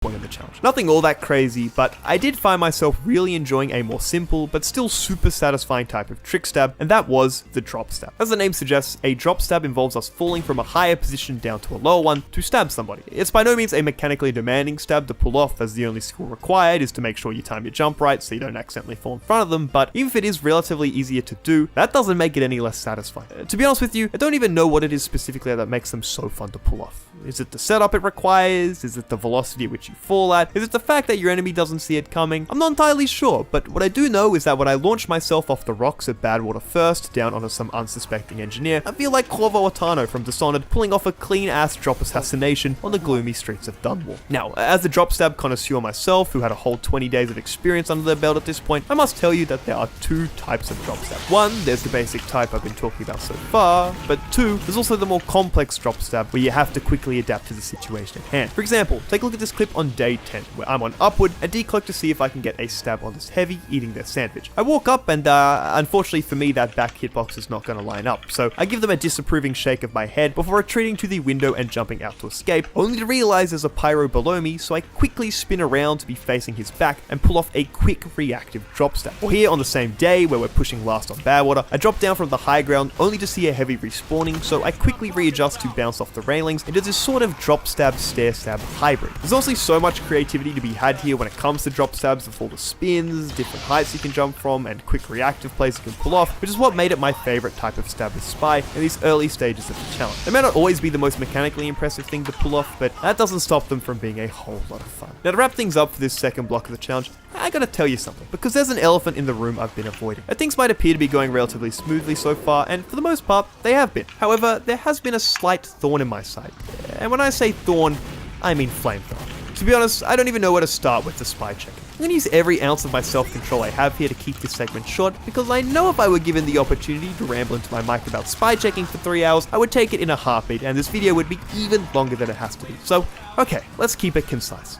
point in the challenge. Nothing all that crazy, but I did find myself really enjoying a more simple but still super satisfying type of trick stab, and that was the drop stab. As the name suggests, a drop stab involves us falling from a higher position down to a lower one to stab somebody. It's by no means a mechanically demanding stab to pull off, as the only skill required is to make sure you time your jump right so you don't accidentally fall in front of them, but even if it is relatively easier to do, that doesn't make it any less satisfying. To be honest with you, I don't even know what it is specifically that makes them so fun to pull off. Is it the setup it requires? Is it the velocity at which you fall at? Is it the fact that your enemy doesn't see it coming? I'm not entirely sure, but what I do know is that when I launch myself off the rocks at Badwater first, down onto some unsuspecting engineer, I feel like Corvo Otano from Dishonored pulling off a clean-ass drop assassination on the gloomy streets of Dunwall. Now, as a drop stab connoisseur myself, who had a whole 20 days of experience under their belt at this point, I must tell you that there are two types of drop stab. One, there's the basic type I've been talking about so far, but two, there's also the more complex drop stab where you have to quickly adapt to the situation at hand. For example, take a look at this clip on day 10, where I'm on upward and decloak to see if I can get a stab on this heavy eating their sandwich. I walk up and unfortunately for me that back hitbox is not going to line up, so I give them a disapproving shake of my head before retreating to the window and jumping out to escape, only to realize there's a pyro below me, so I quickly spin around to be facing his back and pull off a quick reactive drop stab. Well, here on the same day where we're pushing last on Badwater, I drop down from the high ground only to see a heavy respawning, so I quickly readjust to bounce off the railings into this sort of drop stab stair stab hybrid. There's honestly so much creativity to be had here when it comes to drop stabs, with all the spins, different heights you can jump from, and quick reactive plays you can pull off, which is what made it my favorite type of stab with Spy in these early stages of the challenge. It may not always be the most mechanically impressive thing to pull off, but that doesn't stop them from being a whole lot of fun. Now, to wrap things up for this second block of the challenge, I gotta tell you something, because there's an elephant in the room I've been avoiding. Things might appear to be going relatively smoothly so far, and for the most part, they have been. However, there has been a slight thorn in my side. And when I say thorn, I mean flamethrower. To be honest, I don't even know where to start with the spy checking. I'm going to use every ounce of my self-control I have here to keep this segment short, because I know if I were given the opportunity to ramble into my mic about spy checking for 3 hours, I would take it in a heartbeat, and this video would be even longer than it has to be. So, okay, let's keep it concise.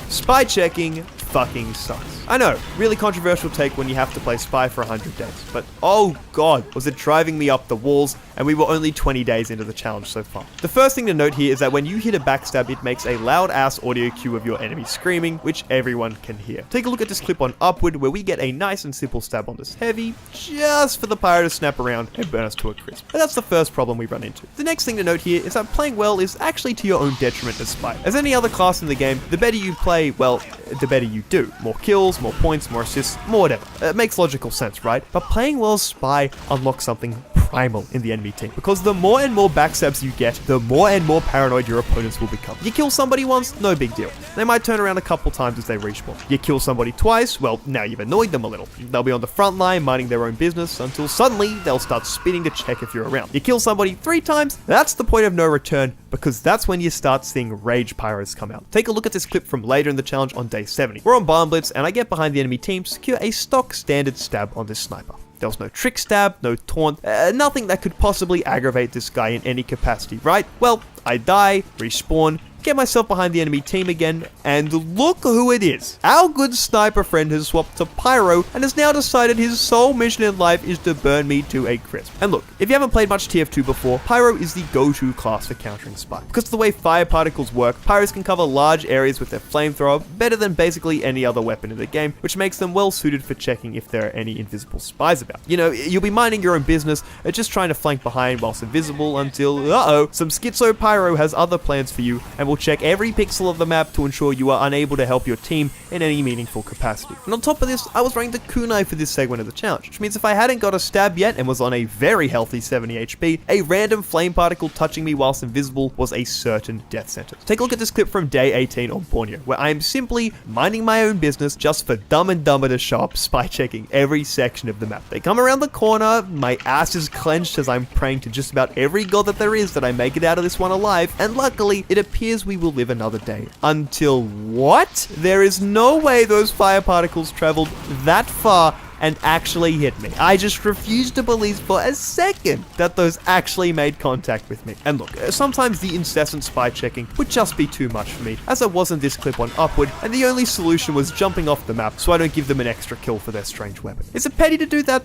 Spy checking fucking sucks. I know, really controversial take when you have to play Spy for 100 days, but oh god, was it driving me up the walls, and we were only 20 days into the challenge so far. The first thing to note here is that when you hit a backstab, it makes a loud ass audio cue of your enemy screaming, which everyone can hear. Take a look at this clip on Upward, where we get a nice and simple stab on this heavy, just for the pyro to snap around and burn us to a crisp. But that's the first problem we run into. The next thing to note here is that playing well is actually to your own detriment as Spy. As any other class in the game, the better you play, well, the better you do. More kills, more points, more assists, more whatever. It makes logical sense, right? But playing well as Spy unlocks something primal in the enemy team, because the more and more backstabs you get, the more and more paranoid your opponents will become. You kill somebody once, no big deal. They might turn around a couple times as they respawn. You kill somebody twice, well, now you've annoyed them a little. They'll be on the front line minding their own business until suddenly they'll start spinning to check if you're around. You kill somebody 3 times, that's the point of no return, because that's when you start seeing rage pyros come out. Take a look at this clip from later in the challenge on day 70. We're on Barn Blitz, and I get behind the enemy team to secure a stock standard stab on this sniper. There was no trick stab, no taunt, nothing that could possibly aggravate this guy in any capacity, right? Well, I die, respawn, get myself behind the enemy team again, and look who it is. Our good sniper friend has swapped to Pyro and has now decided his sole mission in life is to burn me to a crisp. And look, if you haven't played much TF2 before, Pyro is the go-to class for countering Spy. Because of the way fire particles work, Pyros can cover large areas with their flamethrower better than basically any other weapon in the game, which makes them well suited for checking if there are any invisible spies about. You know, you'll be minding your own business, just trying to flank behind whilst invisible until, some schizo Pyro has other plans for you and will check every pixel of the map to ensure you are unable to help your team in any meaningful capacity. And on top of this, I was running the kunai for this segment of the challenge, which means if I hadn't got a stab yet and was on a very healthy 70 HP, a random flame particle touching me whilst invisible was a certain death sentence. Take a look at this clip from day 18 on Borneo, where I am simply minding my own business just for Dumb and Dumber to show up spy checking every section of the map. They come around the corner, my ass is clenched as I'm praying to just about every god that there is that I make it out of this one alive, and luckily, it appears we will live another day. Until what? There is no way those fire particles traveled that far and actually hit me. I just refuse to believe for a second that those actually made contact with me. And look, sometimes the incessant spy checking would just be too much for me, as I was in this clip on Upward, and the only solution was jumping off the map so I don't give them an extra kill for their strange weapon. Is it petty to do that?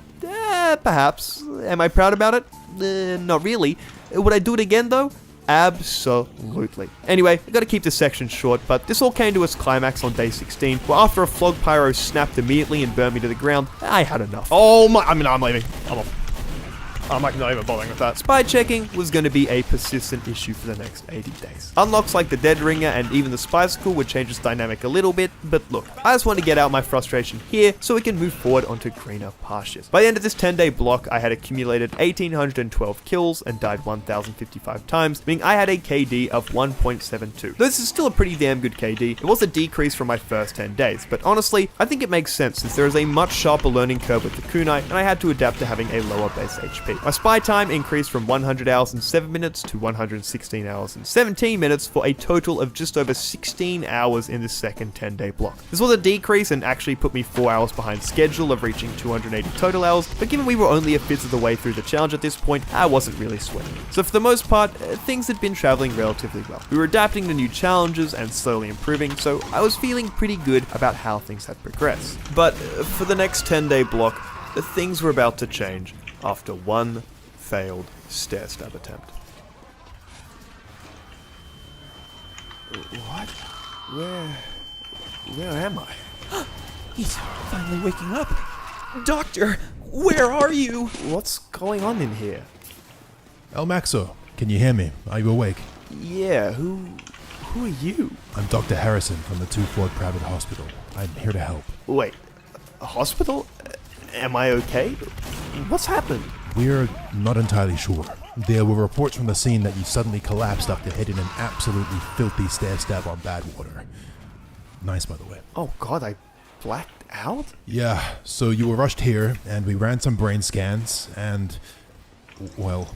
Perhaps. Am I proud about it? Not really. Would I do it again though? Absolutely. Anyway, I gotta keep this section short, but this all came to its climax on day 16, where after a flog pyro snapped immediately and burned me to the ground, I had enough. Oh my, I'm leaving. I'm off. I'm like not even bothering with that. Spy checking was going to be a persistent issue for the next 80 days. Unlocks like the Dead Ringer and even the Spicicle would change its dynamic a little bit, but look, I just want to get out my frustration here so we can move forward onto greener pastures. By the end of this 10-day block, I had accumulated 1,812 kills and died 1,055 times, meaning I had a KD of 1.72. Though this is still a pretty damn good KD, it was a decrease from my first 10 days, but honestly, I think it makes sense since there is a much sharper learning curve with the kunai, and I had to adapt to having a lower base HP. My spy time increased from 100 hours and 7 minutes to 116 hours and 17 minutes for a total of just over 16 hours in the second 10-day block. This was a decrease and actually put me 4 hours behind schedule of reaching 280 total hours, but given we were only a fifth of the way through the challenge at this point, I wasn't really sweating. So for the most part, things had been traveling relatively well. We were adapting to new challenges and slowly improving, so I was feeling pretty good about how things had progressed. But for the next 10-day block, things were about to change after one failed stair stab attempt. What? Where am I? He's finally waking up. Doctor, where are you? What's going on in here? El Maxo, can you hear me? Are you awake? Yeah, who are you? I'm Dr. Harrison from the 2 Ford Private Hospital. I'm here to help. Wait, a hospital? Am I okay? What's happened? We're not entirely sure. There were reports from the scene that you suddenly collapsed after hitting an absolutely filthy stair stab on Badwater. Nice, by the way. Oh god, I blacked out? Yeah, so you were rushed here, and we ran some brain scans, and, well,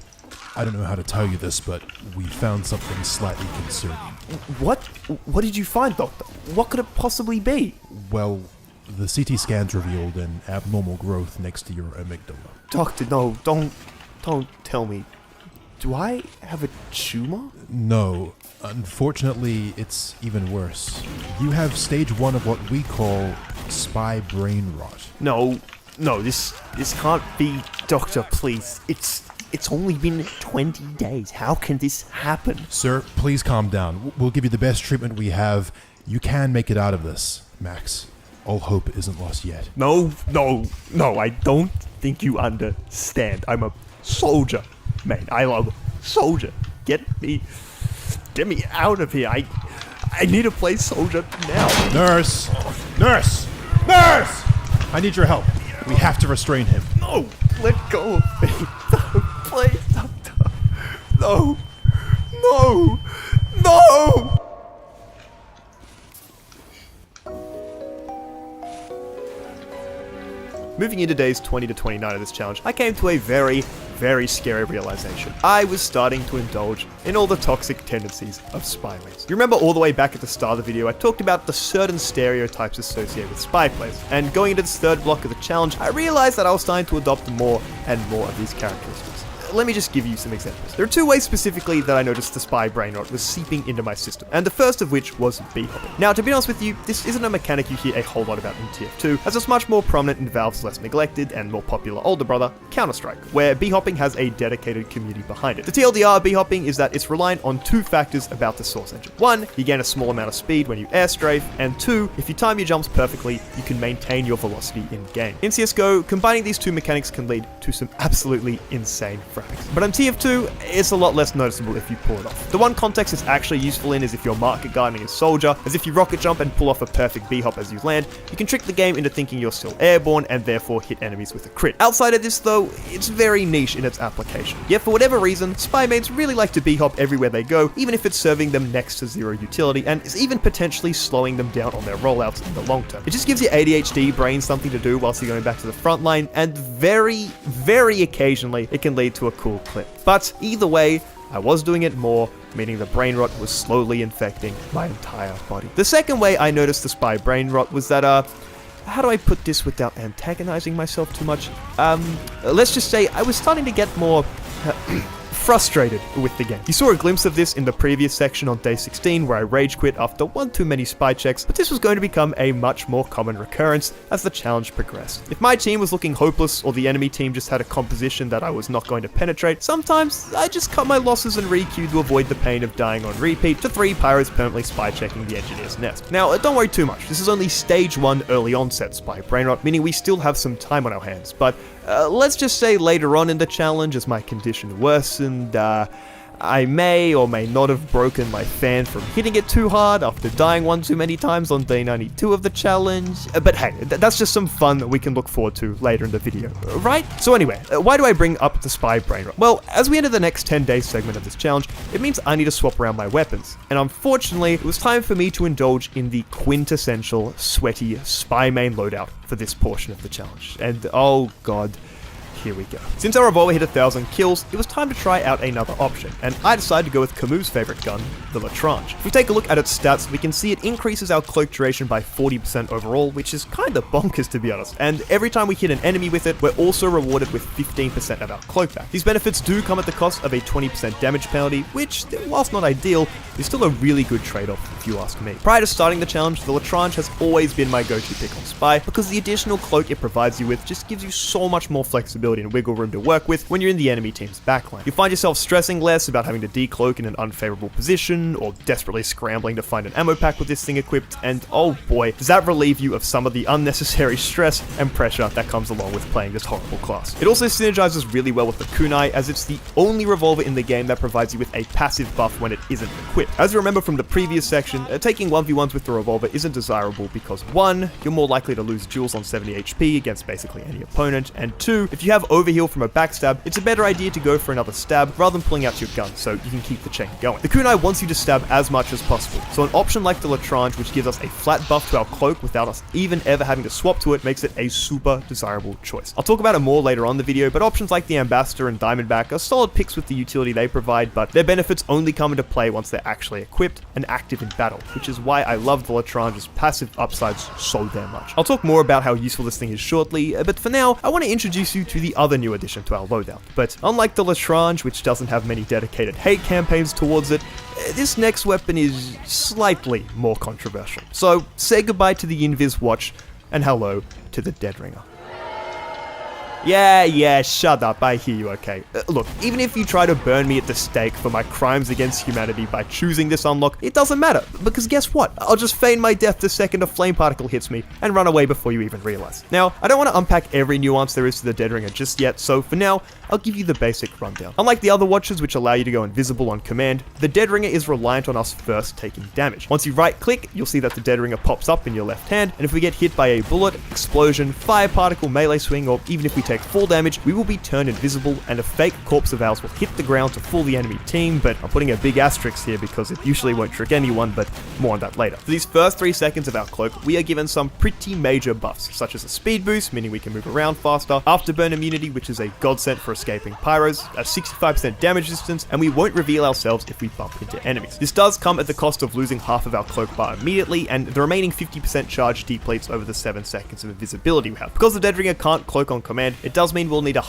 I don't know how to tell you this, but we found something slightly concerning. What did you find, Doctor? What could it possibly be? Well, the CT scans revealed an abnormal growth next to your amygdala. Doctor, no, don't tell me. Do I have a tumor? No. Unfortunately, it's even worse. You have stage 1 of what we call spy brain rot. No, this can't be, Doctor, please. It's only been 20 days. How can this happen? Sir, please calm down. We'll give you the best treatment we have. You can make it out of this, Max. All hope isn't lost yet. No, I don't think you understand. I'm a soldier, man. I love soldier. Get me out of here. I need to play soldier now. Nurse! Nurse! Nurse! I need your help. We have to restrain him. No, let go of me. No, please, Doctor. No. Moving into days 20 to 29 of this challenge, I came to a very, very scary realization. I was starting to indulge in all the toxic tendencies of spy mates. You remember all the way back at the start of the video, I talked about the certain stereotypes associated with spy players. And going into this third block of the challenge, I realized that I was starting to adopt more and more of these characteristics. Let me just give you some examples. There are 2 ways specifically that I noticed the spy brain rot was seeping into my system, and the first of which was B-hopping. Now, to be honest with you, this isn't a mechanic you hear a whole lot about in TF2, as it's much more prominent in Valve's less neglected and more popular older brother, Counter-Strike, where B-hopping has a dedicated community behind it. The TLDR of B-hopping is that it's reliant on 2 factors about the source engine. 1, you gain a small amount of speed when you airstrafe, and 2, if you time your jumps perfectly, you can maintain your velocity in-game. In CSGO, combining these 2 mechanics can lead to some absolutely insane frags. But on TF2, it's a lot less noticeable if you pull it off. The one context it's actually useful in is if you're market guarding a soldier, as if you rocket jump and pull off a perfect B-hop as you land, you can trick the game into thinking you're still airborne and therefore hit enemies with a crit. Outside of this though, it's very niche in its application. Yet for whatever reason, spy mates really like to B-hop everywhere they go, even if it's serving them next to 0 utility, and is even potentially slowing them down on their rollouts in the long term. It just gives your ADHD brain something to do whilst you're going back to the front line, and very, very occasionally, it can lead to a cool clip. But either way, I was doing it more, meaning the brain rot was slowly infecting my entire body. The second way I noticed the spy brain rot was that, how do I put this without antagonizing myself too much? Let's just say I was starting to get more frustrated with the game. You saw a glimpse of this in the previous section on day 16 where I rage quit after one too many spy checks, but this was going to become a much more common recurrence as the challenge progressed. If my team was looking hopeless or the enemy team just had a composition that I was not going to penetrate, sometimes I just cut my losses and re-queue to avoid the pain of dying on repeat to 3 pyros permanently spy checking the engineer's nest. Now, don't worry too much, this is only stage 1 early onset spy brain rot, meaning we still have some time on our hands, but let's just say later on in the challenge as my condition worsened, I may or may not have broken my fan from hitting it too hard after dying one too many times on day 92 of the challenge. But hey, that's just some fun that we can look forward to later in the video, right? So anyway, why do I bring up the spy brain rot? Well, as we enter the next 10-day segment of this challenge, it means I need to swap around my weapons. And unfortunately, it was time for me to indulge in the quintessential sweaty spy main loadout for this portion of the challenge. And oh god, here we go. Since our revolver hit 1,000 kills, it was time to try out another option, and I decided to go with Camus' favorite gun, the Latrange. If we take a look at its stats, we can see it increases our cloak duration by 40% overall, which is kinda bonkers to be honest, and every time we hit an enemy with it, we're also rewarded with 15% of our cloak back. These benefits do come at the cost of a 20% damage penalty, which, whilst not ideal, is still a really good trade-off if you ask me. Prior to starting the challenge, the Latrange has always been my go-to pick on Spy, because the additional cloak it provides you with just gives you so much more flexibility and wiggle room to work with when you're in the enemy team's backline. You find yourself stressing less about having to decloak in an unfavorable position, or desperately scrambling to find an ammo pack with this thing equipped, and oh boy, does that relieve you of some of the unnecessary stress and pressure that comes along with playing this horrible class. It also synergizes really well with the kunai, as it's the only revolver in the game that provides you with a passive buff when it isn't equipped. As you remember from the previous section, taking 1v1s with the revolver isn't desirable because 1, you're more likely to lose duels on 70 HP against basically any opponent, and 2, if you have overheal from a backstab, it's a better idea to go for another stab rather than pulling out your gun so you can keep the chain going. The kunai wants you to stab as much as possible, so an option like the Latrange, which gives us a flat buff to our cloak without us even ever having to swap to it, makes it a super desirable choice. I'll talk about it more later on in the video, but options like the Ambassador and Diamondback are solid picks with the utility they provide, but their benefits only come into play once they're actually equipped and active in battle, which is why I love the Latrange's passive upsides so damn much. I'll talk more about how useful this thing is shortly, but for now, I want to introduce you to the other new addition to our loadout. But unlike the Latrange, which doesn't have many dedicated hate campaigns towards it, this next weapon is slightly more controversial. So say goodbye to the Invis Watch, and hello to the Dead Ringer. Yeah, shut up, I hear you, okay. Look, even if you try to burn me at the stake for my crimes against humanity by choosing this unlock, it doesn't matter, because guess what? I'll just feign my death the second a flame particle hits me, and run away before you even realize. Now, I don't want to unpack every nuance there is to the Dead Ringer just yet, so for now, I'll give you the basic rundown. Unlike the other watches which allow you to go invisible on command, the Dead Ringer is reliant on us first taking damage. Once you right click, you'll see that the Dead Ringer pops up in your left hand, and if we get hit by a bullet, explosion, fire particle, melee swing, or even if we take full damage, we will be turned invisible, and a fake corpse of ours will hit the ground to fool the enemy team, but I'm putting a big asterisk here because it usually won't trick anyone, but more on that later. For these first 3 seconds of our cloak, we are given some pretty major buffs, such as a speed boost, meaning we can move around faster, afterburn immunity, which is a godsend for escaping pyros, a 65% damage distance, and we won't reveal ourselves if we bump into enemies. This does come at the cost of losing half of our cloak bar immediately, and the remaining 50% charge depletes over the 7 seconds of invisibility we have. Because the Dead Ringer can't cloak on command, it does mean we'll need a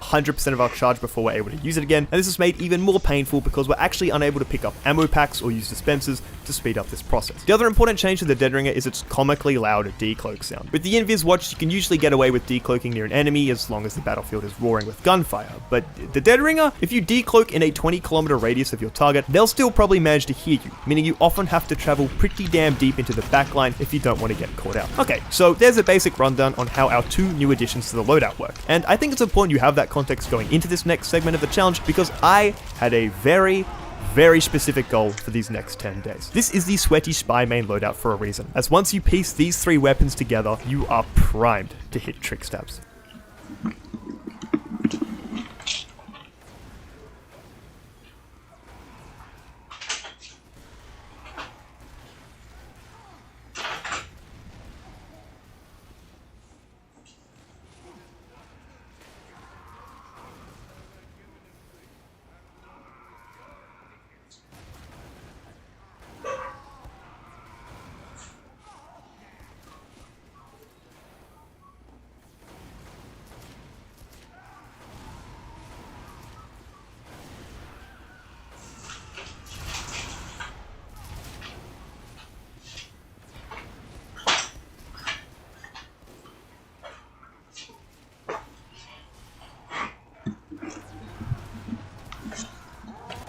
100% of our charge before we're able to use it again, and this is made even more painful because we're actually unable to pick up ammo packs or use dispensers to speed up this process. The other important change to the Dead Ringer is its comically loud decloak sound. With the Invis watch, you can usually get away with decloaking near an enemy as long as the battlefield is roaring with gunfire, but the Dead Ringer, if you decloak in a 20-kilometer radius of your target, they'll still probably manage to hear you, meaning you often have to travel pretty damn deep into the backline if you don't want to get caught out. Okay, so there's a basic rundown on how our 2 new additions to the loadout work, and I think it's important you have that context going into this next segment of the challenge because I had a very specific goal for these next 10 days. This is the Sweaty Spy main loadout for a reason, as once you piece these 3 weapons together, you are primed to hit trick stabs.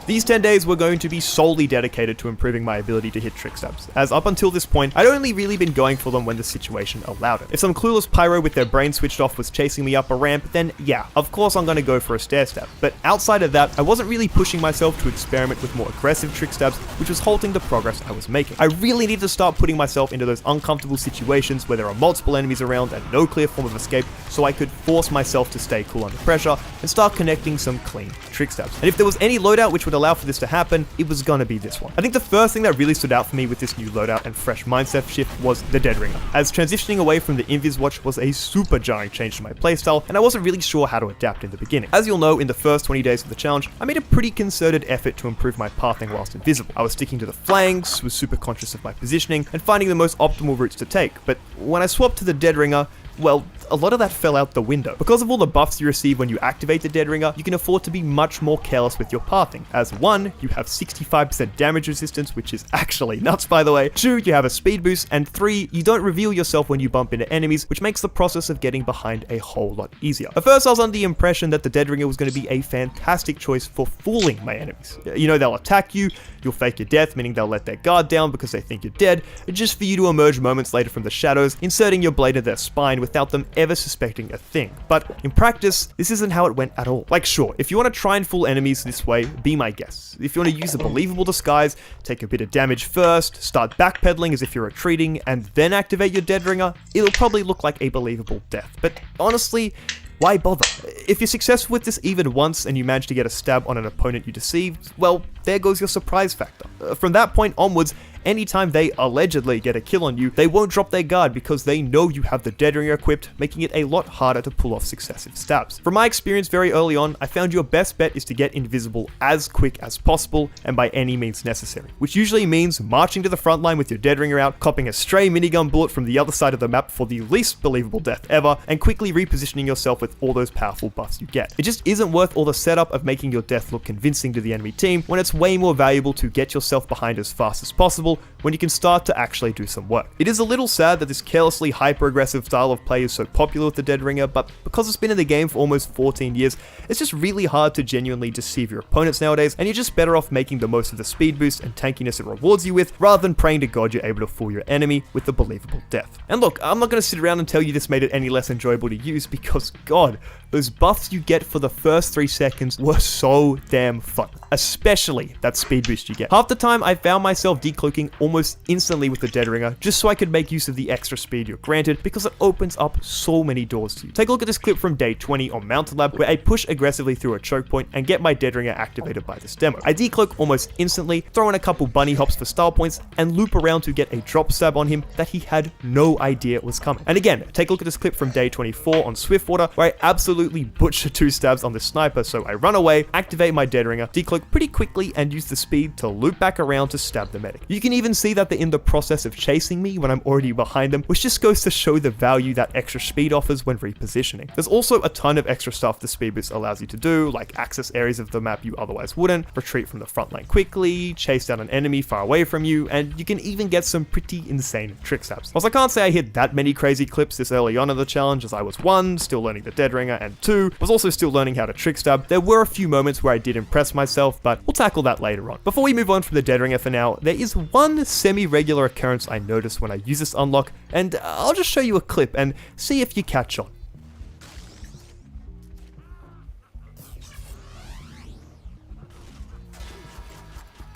These 10 days were going to be solely dedicated to improving my ability to hit trick stabs, as up until this point, I'd only really been going for them when the situation allowed it. If some clueless pyro with their brain switched off was chasing me up a ramp, then yeah, of course I'm gonna go for a stair stab. But outside of that, I wasn't really pushing myself to experiment with more aggressive trick stabs, which was halting the progress I was making. I really need to start putting myself into those uncomfortable situations where there are multiple enemies around and no clear form of escape, so I could force myself to stay cool under pressure and start connecting some clean trick stabs. And if there was any loadout which would allow for this to happen, it was gonna be this one. I think the first thing that really stood out for me with this new loadout and fresh mindset shift was the Dead Ringer, as transitioning away from the Invis watch was a super jarring change to my playstyle, and I wasn't really sure how to adapt in the beginning. As you'll know, in the first 20 days of the challenge, I made a pretty concerted effort to improve my pathing whilst invisible. I was sticking to the flanks, was super conscious of my positioning, and finding the most optimal routes to take, but when I swapped to the Dead Ringer, well, a lot of that fell out the window. Because of all the buffs you receive when you activate the Dead Ringer, you can afford to be much more careless with your pathing, as 1, you have 65% damage resistance, which is actually nuts by the way, 2, you have a speed boost, and 3, you don't reveal yourself when you bump into enemies, which makes the process of getting behind a whole lot easier. At first I was under the impression that the Dead Ringer was going to be a fantastic choice for fooling my enemies. You know, they'll attack you, you'll fake your death, meaning they'll let their guard down because they think you're dead, just for you to emerge moments later from the shadows, inserting your blade in their spine without them ever suspecting a thing. But in practice, this isn't how it went at all. Like sure, if you want to try and fool enemies this way, be my guest. If you want to use a believable disguise, take a bit of damage first, start backpedaling as if you're retreating, and then activate your Dead Ringer, it'll probably look like a believable death. But honestly, why bother? If you're successful with this even once and you manage to get a stab on an opponent you deceived, well, there goes your surprise factor. From that point onwards, anytime they allegedly get a kill on you, they won't drop their guard because they know you have the Dead Ringer equipped, making it a lot harder to pull off successive stabs. From my experience very early on, I found your best bet is to get invisible as quick as possible and by any means necessary, which usually means marching to the front line with your Dead Ringer out, copping a stray minigun bullet from the other side of the map for the least believable death ever, and quickly repositioning yourself with all those powerful buffs you get. It just isn't worth all the setup of making your death look convincing to the enemy team when it's way more valuable to get yourself behind as fast as possible when you can start to actually do some work. It is a little sad that this carelessly hyper-aggressive style of play is so popular with the Dead Ringer, but because it's been in the game for almost 14 years, it's just really hard to genuinely deceive your opponents nowadays, and you're just better off making the most of the speed boost and tankiness it rewards you with, rather than praying to God you're able to fool your enemy with the believable death. And look, I'm not going to sit around and tell you this made it any less enjoyable to use, because God, those buffs you get for the first 3 seconds were so damn fun. Especially that speed boost you get. Half the time I found myself decloaking almost instantly with the Dead Ringer just so I could make use of the extra speed you're granted because it opens up so many doors to you. Take a look at this clip from day 20 on Mountain Lab where I push aggressively through a choke point and get my Dead Ringer activated by this demo. I decloak almost instantly, throw in a couple bunny hops for style points, and loop around to get a drop stab on him that he had no idea was coming. And again, take a look at this clip from day 24 on Swiftwater where I absolutely absolutely butcher 2 stabs on this sniper, so I run away, activate my dead ringer, decloak pretty quickly, and use the speed to loop back around to stab the medic. You can even see that they're in the process of chasing me when I'm already behind them, which just goes to show the value that extra speed offers when repositioning. There's also a ton of extra stuff the speed boost allows you to do, like access areas of the map you otherwise wouldn't, retreat from the front line quickly, chase down an enemy far away from you, and you can even get some pretty insane trick stabs. Whilst I can't say I hit that many crazy clips this early on in the challenge, as I was 1, still learning the dead ringer, and 2, was also still learning how to trick stab, there were a few moments where I did impress myself, but we'll tackle that later on. Before we move on from the dead ringer for now, there is one semi-regular occurrence I notice when I use this unlock, and I'll just show you a clip and see if you catch on.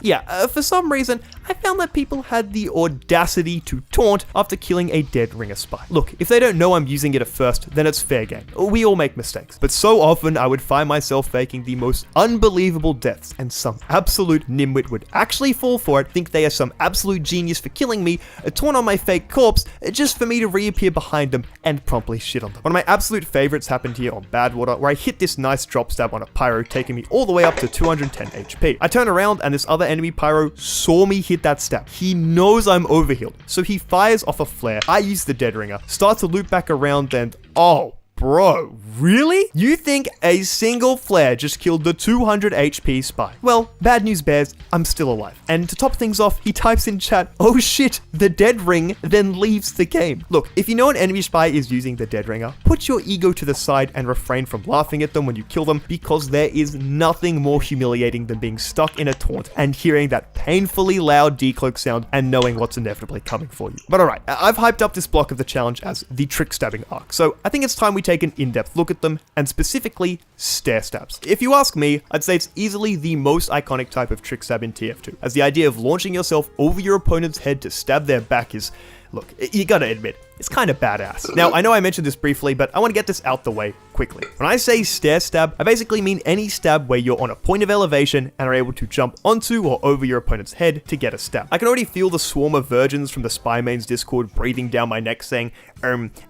Yeah, for some reason, I found that people had the audacity to taunt after killing a dead ringer spy. Look, if they don't know I'm using it at first, then it's fair game. We all make mistakes. But so often, I would find myself faking the most unbelievable deaths, and some absolute nimwit would actually fall for it, think they are some absolute genius for killing me, taunt on my fake corpse, just for me to reappear behind them and promptly shit on them. One of my absolute favorites happened here on Badwater, where I hit this nice drop stab on a pyro, taking me all the way up to 210 HP. I turn around and this other enemy pyro saw me hit that stab. He knows I'm overhealed, so he fires off a flare. I use the dead ringer, start to loop back around, and oh, bro, really? You think a single flare just killed the 200 HP spy? Well, bad news bears, I'm still alive. And to top things off, he types in chat, oh shit, the dead ring, then leaves the game. Look, if you know an enemy spy is using the dead ringer, put your ego to the side and refrain from laughing at them when you kill them, because there is nothing more humiliating than being stuck in a taunt and hearing that painfully loud decloak sound and knowing what's inevitably coming for you. But alright, I've hyped up this block of the challenge as the trick stabbing arc, so I think it's time we take an in-depth look at them, and specifically stair stabs. If you ask me, I'd say it's easily the most iconic type of trick stab in TF2, as the idea of launching yourself over your opponent's head to stab their back is, look, you gotta admit, it's kind of badass. Now, I know I mentioned this briefly, but I want to get this out the way quickly. When I say stair stab, I basically mean any stab where you're on a point of elevation and are able to jump onto or over your opponent's head to get a stab. I can already feel the swarm of virgins from the Spy Mains Discord breathing down my neck saying,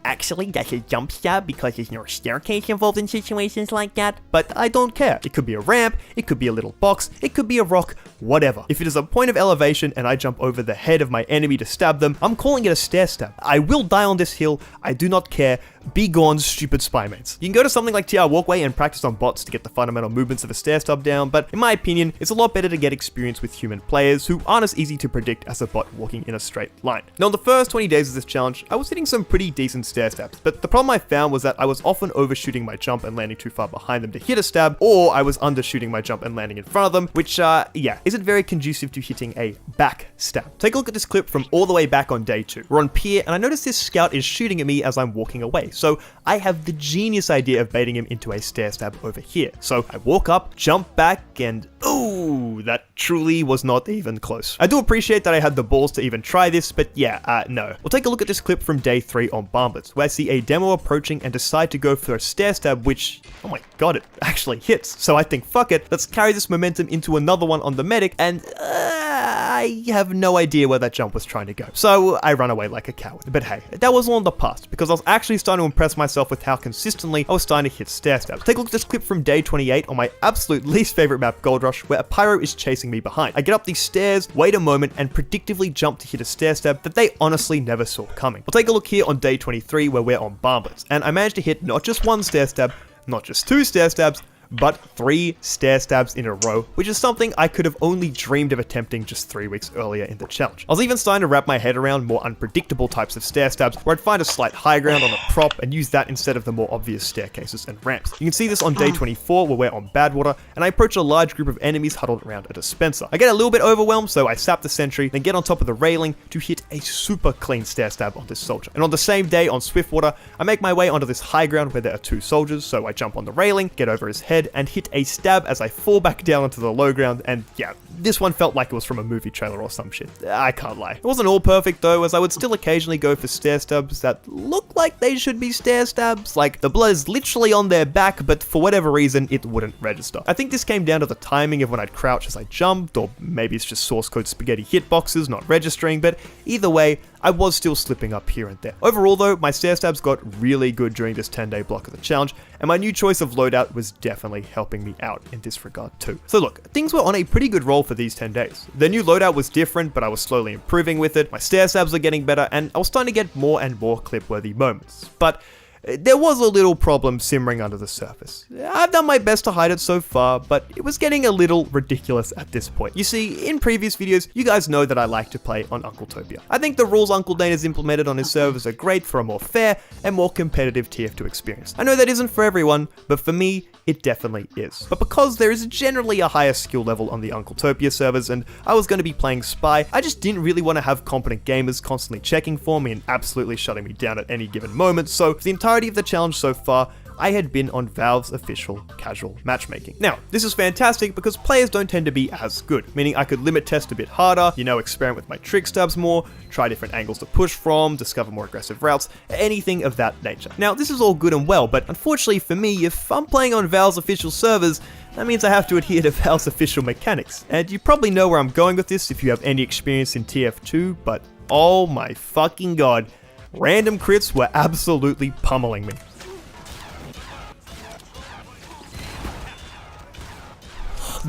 actually that's a jump stab because there's no staircase involved in situations like that. But I don't care. It could be a ramp, it could be a little box, it could be a rock, whatever. If it is a point of elevation and I jump over the head of my enemy to stab them, I'm calling it a stair stab. I will die on this hill, I do not care. Be gone, stupid spy mates. You can go to something like TR Walkway and practice on bots to get the fundamental movements of a stair stab down, but in my opinion, it's a lot better to get experience with human players who aren't as easy to predict as a bot walking in a straight line. Now, in the first 20 days of this challenge, I was hitting some pretty decent stair stabs, but the problem I found was that I was often overshooting my jump and landing too far behind them to hit a stab, or I was undershooting my jump and landing in front of them, which, isn't very conducive to hitting a back stab. Take a look at this clip from all the way back on day 2. We're on pier, and I notice this scout is shooting at me as I'm walking away, so I have the genius idea of baiting him into a stair stab over here. So I walk up, jump back, and ooh, that truly was not even close. I do appreciate that I had the balls to even try this, but yeah, no. We'll take a look at this clip from day 3 on Barnblitz, where I see a demo approaching and decide to go for a stair stab, which, oh my god, it actually hits. So I think, fuck it, let's carry this momentum into another one on the medic, and I have no idea where that jump was trying to go. So I run away like a coward. But hey, that was all in the past, because I was actually starting to impress myself with how consistently I was starting to hit stair stabs. Take a look at this clip from day 28 on my absolute least favorite map, Gold Rush, where a pyro is chasing me behind. I get up these stairs, wait a moment, and predictively jump to hit a stair stab that they honestly never saw coming. We'll take a look here on day 23 where we're on Barnblitz, and I managed to hit not just one stair stab, not just 2 stair stabs, but 3 stair stabs in a row, which is something I could have only dreamed of attempting just 3 weeks earlier in the challenge. I was even starting to wrap my head around more unpredictable types of stair stabs, where I'd find a slight high ground on a prop and use that instead of the more obvious staircases and ramps. You can see this on day 24 where we're on Badwater, and I approach a large group of enemies huddled around a dispenser. I get a little bit overwhelmed, so I sap the sentry, then get on top of the railing to hit a super clean stair stab on this soldier. And on the same day on Swiftwater, I make my way onto this high ground where there are 2 soldiers, so I jump on the railing, get over his head, and hit a stab as I fall back down onto the low ground, and yeah, this one felt like it was from a movie trailer or some shit. I can't lie. It wasn't all perfect though, as I would still occasionally go for stair stabs that look like they should be stair stabs. Like, the blood is literally on their back, but for whatever reason, it wouldn't register. I think this came down to the timing of when I'd crouch as I jumped, or maybe it's just source code spaghetti hitboxes not registering, but either way, I was still slipping up here and there. Overall though, my stair stabs got really good during this 10-day block of the challenge, and my new choice of loadout was definitely helping me out in this regard too. So look, things were on a pretty good roll for these 10 days. The new loadout was different, but I was slowly improving with it, my stair stabs were getting better, and I was starting to get more and more clip-worthy moments. But there was a little problem simmering under the surface. I've done my best to hide it so far, but it was getting a little ridiculous at this point. You see, in previous videos, you guys know that I like to play on Uncletopia. I think the rules Uncle Dane has implemented on his servers are great for a more fair and more competitive TF2 experience. I know that isn't for everyone, but for me, it definitely is. But because there is generally a higher skill level on the Uncletopia servers, and I was going to be playing Spy, I just didn't really want to have competent gamers constantly checking for me and absolutely shutting me down at any given moment, so for the entirety of the challenge so far, I had been on Valve's official casual matchmaking. Now, this is fantastic because players don't tend to be as good, meaning I could limit test a bit harder, experiment with my trick stabs more, try different angles to push from, discover more aggressive routes, anything of that nature. Now, this is all good and well, but unfortunately for me, if I'm playing on Valve's official servers, that means I have to adhere to Valve's official mechanics. And you probably know where I'm going with this if you have any experience in TF2, but oh my fucking god, random crits were absolutely pummeling me.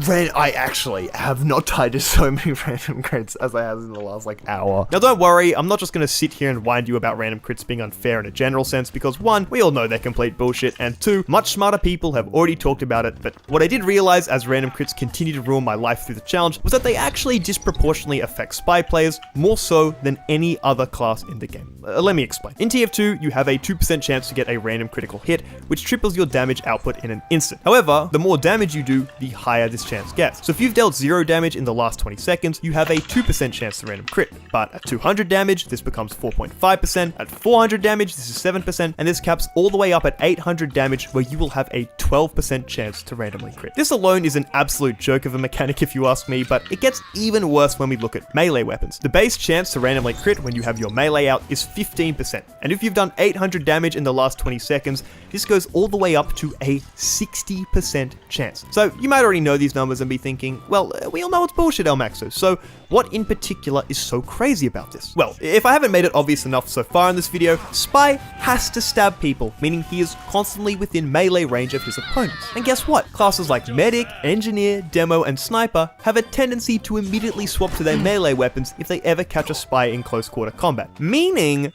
I actually have not died to so many random crits as I have in the last hour. Now don't worry, I'm not just going to sit here and whine you about random crits being unfair in a general sense, because one, we all know they're complete bullshit, and two, much smarter people have already talked about it, but what I did realize as random crits continue to ruin my life through the challenge was that they actually disproportionately affect spy players more so than any other class in the game. Let me explain. In TF2, you have a 2% chance to get a random critical hit, which triples your damage output in an instant. However, the more damage you do, the higher this chance gets. So if you've dealt 0 damage in the last 20 seconds, you have a 2% chance to random crit. But at 200 damage, this becomes 4.5%, at 400 damage, this is 7%, and this caps all the way up at 800 damage, where you will have a 12% chance to randomly crit. This alone is an absolute joke of a mechanic if you ask me, but it gets even worse when we look at melee weapons. The base chance to randomly crit when you have your melee out is 15%, and if you've done 800 damage in the last 20 seconds, this goes all the way up to a 60% chance. So you might already know these numbers and be thinking, well, we all know it's bullshit, El Maxo, so what in particular is so crazy about this? Well, if I haven't made it obvious enough so far in this video, Spy has to stab people, meaning he is constantly within melee range of his opponents. And guess what? Classes like Medic, Engineer, Demo, and Sniper have a tendency to immediately swap to their melee weapons if they ever catch a Spy in close quarter combat. Meaning,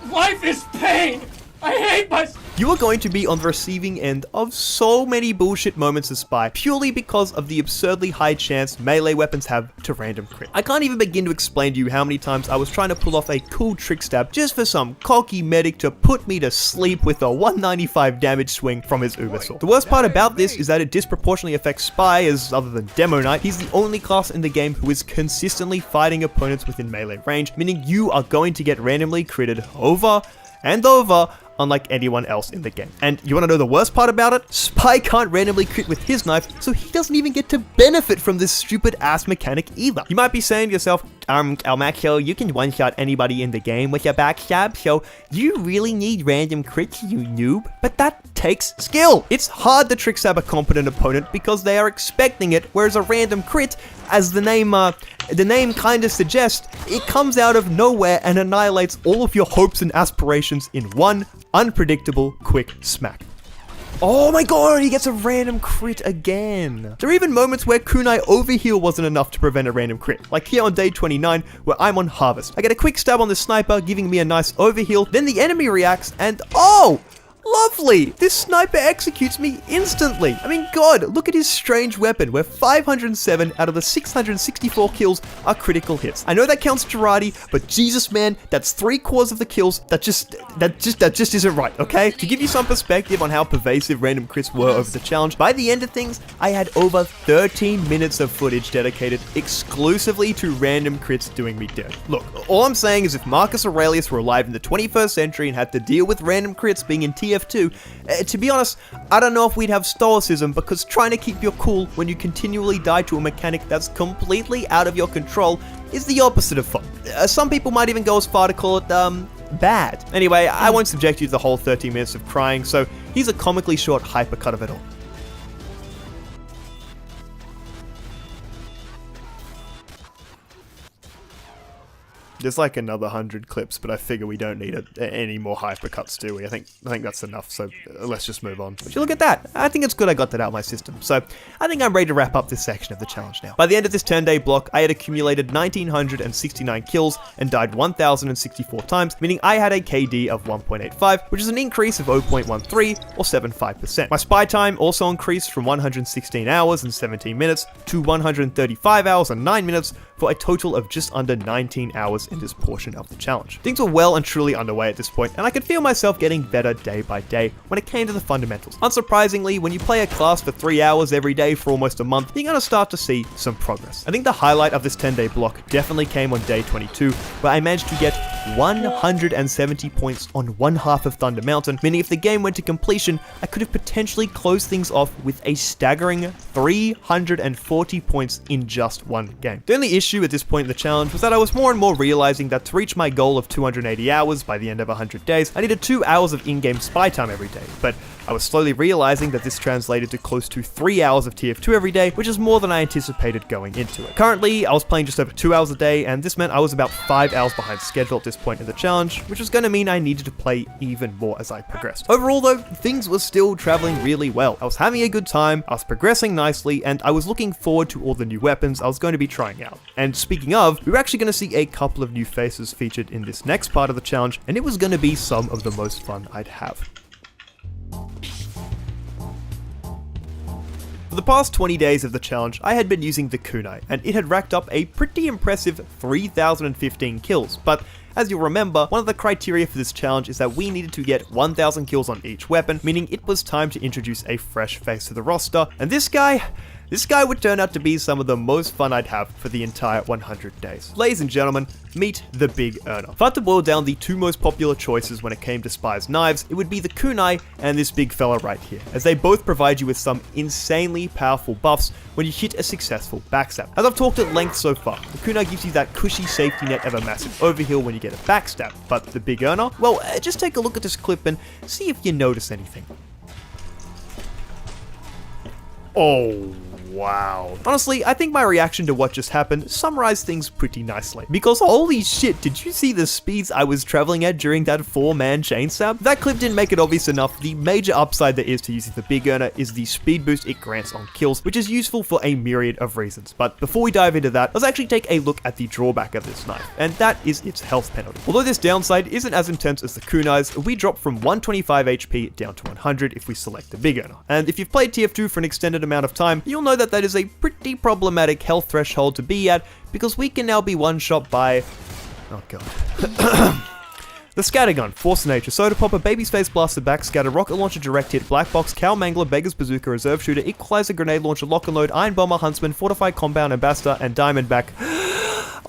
life is pain! I hate myself! You are going to be on the receiving end of so many bullshit moments of Spy purely because of the absurdly high chance melee weapons have to random crit. I can't even begin to explain to you how many times I was trying to pull off a cool trick stab just for some cocky medic to put me to sleep with a 195 damage swing from his Uber Sword. The worst part about this is that it disproportionately affects Spy, as other than Demo Knight, he's the only class in the game who is consistently fighting opponents within melee range, meaning you are going to get randomly critted over and over, unlike anyone else in the game. And you want to know the worst part about it? Spy can't randomly crit with his knife, so he doesn't even get to benefit from this stupid ass mechanic either. You might be saying to yourself, El Maxo, you can one-shot anybody in the game with your backstab, so you really need random crits, you noob? But that takes skill. It's hard to trick stab a competent opponent because they are expecting it, whereas a random crit, as the name kind of suggests, it comes out of nowhere and annihilates all of your hopes and aspirations in one unpredictable quick smack. Oh my god, he gets a random crit again. There are even moments where kunai overheal wasn't enough to prevent a random crit, like here on day 29 where I'm on Harvest. I get a quick stab on the sniper, giving me a nice overheal, then the enemy reacts and oh! Lovely! This sniper executes me instantly. I mean, God, look at his strange weapon, where 507 out of the 664 kills are critical hits. I know that counts Girardi, but Jesus, man, that's 3/4 of the kills. That just isn't right, okay? To give you some perspective on how pervasive random crits were over the challenge, by the end of things, I had over 13 minutes of footage dedicated exclusively to random crits doing me dirty. Look, all I'm saying is if Marcus Aurelius were alive in the 21st century and had to deal with random crits being in TF TF2, to be honest, I don't know if we'd have stoicism, because trying to keep your cool when you continually die to a mechanic that's completely out of your control is the opposite of fun. Some people might even go as far to call it, bad. Anyway, I won't subject you to the whole 30 minutes of crying, so here's a comically short hypercut of it all. There's like another 100 clips, but I figure we don't need any more hypercuts, do we? I think that's enough, so let's just move on. But you look at that. I think it's good I got that out of my system. So I think I'm ready to wrap up this section of the challenge now. By the end of this 10-day block, I had accumulated 1,969 kills and died 1,064 times, meaning I had a KD of 1.85, which is an increase of 0.13 or 75%. My spy time also increased from 116 hours and 17 minutes to 135 hours and 9 minutes, for a total of just under 19 hours in this portion of the challenge. Things were well and truly underway at this point, and I could feel myself getting better day by day when it came to the fundamentals. Unsurprisingly, when you play a class for 3 hours every day for almost a month, you're gonna start to see some progress. I think the highlight of this 10-day block definitely came on day 22, where I managed to get 170 points on one half of Thunder Mountain, meaning if the game went to completion, I could have potentially closed things off with a staggering 340 points in just one game. The only issue at this point in the challenge was that I was more and more realizing that to reach my goal of 280 hours by the end of 100 days, I needed 2 hours of in-game spy time every day, but I was slowly realizing that this translated to close to 3 hours of TF2 every day, which is more than I anticipated going into it. Currently, I was playing just over 2 hours a day, and this meant I was about 5 hours behind schedule at this point in the challenge, which was going to mean I needed to play even more as I progressed. Overall though, things were still traveling really well. I was having a good time, I was progressing nicely, and I was looking forward to all the new weapons I was going to be trying out. And speaking of, we were actually going to see a couple of new faces featured in this next part of the challenge, and it was going to be some of the most fun I'd have. For the past 20 days of the challenge, I had been using the kunai, and it had racked up a pretty impressive 3,015 kills, but as you'll remember, one of the criteria for this challenge is that we needed to get 1,000 kills on each weapon, meaning it was time to introduce a fresh face to the roster, and this guy would turn out to be some of the most fun I'd have for the entire 100 days. Ladies and gentlemen, meet the Big Earner. If I had to boil down the two most popular choices when it came to Spy's knives, it would be the kunai and this big fella right here, as they both provide you with some insanely powerful buffs when you hit a successful backstab. As I've talked at length so far, the kunai gives you that cushy safety net of a massive overheal when you get a backstab, but the Big Earner, well, just take a look at this clip and see if you notice anything. Oh, wow. Honestly, I think my reaction to what just happened summarized things pretty nicely. Because holy shit, did you see the speeds I was traveling at during that 4-man chain stab? If that clip didn't make it obvious enough, the major upside there is to using the Big Earner is the speed boost it grants on kills, which is useful for a myriad of reasons. But before we dive into that, let's actually take a look at the drawback of this knife, and that is its health penalty. Although this downside isn't as intense as the kunai's, we drop from 125 HP down to 100 if we select the Big Earner. And if you've played TF2 for an extended amount of time, you'll know that is a pretty problematic health threshold to be at, because we can now be one-shot by... oh god. The Scattergun, Force of Nature, Soda Popper, Baby's Face Blaster, Backscatter, Rocket Launcher, Direct Hit, Black Box, Cow Mangler, Beggar's Bazooka, Reserve Shooter, Equalizer, Grenade Launcher, Lock and Load, Iron Bomber, Huntsman, Fortified Compound, Ambassador, and Diamondback.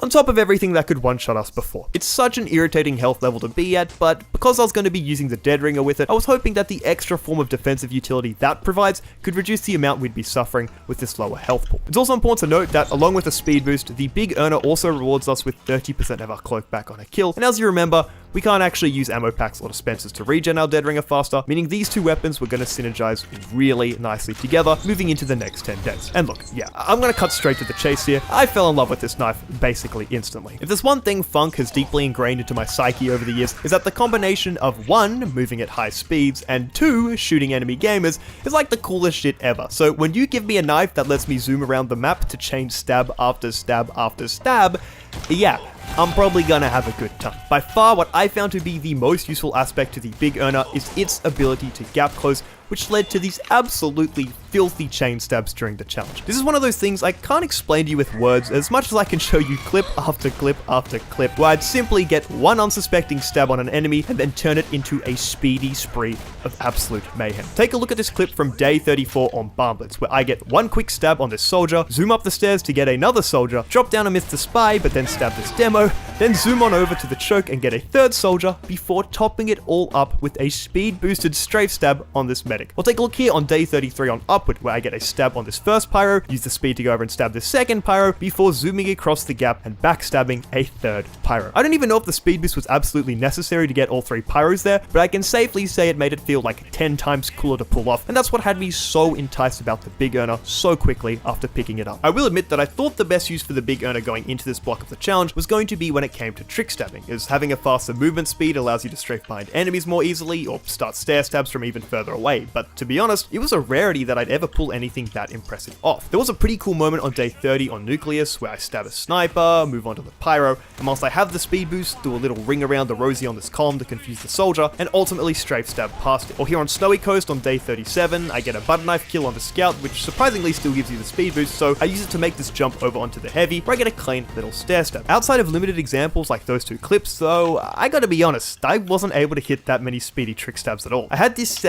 On top of everything that could one-shot us before. It's such an irritating health level to be at, but because I was going to be using the Dead Ringer with it, I was hoping that the extra form of defensive utility that provides could reduce the amount we'd be suffering with this lower health pool. It's also important to note that along with a speed boost, the Big Earner also rewards us with 30% of our cloak back on a kill, and as you remember, we can't actually use ammo packs or dispensers to regen our Dead Ringer faster, meaning these two weapons were going to synergize really nicely together moving into the next 10 days. And look, yeah, I'm going to cut straight to the chase here. I fell in love with this knife basically instantly. If there's one thing Funk has deeply ingrained into my psyche over the years, is that the combination of 1, moving at high speeds, and 2, shooting enemy gamers, is like the coolest shit ever. So when you give me a knife that lets me zoom around the map to change stab after stab after stab, yeah, I'm probably gonna have a good time. By far, what I found to be the most useful aspect to the Big Earner is its ability to gap close, which led to these absolutely filthy chain stabs during the challenge. This is one of those things I can't explain to you with words as much as I can show you clip after clip after clip, where I'd simply get one unsuspecting stab on an enemy and then turn it into a speedy spree of absolute mayhem. Take a look at this clip from day 34 on Barmblitz, where I get one quick stab on this soldier, zoom up the stairs to get another soldier, drop down amidst the spy but then stab this demo, then zoom on over to the choke and get a third soldier before topping it all up with a speed boosted strafe stab on this medic. We'll take a look here on day 33 on Upward, where I get a stab on this first pyro, use the speed to go over and stab the second pyro before zooming across the gap and backstabbing a third pyro. I don't even know if the speed boost was absolutely necessary to get all three pyros there, but I can safely say it made it feel like 10 times cooler to pull off, and that's what had me so enticed about the big earner so quickly after picking it up. I will admit that I thought the best use for the big earner going into this block of the challenge was going to be when it came to trick stabbing, as having a faster movement speed allows you to strafe behind enemies more easily or start stair stabs from even further away, but to be honest, it was a rarity that I'd ever pull anything that impressive off. There was a pretty cool moment on day 30 on Nucleus where I stab a sniper, move on to the pyro, and whilst I have the speed boost, do a little ring around the Rosie on this column to confuse the soldier, and ultimately strafe stab past it. Or here on Snowy Coast on day 37, I get a butter knife kill on the scout, which surprisingly still gives you the speed boost, so I use it to make this jump over onto the heavy, where I get a clean little stair stab. Outside of limited examples like those two clips though, I gotta be honest, I wasn't able to hit that many speedy trick stabs at all. I had this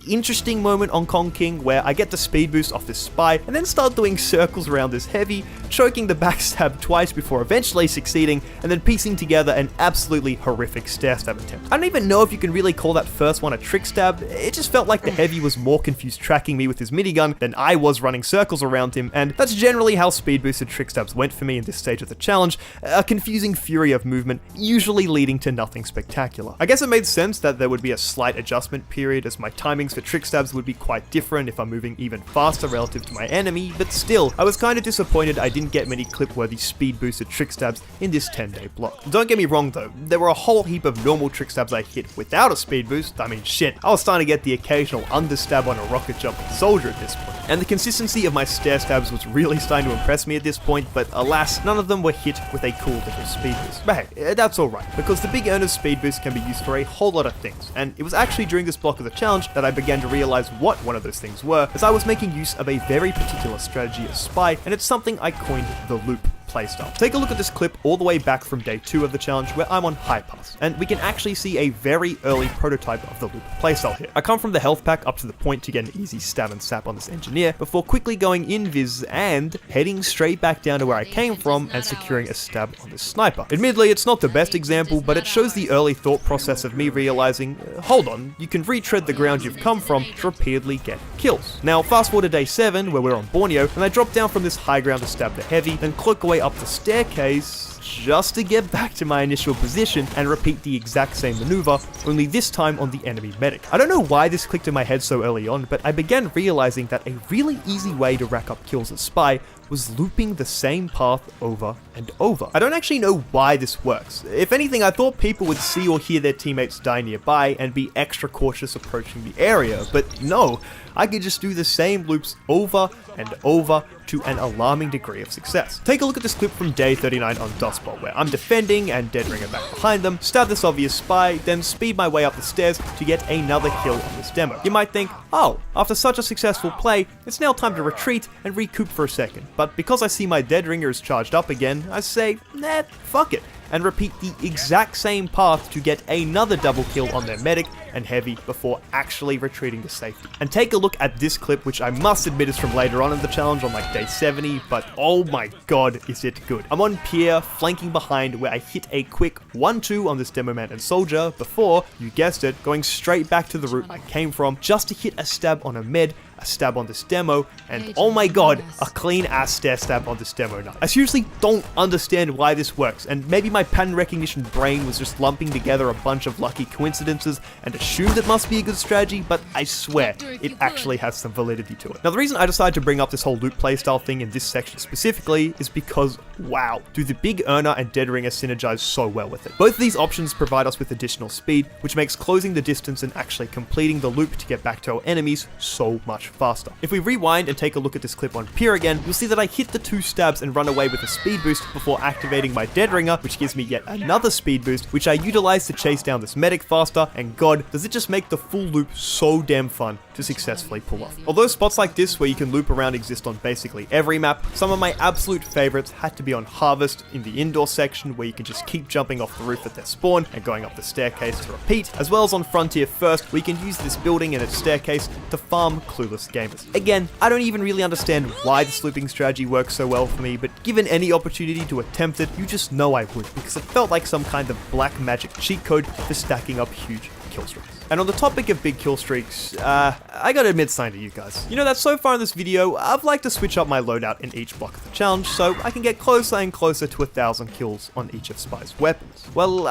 interesting moment on Kong King where I get the speed boost off this spy and then start doing circles around this heavy, choking the backstab twice before eventually succeeding and then piecing together an absolutely horrific stair stab attempt. I don't even know if you can really call that first one a trick stab. It just felt like the heavy was more confused tracking me with his minigun than I was running circles around him, and that's generally how speed boosted trick stabs went for me in this stage of the challenge, a confusing fury of movement, usually leading to nothing spectacular. I guess it made sense that there would be a slight adjustment period as my timings for trick stabs would be quite different if I'm moving even faster relative to my enemy, but still, I was kind of disappointed I didn't get many clip-worthy speed boosted trick stabs in this 10-day block. Don't get me wrong though, there were a whole heap of normal trick stabs I hit without a speed boost. I mean shit, I was starting to get the occasional understab on a rocket jumping soldier at this point. And the consistency of my stair stabs was really starting to impress me at this point, but alas, none of them were hit with a cool little speed boost. But hey, that's alright, because the big earner's speed boost can be used for a whole lot of things, and it was actually during this block of the challenge that I began to realize what one of those things were, as I was making use of a very particular strategy as spy, and it's something I coined the loop playstyle. Take a look at this clip all the way back from day 2 of the challenge where I'm on high pass, and we can actually see a very early prototype of the loop playstyle here. I come from the health pack up to the point to get an easy stab and sap on this engineer before quickly going invis and heading straight back down to where I came from and securing a stab on this sniper. Admittedly, it's not the best example, but it shows the early thought process of me realizing, hold on, you can retread the ground you've come from to repeatedly get kills. Now fast forward to day 7 where we're on Borneo, and I drop down from this high ground to stab the heavy, then cloak away up the staircase just to get back to my initial position and repeat the exact same maneuver, only this time on the enemy medic. I don't know why this clicked in my head so early on, but I began realizing that a really easy way to rack up kills as spy was looping the same path over and over. I don't actually know why this works. If anything, I thought people would see or hear their teammates die nearby and be extra cautious approaching the area, but no, I could just do the same loops over and over to an alarming degree of success. Take a look at this clip from day 39 on Dust Bowl, where I'm defending and dead ringer back behind them, stab this obvious spy, then speed my way up the stairs to get another kill on this demo. You might think, oh, after such a successful play, it's now time to retreat and recoup for a second, but because I see my dead ringer is charged up again, I say, nah, fuck it, and repeat the exact same path to get another double kill on their medic and heavy before actually retreating to safety. And take a look at this clip, which I must admit is from later on in the challenge on like day 70, but oh my god, is it good. I'm on pier, flanking behind, where I hit a quick 1-2 on this demo man and soldier before, you guessed it, going straight back to the route I came from just to hit a stab on a med, a stab on this demo, and oh my god, a clean ass stair stab on this demo now. I seriously don't understand why this works, and maybe my pattern recognition brain was just lumping together a bunch of lucky coincidences and assumed it must be a good strategy, but I swear, it actually has some validity to it. Now the reason I decided to bring up this whole loop playstyle thing in this section specifically is because, wow, do the big earner and dead ringer synergize so well with it. Both of these options provide us with additional speed, which makes closing the distance and actually completing the loop to get back to our enemies so much faster. If we rewind and take a look at this clip on Pier again, you'll see that I hit the 2 stabs and run away with a speed boost before activating my Dead Ringer, which gives me yet another speed boost, which I utilize to chase down this medic faster, and god, does it just make the full loop so damn fun to successfully pull off. Although spots like this where you can loop around exist on basically every map, some of my absolute favorites had to be on Harvest in the indoor section where you can just keep jumping off the roof at their spawn and going up the staircase to repeat, as well as on Frontier First where you can use this building and its staircase to farm clueless gamers. Again, I don't even really understand why this looping strategy works so well for me, but given any opportunity to attempt it, you just know I would, because it felt like some kind of black magic cheat code for stacking up huge kill streaks. And on the topic of big kill streaks, I gotta admit something to you guys. You know that so far in this video, I've liked to switch up my loadout in each block of the challenge, so I can get closer and closer to 1,000 kills on each of Spy's weapons. Well,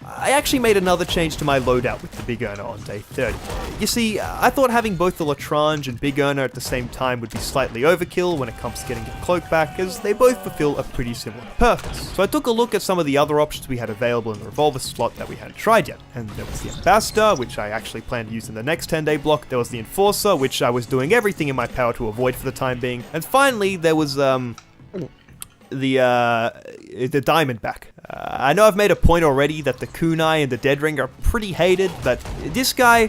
I actually made another change to my loadout with the Big Earner on day 30. You see, I thought having both the Lestrange and Big Earner at the same time would be slightly overkill when it comes to getting your cloak back, as they both fulfill a pretty similar purpose. So I took a look at some of the other options we had available in the revolver slot that we hadn't tried yet, and there was the Ambassador, which I actually plan to use in the next 10-day block, there was the Enforcer, which I was doing everything in my power to avoid for the time being, and finally there was, the Diamondback. I know I've made a point already that the Kunai and the Dead Ring are pretty hated, but this guy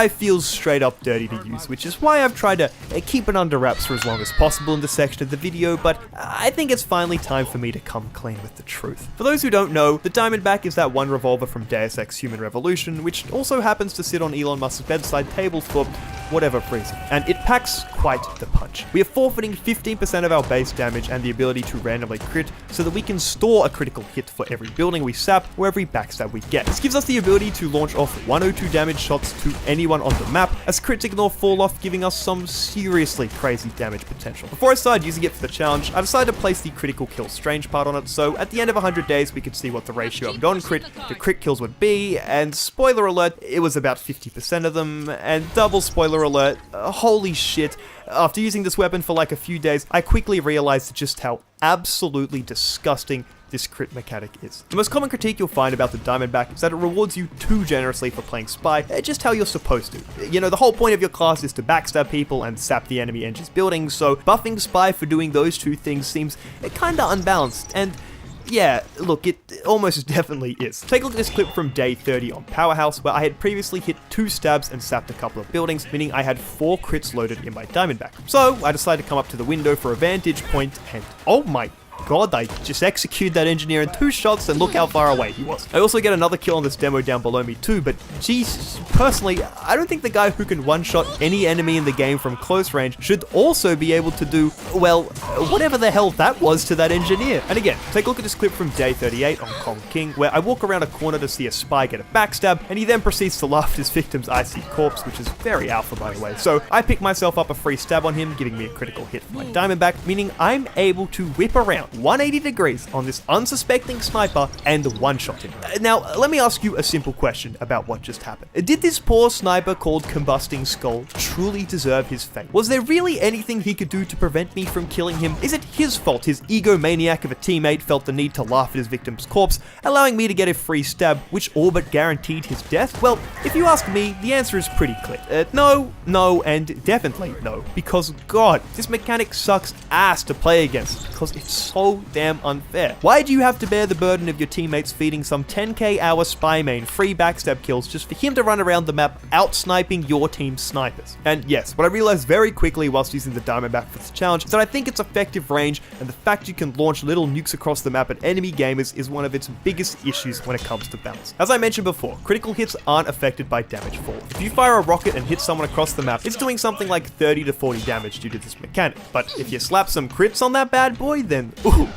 feels straight up dirty to use, which is why I've tried to keep it under wraps for as long as possible in this section of the video, but I think it's finally time for me to come clean with the truth. For those who don't know, the Diamondback is that one revolver from Deus Ex Human Revolution, which also happens to sit on Elon Musk's bedside table for whatever reason, and it packs quite the punch. We are forfeiting 15% of our base damage and the ability to randomly crit so that we can store a critical hit for every building we sap or every backstab we get. This gives us the ability to launch off 102 damage shots to anyone on the map, as crits ignore fall off, giving us some seriously crazy damage potential. Before I started using it for the challenge, I decided to place the critical kill strange part on it, so at the end of 100 days we could see what the ratio of non-crit to crit kills would be, and spoiler alert, it was about 50% of them, and double spoiler alert, holy shit. After using this weapon for like a few days, I quickly realized just how absolutely disgusting this crit mechanic is. The most common critique you'll find about the Diamondback is that it rewards you too generously for playing Spy, just how you're supposed to. You know, the whole point of your class is to backstab people and sap the enemy engine's buildings, so buffing Spy for doing those two things seems kinda unbalanced, and yeah, look, it almost definitely is. Take a look at this clip from day 30 on Powerhouse, where I had previously hit 2 stabs and sapped a couple of buildings, meaning I had 4 crits loaded in my Diamondback. So I decided to come up to the window for a vantage point, and oh my god, I just executed that engineer in 2 shots, and look how far away he was. I also get another kill on this demo down below me too, but geez, personally, I don't think the guy who can one-shot any enemy in the game from close range should also be able to do, well, whatever the hell that was to that engineer. And again, take a look at this clip from day 38 on Kong King, where I walk around a corner to see a Spy get a backstab, and he then proceeds to laugh at his victim's icy corpse, which is very alpha by the way. So I pick myself up a free stab on him, giving me a critical hit for my Diamondback, meaning I'm able to whip around 180 degrees on this unsuspecting sniper and one-shot him. Now, let me ask you a simple question about what just happened. Did this poor sniper called Combusting Skull truly deserve his fate? Was there really anything he could do to prevent me from killing him? Is it his fault his egomaniac of a teammate felt the need to laugh at his victim's corpse, allowing me to get a free stab, which all but guaranteed his death? Well, if you ask me, the answer is pretty clear. No, and definitely no, because god, this mechanic sucks ass to play against, because it's so damn unfair. Why do you have to bear the burden of your teammates feeding some 10k hour Spy main free backstab kills just for him to run around the map out-sniping your team's snipers? And yes, what I realized very quickly whilst using the Diamondback for this challenge is that I think its effective range and the fact you can launch little nukes across the map at enemy gamers is one of its biggest issues when it comes to balance. As I mentioned before, critical hits aren't affected by damage fall. If you fire a rocket and hit someone across the map, it's doing something like 30 to 40 damage due to this mechanic. But if you slap some crits on that bad boy, then ooh,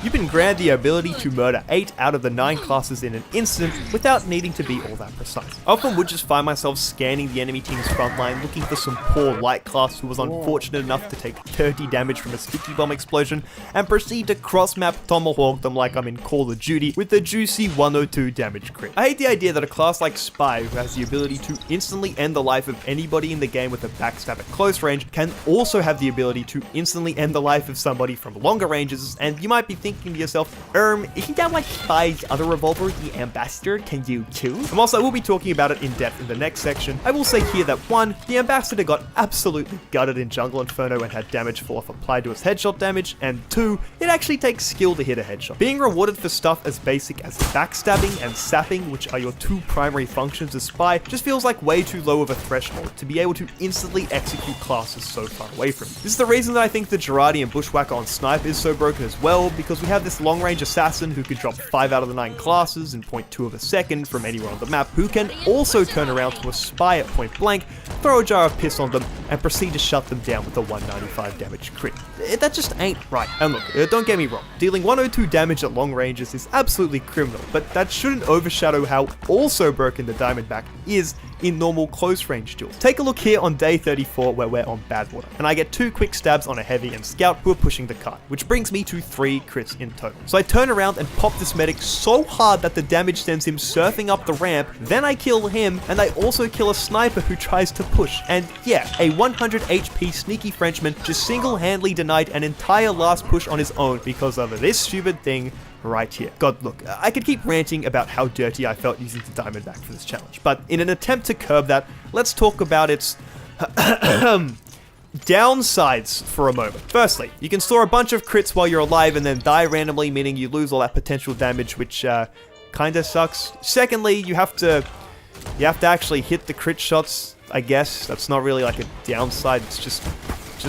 you've been granted the ability to murder 8 out of the 9 classes in an instant without needing to be all that precise. I often would just find myself scanning the enemy team's frontline looking for some poor light class who was unfortunate enough to take 30 damage from a sticky bomb explosion and proceed to cross-map tomahawk them like I'm in Call of Duty with a juicy 102 damage crit. I hate the idea that a class like Spy, who has the ability to instantly end the life of anybody in the game with a backstab at close range, can also have the ability to instantly end the life of somebody from longer ranges, and you might be thinking thinking to yourself, isn't that what Spy's other revolver, the Ambassador, can do too? And whilst I will be talking about it in depth in the next section, I will say here that 1, the Ambassador got absolutely gutted in Jungle Inferno and had damage fall off applied to its headshot damage, and 2, it actually takes skill to hit a headshot. Being rewarded for stuff as basic as backstabbing and sapping, which are your 2 primary functions as Spy, just feels like way too low of a threshold to be able to instantly execute classes so far away from it. This is the reason that I think the Girardi and Bushwhacker on Snipe is so broken as well, because we have this long-range assassin who can drop 5 out of the 9 classes in 0.2 of a second from anywhere on the map, who can also turn around to a Spy at point blank, throw a jar of piss on them, and proceed to shut them down with a 195 damage crit. That just ain't right. And look, don't get me wrong, dealing 102 damage at long ranges is absolutely criminal, but that shouldn't overshadow how also broken the Diamondback is in normal close range duels. Take a look here on day 34 where we're on Badwater, and I get 2 quick stabs on a heavy and scout who are pushing the cart, which brings me to 3 crits in total. So I turn around and pop this medic so hard that the damage sends him surfing up the ramp, then I kill him, and I also kill a sniper who tries to push. And yeah, a 100 HP sneaky Frenchman just single-handedly denied an entire last push on his own because of this stupid thing right here. God, look, I could keep ranting about how dirty I felt using the Diamondback for this challenge, but in an attempt to curb that, let's talk about its downsides for a moment. Firstly, you can store a bunch of crits while you're alive and then die randomly, meaning you lose all that potential damage, which kinda sucks. Secondly, you have to actually hit the crit shots, I guess. That's not really like a downside, it's just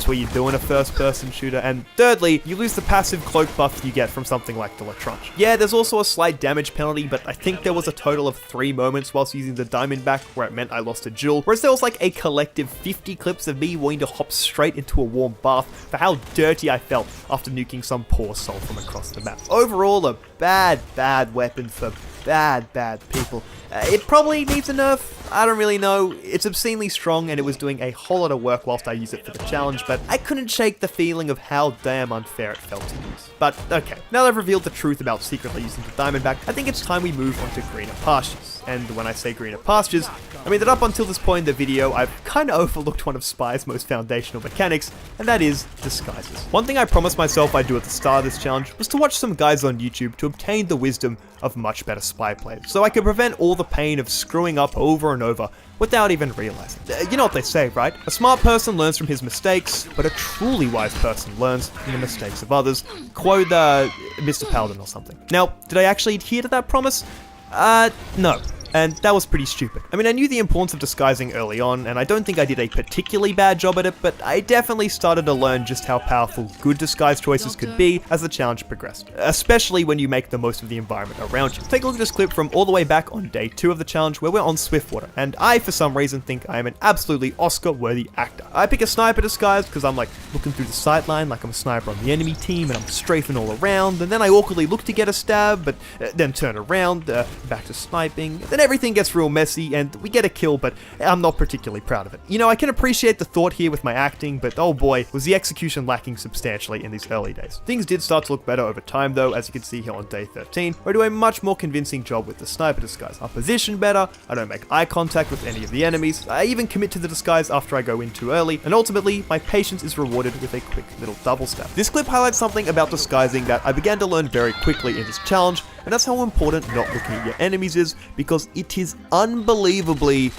what you do in a first-person shooter. And thirdly, you lose the passive cloak buff you get from something like the Latranche. Yeah, there's also a slight damage penalty, but I think there was a total of 3 moments whilst using the Diamondback where it meant I lost a duel, whereas there was like a collective 50 clips of me wanting to hop straight into a warm bath for how dirty I felt after nuking some poor soul from across the map. Overall, a bad weapon for bad people. It probably needs a nerf, I don't really know. It's obscenely strong and it was doing a whole lot of work whilst I used it for the challenge, but I couldn't shake the feeling of how damn unfair it felt to use. But okay, now that I've revealed the truth about secretly using the Diamondback, I think it's time we move on to greener pastures. And when I say greener pastures, I mean that up until this point in the video, I've kinda overlooked one of Spy's most foundational mechanics, and that is disguises. One thing I promised myself I'd do at the start of this challenge was to watch some guys on YouTube to obtain the wisdom of much better Spy players, so I could prevent all the pain of screwing up over and over without even realizing. You know what they say, right? A smart person learns from his mistakes, but a truly wise person learns from the mistakes of others. Quote Mr. Paladin or something. Now, did I actually adhere to that promise? No. And that was pretty stupid. I mean, I knew the importance of disguising early on, and I don't think I did a particularly bad job at it, but I definitely started to learn just how powerful good disguise choices could be as the challenge progressed, especially when you make the most of the environment around you. Take a look at this clip from all the way back on day 2 of the challenge where we're on Swiftwater, and I, for some reason, think I am an absolutely Oscar-worthy actor. I pick a sniper disguise because I'm like looking through the sightline like I'm a sniper on the enemy team, and I'm strafing all around, and then I awkwardly look to get a stab, but then turn around, back to sniping, then everything gets real messy and we get a kill, but I'm not particularly proud of it. You know, I can appreciate the thought here with my acting, but oh boy, was the execution lacking substantially in these early days. Things did start to look better over time though, as you can see here on day 13, where I do a much more convincing job with the sniper disguise. I position better, I don't make eye contact with any of the enemies, I even commit to the disguise after I go in too early, and ultimately, my patience is rewarded with a quick little double stab. This clip highlights something about disguising that I began to learn very quickly in this challenge, and that's how important not looking at your enemies is, because it is unbelievably...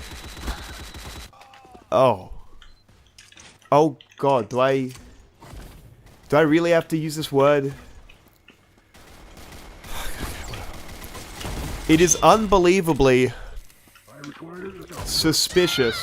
Oh god, do I really have to use this word? It is unbelievably suspicious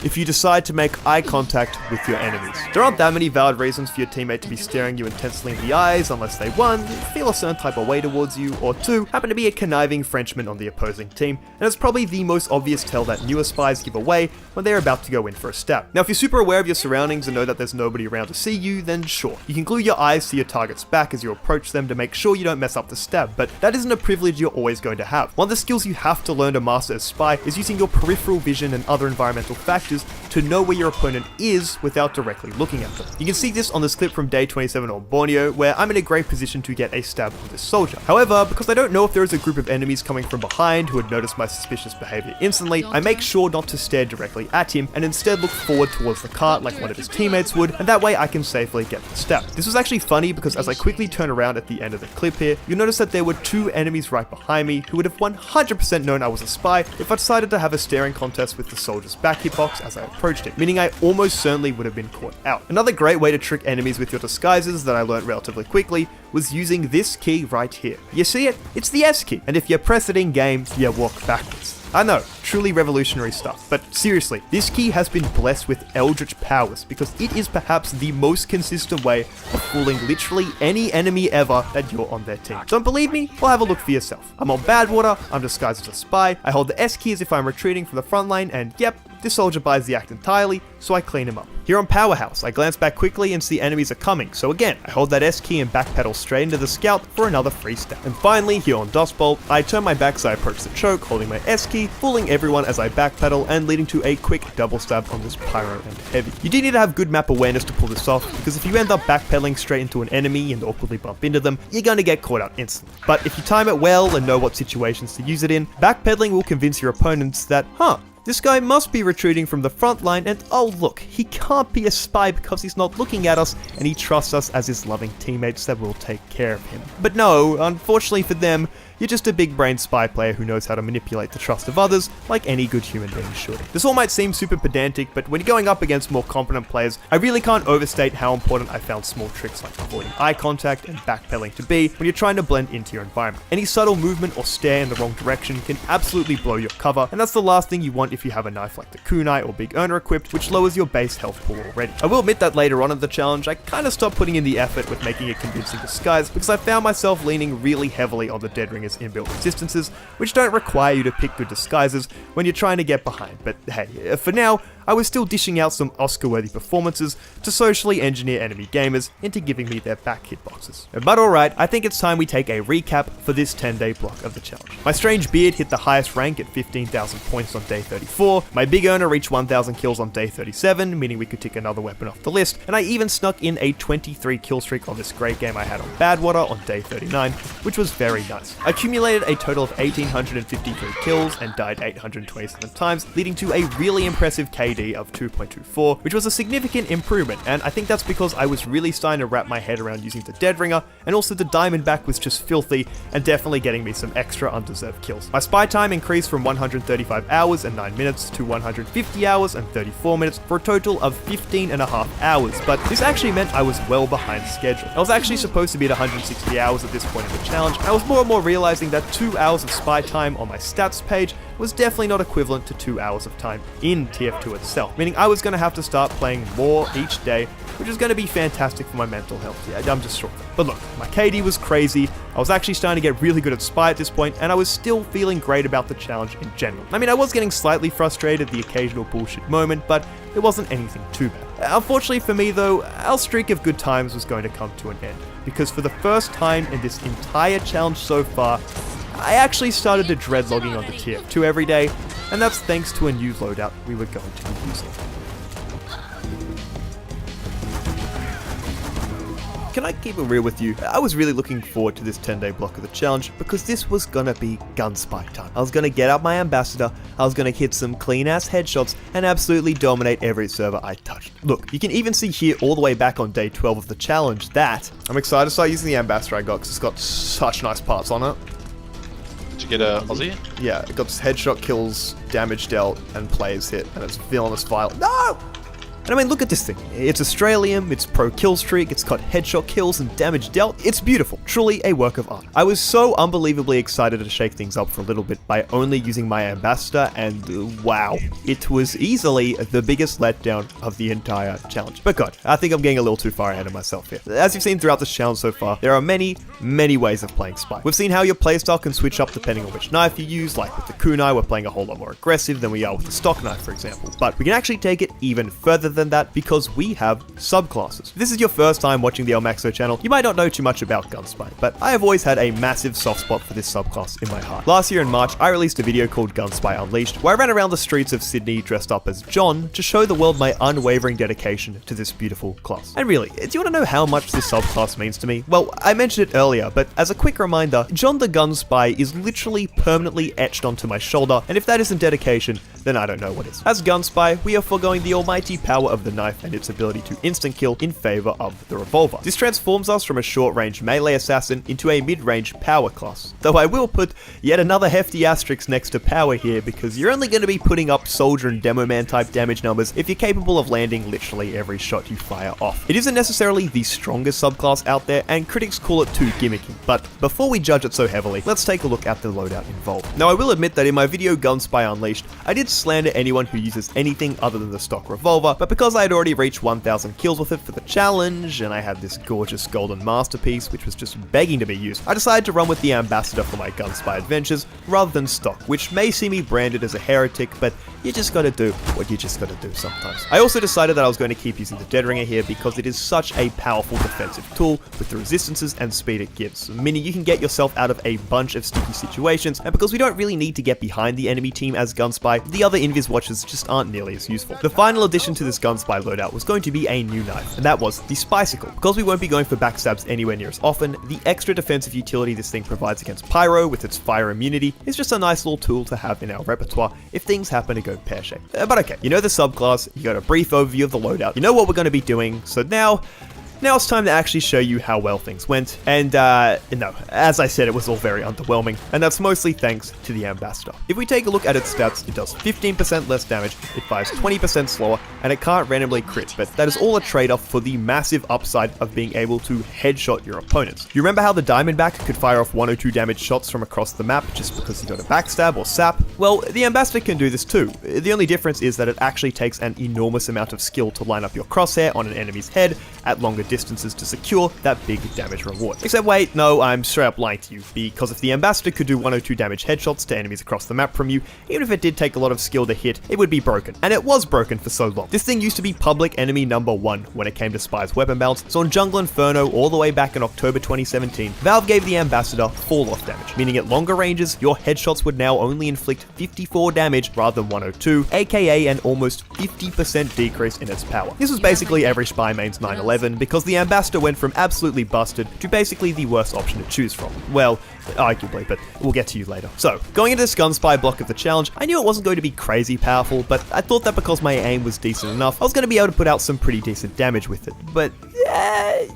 if you decide to make eye contact with your enemies. There aren't that many valid reasons for your teammate to be staring you intensely in the eyes unless they 1. Feel a certain type of way towards you, or 2. Happen to be a conniving Frenchman on the opposing team, and it's probably the most obvious tell that newer spies give away when they're about to go in for a stab. Now if you're super aware of your surroundings and know that there's nobody around to see you, then sure. You can glue your eyes to your target's back as you approach them to make sure you don't mess up the stab, but that isn't a privilege you're always going to have. One of the skills you have to learn to master as Spy is using your peripheral vision and other environmental factors objectives to know where your opponent is without directly looking at them. You can see this on this clip from day 27 on Borneo, where I'm in a great position to get a stab on this soldier. However, because I don't know if there is a group of enemies coming from behind who would notice my suspicious behavior instantly, I make sure not to stare directly at him and instead look forward towards the cart like one of his teammates would, and that way I can safely get the stab. This was actually funny because as I quickly turn around at the end of the clip here, you'll notice that there were two enemies right behind me who would have 100% known I was a spy if I decided to have a staring contest with the soldier's back hitbox as I approached it, meaning I almost certainly would have been caught out. Another great way to trick enemies with your disguises that I learned relatively quickly was using this key right here. You see it? It's the S key, and if you press it in game, you walk backwards. I know, truly revolutionary stuff, but seriously, this key has been blessed with eldritch powers because it is perhaps the most consistent way of fooling literally any enemy ever that you're on their team. Don't believe me? Well, have a look for yourself. I'm on Badwater, I'm disguised as a spy, I hold the S key as if I'm retreating from the front line, and yep, this soldier buys the act entirely, so I clean him up. Here on Powerhouse, I glance back quickly and see enemies are coming, so again, I hold that S key and backpedal straight into the scout for another free stab. And finally, here on Dust Bowl, I turn my back as I approach the choke, holding my S key, fooling everyone as I backpedal and leading to a quick double stab on this pyro and heavy. You do need to have good map awareness to pull this off, because if you end up backpedaling straight into an enemy and awkwardly bump into them, you're gonna get caught out instantly. But if you time it well and know what situations to use it in, backpedaling will convince your opponents that, this guy must be retreating from the front line, and oh look, he can't be a spy because he's not looking at us and he trusts us as his loving teammates that will take care of him. But no, unfortunately for them, you're just a big brain spy player who knows how to manipulate the trust of others like any good human being should. This all might seem super pedantic, but when you're going up against more competent players, I really can't overstate how important I found small tricks like avoiding eye contact and backpedaling to be when you're trying to blend into your environment. Any subtle movement or stare in the wrong direction can absolutely blow your cover, and that's the last thing you want if you have a knife like the kunai or big earner equipped, which lowers your base health pool already. I will admit that later on in the challenge, I kind of stopped putting in the effort with making a convincing disguise because I found myself leaning really heavily on the Dead Ringer's inbuilt resistances, which don't require you to pick good disguises when you're trying to get behind. But hey, for now, I was still dishing out some Oscar-worthy performances to socially engineer enemy gamers into giving me their back hitboxes. But alright, I think it's time we take a recap for this 10-day block of the challenge. My strange beard hit the highest rank at 15,000 points on day 34, my big earner reached 1,000 kills on day 37, meaning we could tick another weapon off the list, and I even snuck in a 23 kill streak on this great game I had on Badwater on day 39, which was very nice. I accumulated a total of 1,853 kills and died 827 times, leading to a really impressive KD of 2.24, which was a significant improvement, and I think that's because I was really starting to wrap my head around using the Dead Ringer, and also the Diamondback was just filthy and definitely getting me some extra undeserved kills. My spy time increased from 135 hours and 9 minutes to 150 hours and 34 minutes for a total of 15.5 hours, but this actually meant I was well behind schedule. I was actually supposed to be at 160 hours at this point in the challenge, and I was more and more realizing that 2 hours of spy time on my stats page was definitely not equivalent to 2 hours of time in TF2 itself, meaning I was going to have to start playing more each day, which is going to be fantastic for my mental health. Yeah, I'm just sure of that. But look, my KD was crazy, I was actually starting to get really good at spy at this point, and I was still feeling great about the challenge in general. I mean, I was getting slightly frustrated at the occasional bullshit moment, but it wasn't anything too bad. Unfortunately for me though, our streak of good times was going to come to an end, because for the first time in this entire challenge so far, I actually started to dread logging onto TF2 every day, and that's thanks to a new loadout we were going to be using. Can I keep it real with you? I was really looking forward to this 10-day block of the challenge because this was gonna be gunspike time. I was gonna get up my ambassador, I was gonna hit some clean-ass headshots, and absolutely dominate every server I touched. Look, you can even see here all the way back on day 12 of the challenge that I'm excited to start using the ambassador I got because it's got such nice parts on it. Did you get a Aussie? Yeah, it got headshot kills, damage dealt, and players hit, and it's villainous file. No! And I mean, look at this thing. It's Australian, it's pro kill streak, it's got headshot kills and damage dealt. It's beautiful. Truly a work of art. I was so unbelievably excited to shake things up for a little bit by only using my ambassador, and wow, it was easily the biggest letdown of the entire challenge. But God, I think I'm getting a little too far ahead of myself here. As you've seen throughout this challenge so far, there are many ways of playing Spy. We've seen how your playstyle can switch up depending on which knife you use, like with the kunai, we're playing a whole lot more aggressive than we are with the stock knife, for example. But we can actually take it even further than than that because we have subclasses. If this is your first time watching the Elmaxo channel, you might not know too much about Gunspy, but I have always had a massive soft spot for this subclass in my heart. Last year in March, I released a video called Gunspy Unleashed, where I ran around the streets of Sydney dressed up as John to show the world my unwavering dedication to this beautiful class. And really, do you want to know how much this subclass means to me? Well, I mentioned it earlier, but as a quick reminder, John the Gunspy is literally permanently etched onto my shoulder, and if that isn't dedication, then I don't know what is. As Gunspy, we are foregoing the almighty power of the knife and its ability to instant kill in favor of the revolver. This transforms us from a short-range melee assassin into a mid-range power class. Though I will put yet another hefty asterisk next to power here, because you're only going to be putting up soldier and demo man type damage numbers if you're capable of landing literally every shot you fire off. It isn't necessarily the strongest subclass out there, and critics call it too gimmicky, but before we judge it so heavily, let's take a look at the loadout involved. Now I will admit that in my video Gunspy Unleashed, I did slander anyone who uses anything other than the stock revolver, but because I had already reached 1,000 kills with it for the challenge, and I had this gorgeous golden masterpiece which was just begging to be used, I decided to run with the Ambassador for my Gunspy adventures rather than stock, which may see me branded as a heretic, but you just gotta do what you just gotta do sometimes. I also decided that I was going to keep using the Dead Ringer here because it is such a powerful defensive tool with the resistances and speed it gives, meaning you can get yourself out of a bunch of sticky situations, and because we don't really need to get behind the enemy team as Gunspy, the other Invis watches just aren't nearly as useful. The final addition to this Gunspy loadout was going to be a new knife, and that was the Spicicle. Because we won't be going for backstabs anywhere near as often, the extra defensive utility this thing provides against Pyro with its fire immunity is just a nice little tool to have in our repertoire if things happen to go pear-shaped. But okay, you know the subclass, you got a brief overview of the loadout, you know what we're going to be doing, so now it's time to actually show you how well things went, and no, as I said, it was all very underwhelming, and that's mostly thanks to the Ambassador. If we take a look at its stats, it does 15% less damage, it fires 20% slower, and it can't randomly crit, but that is all a trade-off for the massive upside of being able to headshot your opponents. You remember how the Diamondback could fire off 102 damage shots from across the map just because he got a backstab or sap? Well, the Ambassador can do this too. The only difference is that it actually takes an enormous amount of skill to line up your crosshair on an enemy's head at longer distances to secure that big damage reward. Except wait, no, I'm straight up lying to you, because if the Ambassador could do 102 damage headshots to enemies across the map from you, even if it did take a lot of skill to hit, it would be broken. And it was broken for so long. This thing used to be public enemy number 1 when it came to Spy's weapon balance, so on Jungle Inferno all the way back in October 2017, Valve gave the Ambassador fall-off damage, meaning at longer ranges, your headshots would now only inflict 54 damage rather than 102, aka an almost 50% decrease in its power. This was basically every Spy main's 9/11, because the Ambassador went from absolutely busted to basically the worst option to choose from. Well, arguably, but we'll get to you later. So, going into this Gunspy block of the challenge, I knew it wasn't going to be crazy powerful, but I thought that because my aim was decent enough, I was going to be able to put out some pretty decent damage with it. But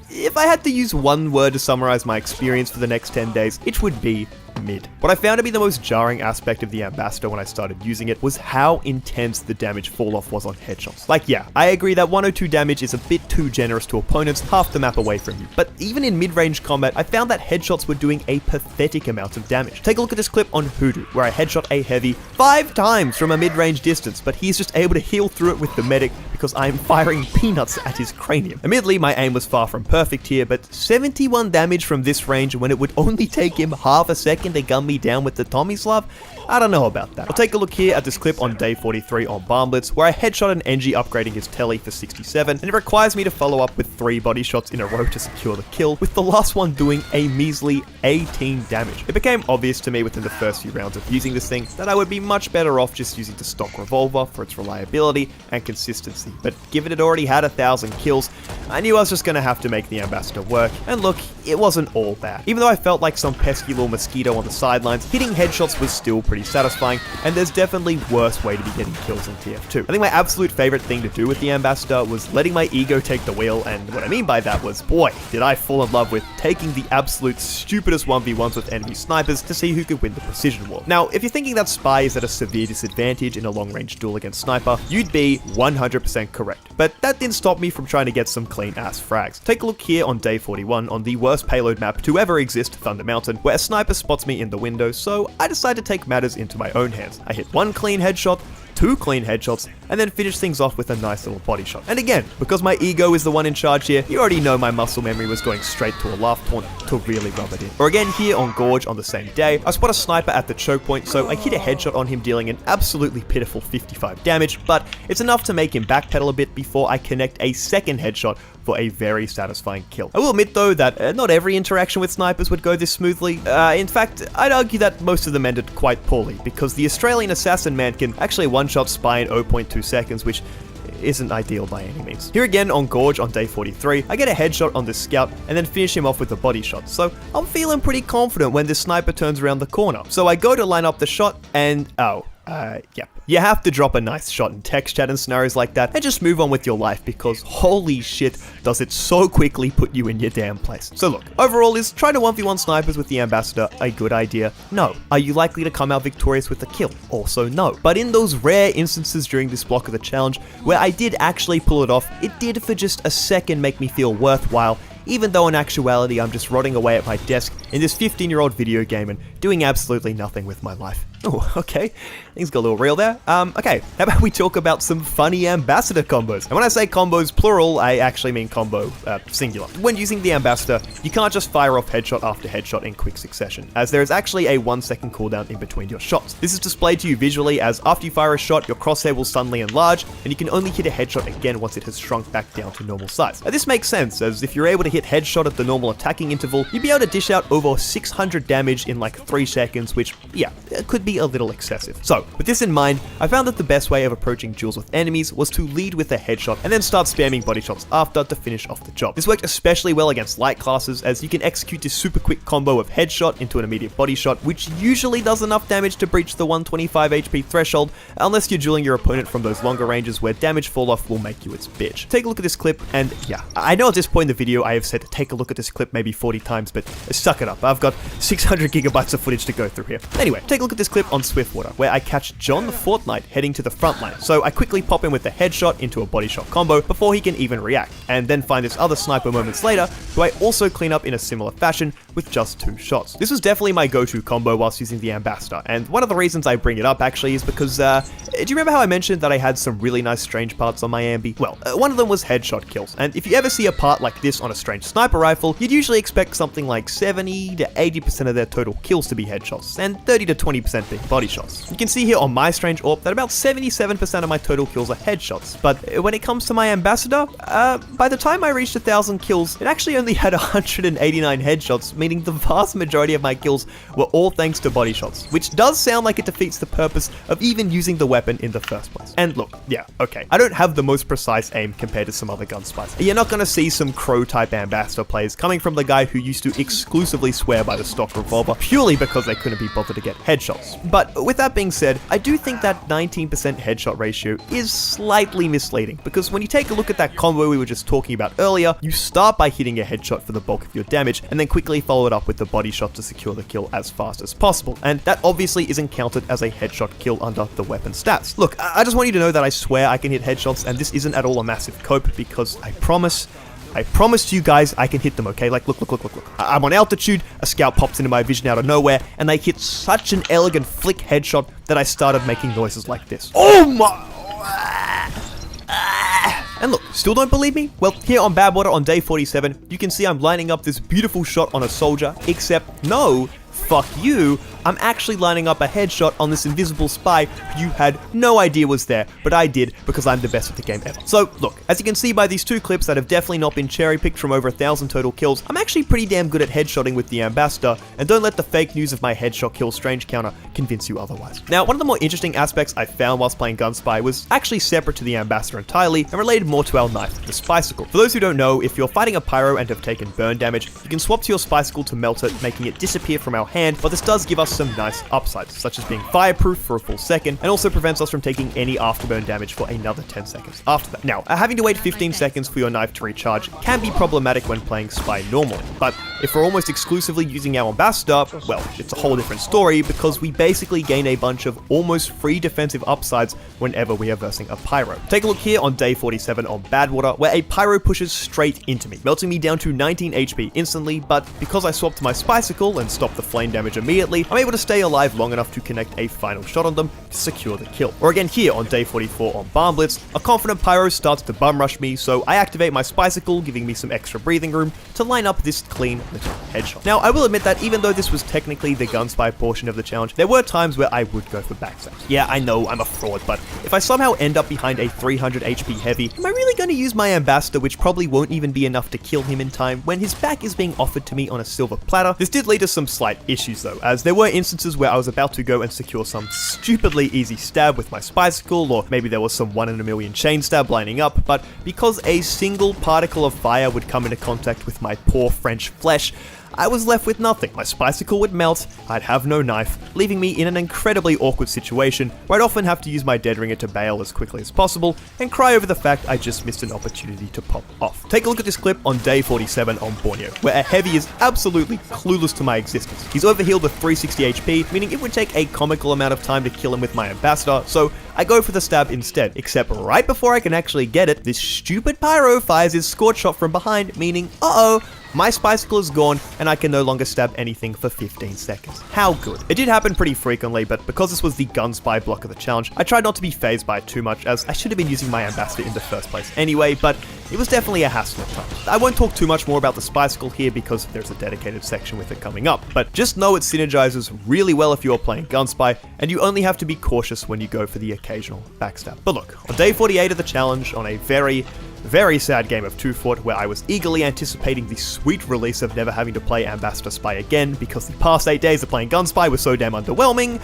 if I had to use one word to summarize my experience for the next 10 days, it would be mid. What I found to be the most jarring aspect of the Ambassador when I started using it was how intense the damage fall-off was on headshots. Like, yeah, I agree that 102 damage is a bit too generous to opponents half the map away from you, but even in mid-range combat, I found that headshots were doing a pathetic amount of damage. Take a look at this clip on Hoodoo, where I headshot a heavy 5 times from a mid-range distance, but he's just able to heal through it with the medic because I'm firing peanuts at his cranium. Admittedly, my aim was far from perfect here, but 71 damage from this range when it would only take him half a second to gun me down with the Tomislav? I don't know about that. I'll take a look here at this clip on day 43 on Barmblitz, where I headshot an NG upgrading his telly for 67, and it requires me to follow up with 3 body shots in a row to secure the kill, with the last one doing a measly 18 damage. It became obvious to me within the first few rounds of using this thing that I would be much better off just using the stock revolver for its reliability and consistency, but given it already had 1,000 kills, I knew I was just going to have to make the Ambassador work, and look, it wasn't all bad. Even though I felt like some pesky little mosquito on the sidelines, hitting headshots was still pretty satisfying, and there's definitely worse way to be getting kills in TF2. I think my absolute favorite thing to do with the Ambassador was letting my ego take the wheel, and what I mean by that was, boy, did I fall in love with taking the absolute stupidest 1v1s with enemy snipers to see who could win the precision war. Now, if you're thinking that Spy is at a severe disadvantage in a long-range duel against Sniper, you'd be 100% correct. But that didn't stop me from trying to get some clean-ass frags. Take a look here on day 41 on the worst payload map to ever exist, Thunder Mountain, where a sniper spots me in the window, so I decided to take matters into my own hands. I hit 1 clean headshot, 2 clean headshots, and then finish things off with a nice little body shot. And again, because my ego is the one in charge here, you already know my muscle memory was going straight to a laugh taunt to really rub it in. Or again, here on Gorge on the same day, I spot a sniper at the choke point, so I hit a headshot on him, dealing an absolutely pitiful 55 damage, but it's enough to make him backpedal a bit before I connect a second headshot for a very satisfying kill. I will admit though that not every interaction with snipers would go this smoothly. In fact, I'd argue that most of them ended quite poorly, because the Australian assassin man can actually one-shot Spy in 0.2 seconds, which isn't ideal by any means. Here again on Gorge on day 43, I get a headshot on this scout and then finish him off with a body shot, so I'm feeling pretty confident when this sniper turns around the corner. So I go to line up the shot and yep. You have to drop a nice shot in text chat and scenarios like that and just move on with your life, because holy shit does it so quickly put you in your damn place. So look, overall, is trying to 1v1 snipers with the Ambassador a good idea? No. Are you likely to come out victorious with a kill? Also no. But in those rare instances during this block of the challenge where I did actually pull it off, it did for just a second make me feel worthwhile, even though in actuality I'm just rotting away at my desk in this 15-year-old video game and doing absolutely nothing with my life. Oh, okay. Things got a little real there. Okay, how about we talk about some funny Ambassador combos? And when I say combos plural, I actually mean combo singular. When using the Ambassador, you can't just fire off headshot after headshot in quick succession, as there is actually a 1-second cooldown in between your shots. This is displayed to you visually, as after you fire a shot, your crosshair will suddenly enlarge, and you can only hit a headshot again once it has shrunk back down to normal size. Now, this makes sense, as if you're able to hit headshot at the normal attacking interval, you'd be able to dish out over 600 damage in like 3 seconds, which, yeah, could be a little excessive. So, with this in mind, I found that the best way of approaching duels with enemies was to lead with a headshot and then start spamming body shots after to finish off the job. This worked especially well against light classes, as you can execute this super quick combo of headshot into an immediate body shot, which usually does enough damage to breach the 125 HP threshold, unless you're dueling your opponent from those longer ranges where damage fall off will make you its bitch. Take a look at this clip, and yeah, I know at this point in the video I have said to take a look at this clip maybe 40 times, but suck it up, I've got 600 gigabytes of footage to go through here. Anyway, take a look at this clip on Swiftwater, where I catch John the Fortnite heading to the front line, so I quickly pop him with a headshot into a body shot combo before he can even react, and then find this other sniper moments later, who I also clean up in a similar fashion with just 2 shots. This was definitely my go-to combo whilst using the Ambassador, and one of the reasons I bring it up actually is because, do you remember how I mentioned that I had some really nice strange parts on my Ambi? Well, one of them was headshot kills, and if you ever see a part like this on a strange sniper rifle, you'd usually expect something like 70 to 80% of their total kills to be headshots, and 30 to 20% being body shots. You can see here on my strange AWP that about 77% of my total kills are headshots, but when it comes to my Ambassador, by the time I reached 1,000 kills, it actually only had 189 headshots, meaning the vast majority of my kills were all thanks to body shots, which does sound like it defeats the purpose of even using the weapon in the first place. And look, yeah, okay, I don't have the most precise aim compared to some other gun spies. You're not gonna see some Crow-type Ambassador plays coming from the guy who used to exclusively swear by the stock revolver purely because they couldn't be bothered to get headshots. But with that being said, I do think that 19% headshot ratio is slightly misleading, because when you take a look at that combo we were just talking about earlier, you start by hitting a headshot for the bulk of your damage, and then quickly follow it up with the body shot to secure the kill as fast as possible, and that obviously isn't counted as a headshot kill under the weapon stats. Look, I just want you to know that I swear I can hit headshots, and this isn't at all a massive cope, because I promise to you guys I can hit them, okay? Like, look. I'm on altitude, a scout pops into my vision out of nowhere, and they hit such an elegant flick headshot that I started making noises like this. Oh my... And look, still don't believe me? Well, here on Badwater on day 47, you can see I'm lining up this beautiful shot on a soldier, except no, fuck you, I'm actually lining up a headshot on this invisible spy who you had no idea was there, but I did because I'm the best at the game ever. So look, as you can see by these 2 clips that have definitely not been cherry-picked from over 1,000 total kills, I'm actually pretty damn good at headshotting with the Ambassador, and don't let the fake news of my headshot kill strange counter convince you otherwise. Now, one of the more interesting aspects I found whilst playing Gunspy was actually separate to the Ambassador entirely, and related more to our knife, the Spicicle. For those who don't know, if you're fighting a pyro and have taken burn damage, you can swap to your Spicicle to melt it, making it disappear from our hand, but this does give us some nice upsides, such as being fireproof for a full second, and also prevents us from taking any afterburn damage for another 10 seconds after that. Now, having to wait 15 seconds for your knife to recharge can be problematic when playing Spy normally, but If we're almost exclusively using our ambassador, well, it's a whole different story because we basically gain a bunch of almost free defensive upsides whenever we are versing a pyro. Take a look here on day 47 on Badwater, where a pyro pushes straight into me, melting me down to 19 HP instantly, but because I swapped to my Spicicle and stopped the flame damage immediately, I'm able to stay alive long enough to connect a final shot on them to secure the kill. Or again here on day 44 on Barn Blitz, a confident pyro starts to bum rush me, so I activate my Spicicle, giving me some extra breathing room to line up this clean little headshot. Now, I will admit that even though this was technically the gunspy portion of the challenge, there were times where I would go for backstabs. Yeah, I know I'm a fraud, but if I somehow end up behind a 300 HP heavy, am I really going to use my ambassador, which probably won't even be enough to kill him in time, when his back is being offered to me on a silver platter? This did lead to some slight issues though, as there were instances where I was about to go and secure some stupidly easy stab with my Spicicle, or maybe there was some 1 in a million chain stab lining up, but because a single particle of fire would come into contact with my poor French flesh, I was left with nothing. My Spicicle would melt, I'd have no knife, leaving me in an incredibly awkward situation where I'd often have to use my Dead Ringer to bail as quickly as possible and cry over the fact I just missed an opportunity to pop off. Take a look at this clip on day 47 on Borneo, where a heavy is absolutely clueless to my existence. He's overhealed with 360 HP, meaning it would take a comical amount of time to kill him with my ambassador, so I go for the stab instead, except right before I can actually get it, this stupid pyro fires his scorch shot from behind, meaning, uh-oh, my Spicicle is gone, and I can no longer stab anything for 15 seconds. How good. It did happen pretty frequently, but because this was the gunspy block of the challenge, I tried not to be phased by it too much, as I should have been using my ambassador in the first place anyway, but it was definitely a hassle at times. I won't talk too much more about the Spicicle here because there's a dedicated section with it coming up, but just know it synergizes really well if you're playing gunspy, and you only have to be cautious when you go for the occasional backstab. But look, on day 48 of the challenge, on a very sad game of 2 Foot, where I was eagerly anticipating the sweet release of never having to play Ambassador Spy again because the past 8 days of playing Gunspy were so damn underwhelming,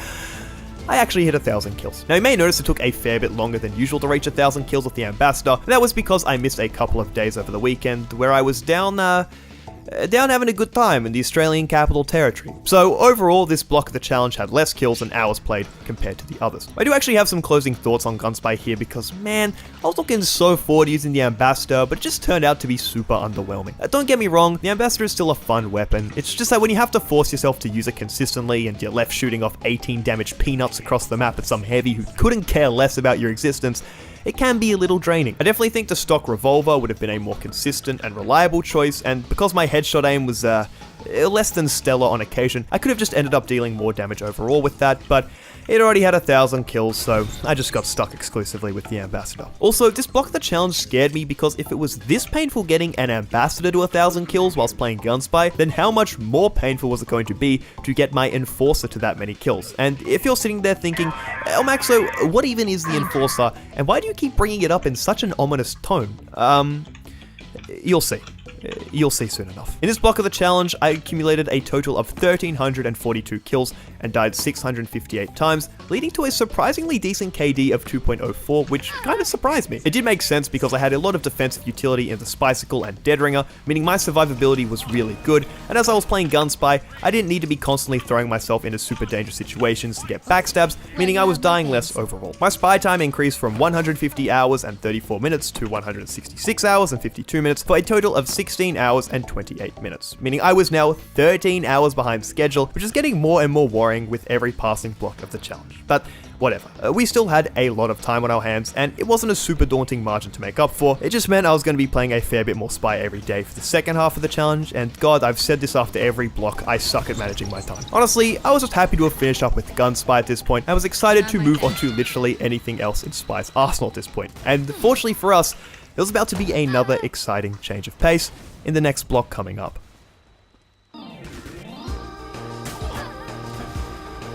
I actually hit 1,000 kills. Now you may notice it took a fair bit longer than usual to reach 1,000 kills with the Ambassador, and that was because I missed a couple of days over the weekend where I was down having a good time in the Australian Capital Territory. So overall, this block of the challenge had less kills and hours played compared to the others. I do actually have some closing thoughts on Gunspy here because, man, I was looking so forward to using the Ambassador, but it just turned out to be super underwhelming. Don't get me wrong, the Ambassador is still a fun weapon. It's just that when you have to force yourself to use it consistently and you're left shooting off 18 damage peanuts across the map at some heavy who couldn't care less about your existence, it can be a little draining. I definitely think the stock revolver would have been a more consistent and reliable choice, and because my headshot aim was less than stellar on occasion, I could have just ended up dealing more damage overall with that, but it already had 1,000 kills, so I just got stuck exclusively with the Ambassador. Also, this block of the challenge scared me because if it was this painful getting an Ambassador to 1,000 kills whilst playing Gunspy, then how much more painful was it going to be to get my Enforcer to that many kills? And if you're sitting there thinking, El Maxo, what even is the Enforcer, and why do you keep bringing it up in such an ominous tone? You'll see. You'll see soon enough. In this block of the challenge, I accumulated a total of 1,342 kills and died 658 times, leading to a surprisingly decent KD of 2.04, which kind of surprised me. It did make sense because I had a lot of defensive utility in the Spicicle and Dead Ringer, meaning my survivability was really good, and as I was playing Gunspy, I didn't need to be constantly throwing myself into super dangerous situations to get backstabs, meaning I was dying less overall. My spy time increased from 150 hours and 34 minutes to 166 hours and 52 minutes for a total of 16 hours and 28 minutes, meaning I was now 13 hours behind schedule, which is getting more and more worrying with every passing block of the challenge. But whatever, we still had a lot of time on our hands, and it wasn't a super daunting margin to make up for. It just meant I was going to be playing a fair bit more Spy every day for the second half of the challenge, and God, I've said this after every block, I suck at managing my time. Honestly, I was just happy to have finished up with Gunspy at this point. I was excited to move on to literally anything else in Spy's arsenal at this point, and fortunately for us, there was about to be another exciting change of pace in the next block coming up.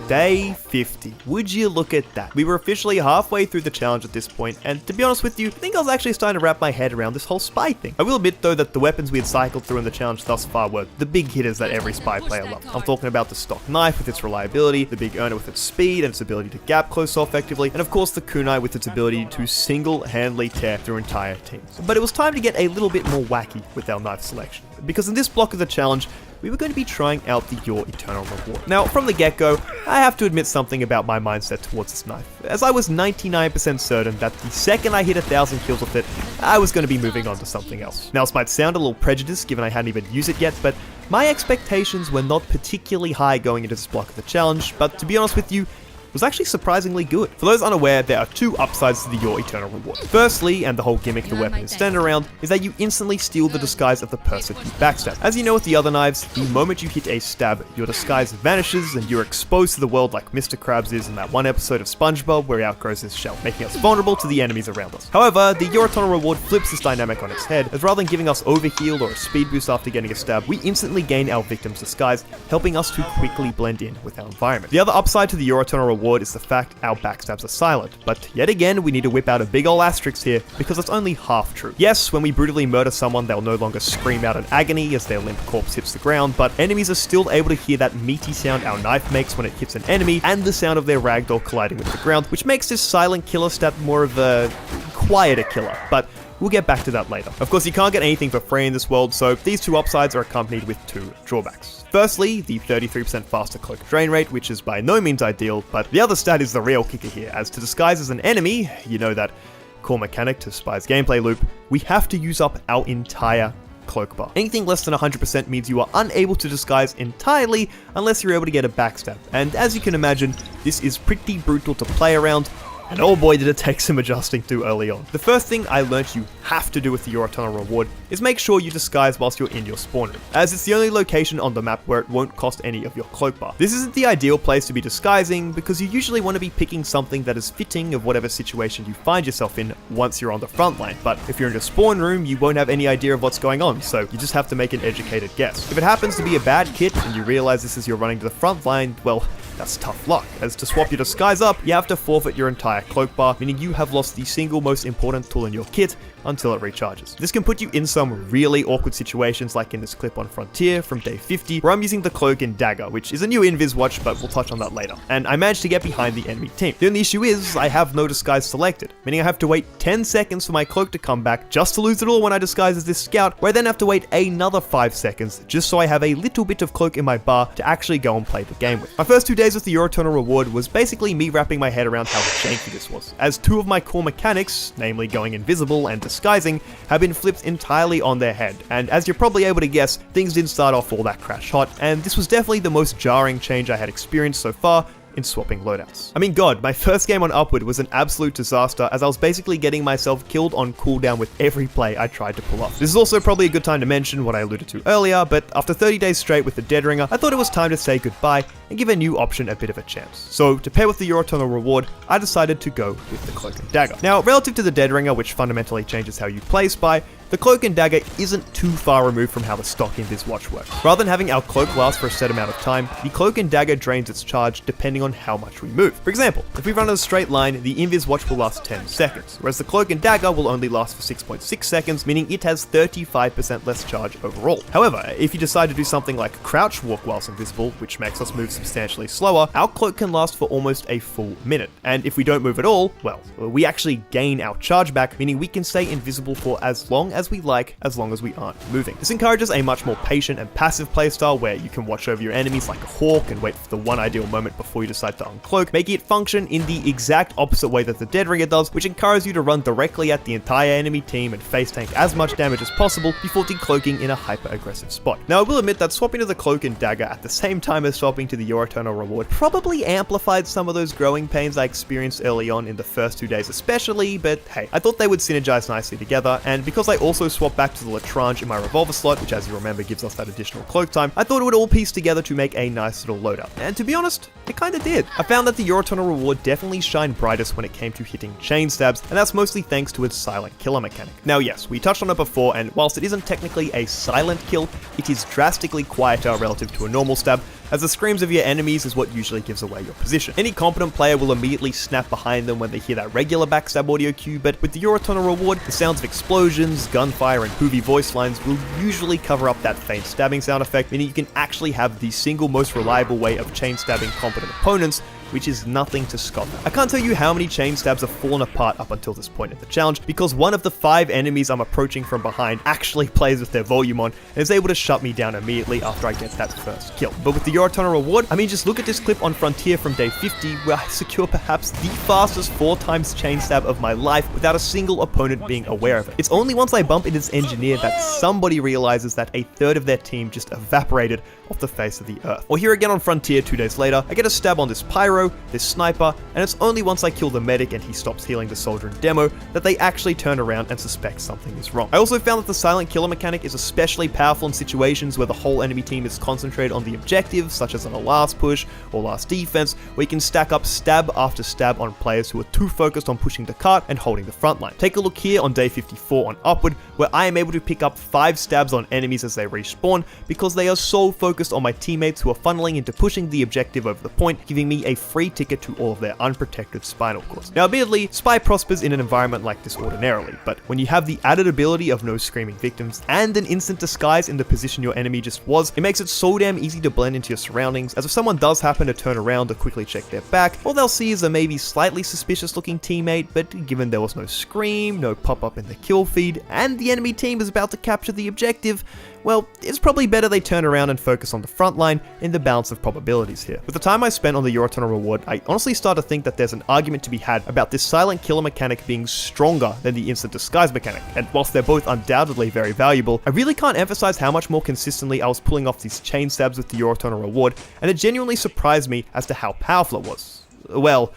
Day 50. Would you look at that? We were officially halfway through the challenge at this point, and to be honest with you, I think I was actually starting to wrap my head around this whole Spy thing. I will admit though that the weapons we had cycled through in the challenge thus far were the big hitters that every Spy player loves. I'm talking about the stock knife with its reliability, the big earner with its speed and its ability to gap close so effectively, and of course the kunai with its ability to single-handedly tear through entire teams. But it was time to get a little bit more wacky with our knife selection, because in this block of the challenge, we were going to be trying out the Your Eternal Reward. Now, from the get-go, I have to admit something about my mindset towards this knife, as I was 99% certain that the second I hit 1,000 kills with it, I was going to be moving on to something else. Now, this might sound a little prejudiced given I hadn't even used it yet, but my expectations were not particularly high going into this block of the challenge, but to be honest with you, was actually surprisingly good. For those unaware, there are two upsides to the Your Eternal Reward. Firstly, and the whole gimmick the weapon is centered around, is that you instantly steal the disguise of the person you backstab. As you know with the other knives, the moment you hit a stab, your disguise vanishes and you're exposed to the world like Mr. Krabs is in that one episode of SpongeBob where he outgrows his shell, making us vulnerable to the enemies around us. However, the Your Eternal Reward flips this dynamic on its head, as rather than giving us overheal or a speed boost after getting a stab, we instantly gain our victim's disguise, helping us to quickly blend in with our environment. The other upside to the Your Eternal Reward is the fact our backstabs are silent, but yet again we need to whip out a big ol' asterisk here because it's only half true. Yes, when we brutally murder someone they'll no longer scream out in agony as their limp corpse hits the ground, but enemies are still able to hear that meaty sound our knife makes when it hits an enemy and the sound of their ragdoll colliding with the ground, which makes this silent killer stat more of a quieter killer, but we'll get back to that later. Of course, you can't get anything for free in this world, so these two upsides are accompanied with two drawbacks. Firstly, the 33% faster cloak drain rate, which is by no means ideal, but the other stat is the real kicker here, as to disguise as an enemy, you know that core mechanic to Spy's gameplay loop, we have to use up our entire cloak bar. Anything less than 100% means you are unable to disguise entirely unless you're able to get a backstab, and as you can imagine, this is pretty brutal to play around, and oh boy did it take some adjusting to early on. The first thing I learnt you have to do with the Your Eternal Reward is make sure you disguise whilst you're in your spawn room, as it's the only location on the map where it won't cost any of your cloak bar. This isn't the ideal place to be disguising because you usually want to be picking something that is fitting of whatever situation you find yourself in once you're on the front line, but if you're in your spawn room you won't have any idea of what's going on, so you just have to make an educated guess. If it happens to be a bad kit and you realize this as you're running to the front line, well, that's tough luck, as to swap your disguise up, you have to forfeit your entire cloak bar, meaning you have lost the single most important tool in your kit until it recharges. This can put you in some really awkward situations like in this clip on Frontier from day 50, where I'm using the cloak and dagger, which is a new invis watch, but we'll touch on that later. And I managed to get behind the enemy team. The only issue is, I have no disguise selected, meaning I have to wait 10 seconds for my cloak to come back, just to lose it all when I disguise as this scout, where I then have to wait another 5 seconds, just so I have a little bit of cloak in my bar to actually go and play the game with. My first 2 days with the Your Eternal Reward was basically me wrapping my head around how janky this was, as two of my core mechanics, namely going invisible and disguising, have been flipped entirely on their head, and as you're probably able to guess, things didn't start off all that crash hot, and this was definitely the most jarring change I had experienced so far in swapping loadouts. I mean, God, my first game on Upward was an absolute disaster as I was basically getting myself killed on cooldown with every play I tried to pull off. This is also probably a good time to mention what I alluded to earlier, but after 30 days straight with the Dead Ringer, I thought it was time to say goodbye and give a new option a bit of a chance. So to pair with the Your Eternal Reward, I decided to go with the Cloak and Dagger. Now, relative to the Dead Ringer, which fundamentally changes how you play Spy, the Cloak and Dagger isn't too far removed from how the stock invis watch works. Rather than having our cloak last for a set amount of time, the Cloak and Dagger drains its charge depending on how much we move. For example, if we run in a straight line, the invis watch will last 10 seconds, whereas the Cloak and Dagger will only last for 6.6 seconds, meaning it has 35% less charge overall. However, if you decide to do something like crouch walk whilst invisible, which makes us move substantially slower, our cloak can last for almost a full minute. And if we don't move at all, well, we actually gain our charge back, meaning we can stay invisible for as long as we like, as long as we aren't moving. This encourages a much more patient and passive playstyle where you can watch over your enemies like a hawk and wait for the one ideal moment before you decide to uncloak, making it function in the exact opposite way that the Dead Ringer does, which encourages you to run directly at the entire enemy team and face tank as much damage as possible before decloaking in a hyper-aggressive spot. Now, I will admit that swapping to the Cloak and Dagger at the same time as swapping to the Your Eternal Reward probably amplified some of those growing pains I experienced early on in the first 2 days especially, but hey, I thought they would synergize nicely together, and because I also swapped back to the Lestrange in my revolver slot, which as you remember gives us that additional cloak time, I thought it would all piece together to make a nice little loadout. And to be honest, it kinda did. I found that the Your Eternal Reward definitely shined brightest when it came to hitting chain stabs, and that's mostly thanks to its silent killer mechanic. Now yes, we touched on it before, and whilst it isn't technically a silent kill, it is drastically quieter relative to a normal stab, as the screams of your enemies is what usually gives away your position. Any competent player will immediately snap behind them when they hear that regular backstab audio cue, but with the Your Eternal Reward, the sounds of explosions, gunfire, and hoovy voice lines will usually cover up that faint stabbing sound effect, meaning you can actually have the single most reliable way of chain stabbing competent opponents which is nothing to scoff at. I can't tell you how many chain stabs have fallen apart up until this point in the challenge, because one of the 5 enemies I'm approaching from behind actually plays with their volume on and is able to shut me down immediately after I get that first kill. But with the Eurotunnel reward, I mean, just look at this clip on Frontier from day 50, where I secure perhaps the fastest 4 times chain stab of my life without a single opponent being aware of it. It's only once I bump into this engineer that somebody realizes that a third of their team just evaporated off the face of the earth. Or here again on Frontier 2 days later, I get a stab on this pyro, this sniper, and it's only once I kill the medic and he stops healing the soldier in demo that they actually turn around and suspect something is wrong. I also found that the silent killer mechanic is especially powerful in situations where the whole enemy team is concentrated on the objective, such as on a last push or last defense, where you can stack up stab after stab on players who are too focused on pushing the cart and holding the front line. Take a look here on day 54 on Upward, where I am able to pick up 5 stabs on enemies as they respawn because they are so focused on my teammates who are funneling into pushing the objective over the point, giving me a free ticket to all of their unprotected spinal cords. Now admittedly, Spy prospers in an environment like this ordinarily, but when you have the added ability of no screaming victims and an instant disguise in the position your enemy just was, it makes it so damn easy to blend into your surroundings, as if someone does happen to turn around to quickly check their back, all they'll see is a maybe slightly suspicious looking teammate, but given there was no scream, no pop-up in the kill feed, and the enemy team is about to capture the objective, well, it's probably better they turn around and focus on the front line in the balance of probabilities here. With the time I spent on the Eurotunnel reward, I honestly start to think that there's an argument to be had about this silent killer mechanic being stronger than the instant disguise mechanic, and whilst they're both undoubtedly very valuable, I really can't emphasize how much more consistently I was pulling off these chain stabs with the Eurotunnel reward, and it genuinely surprised me as to how powerful it was. Well,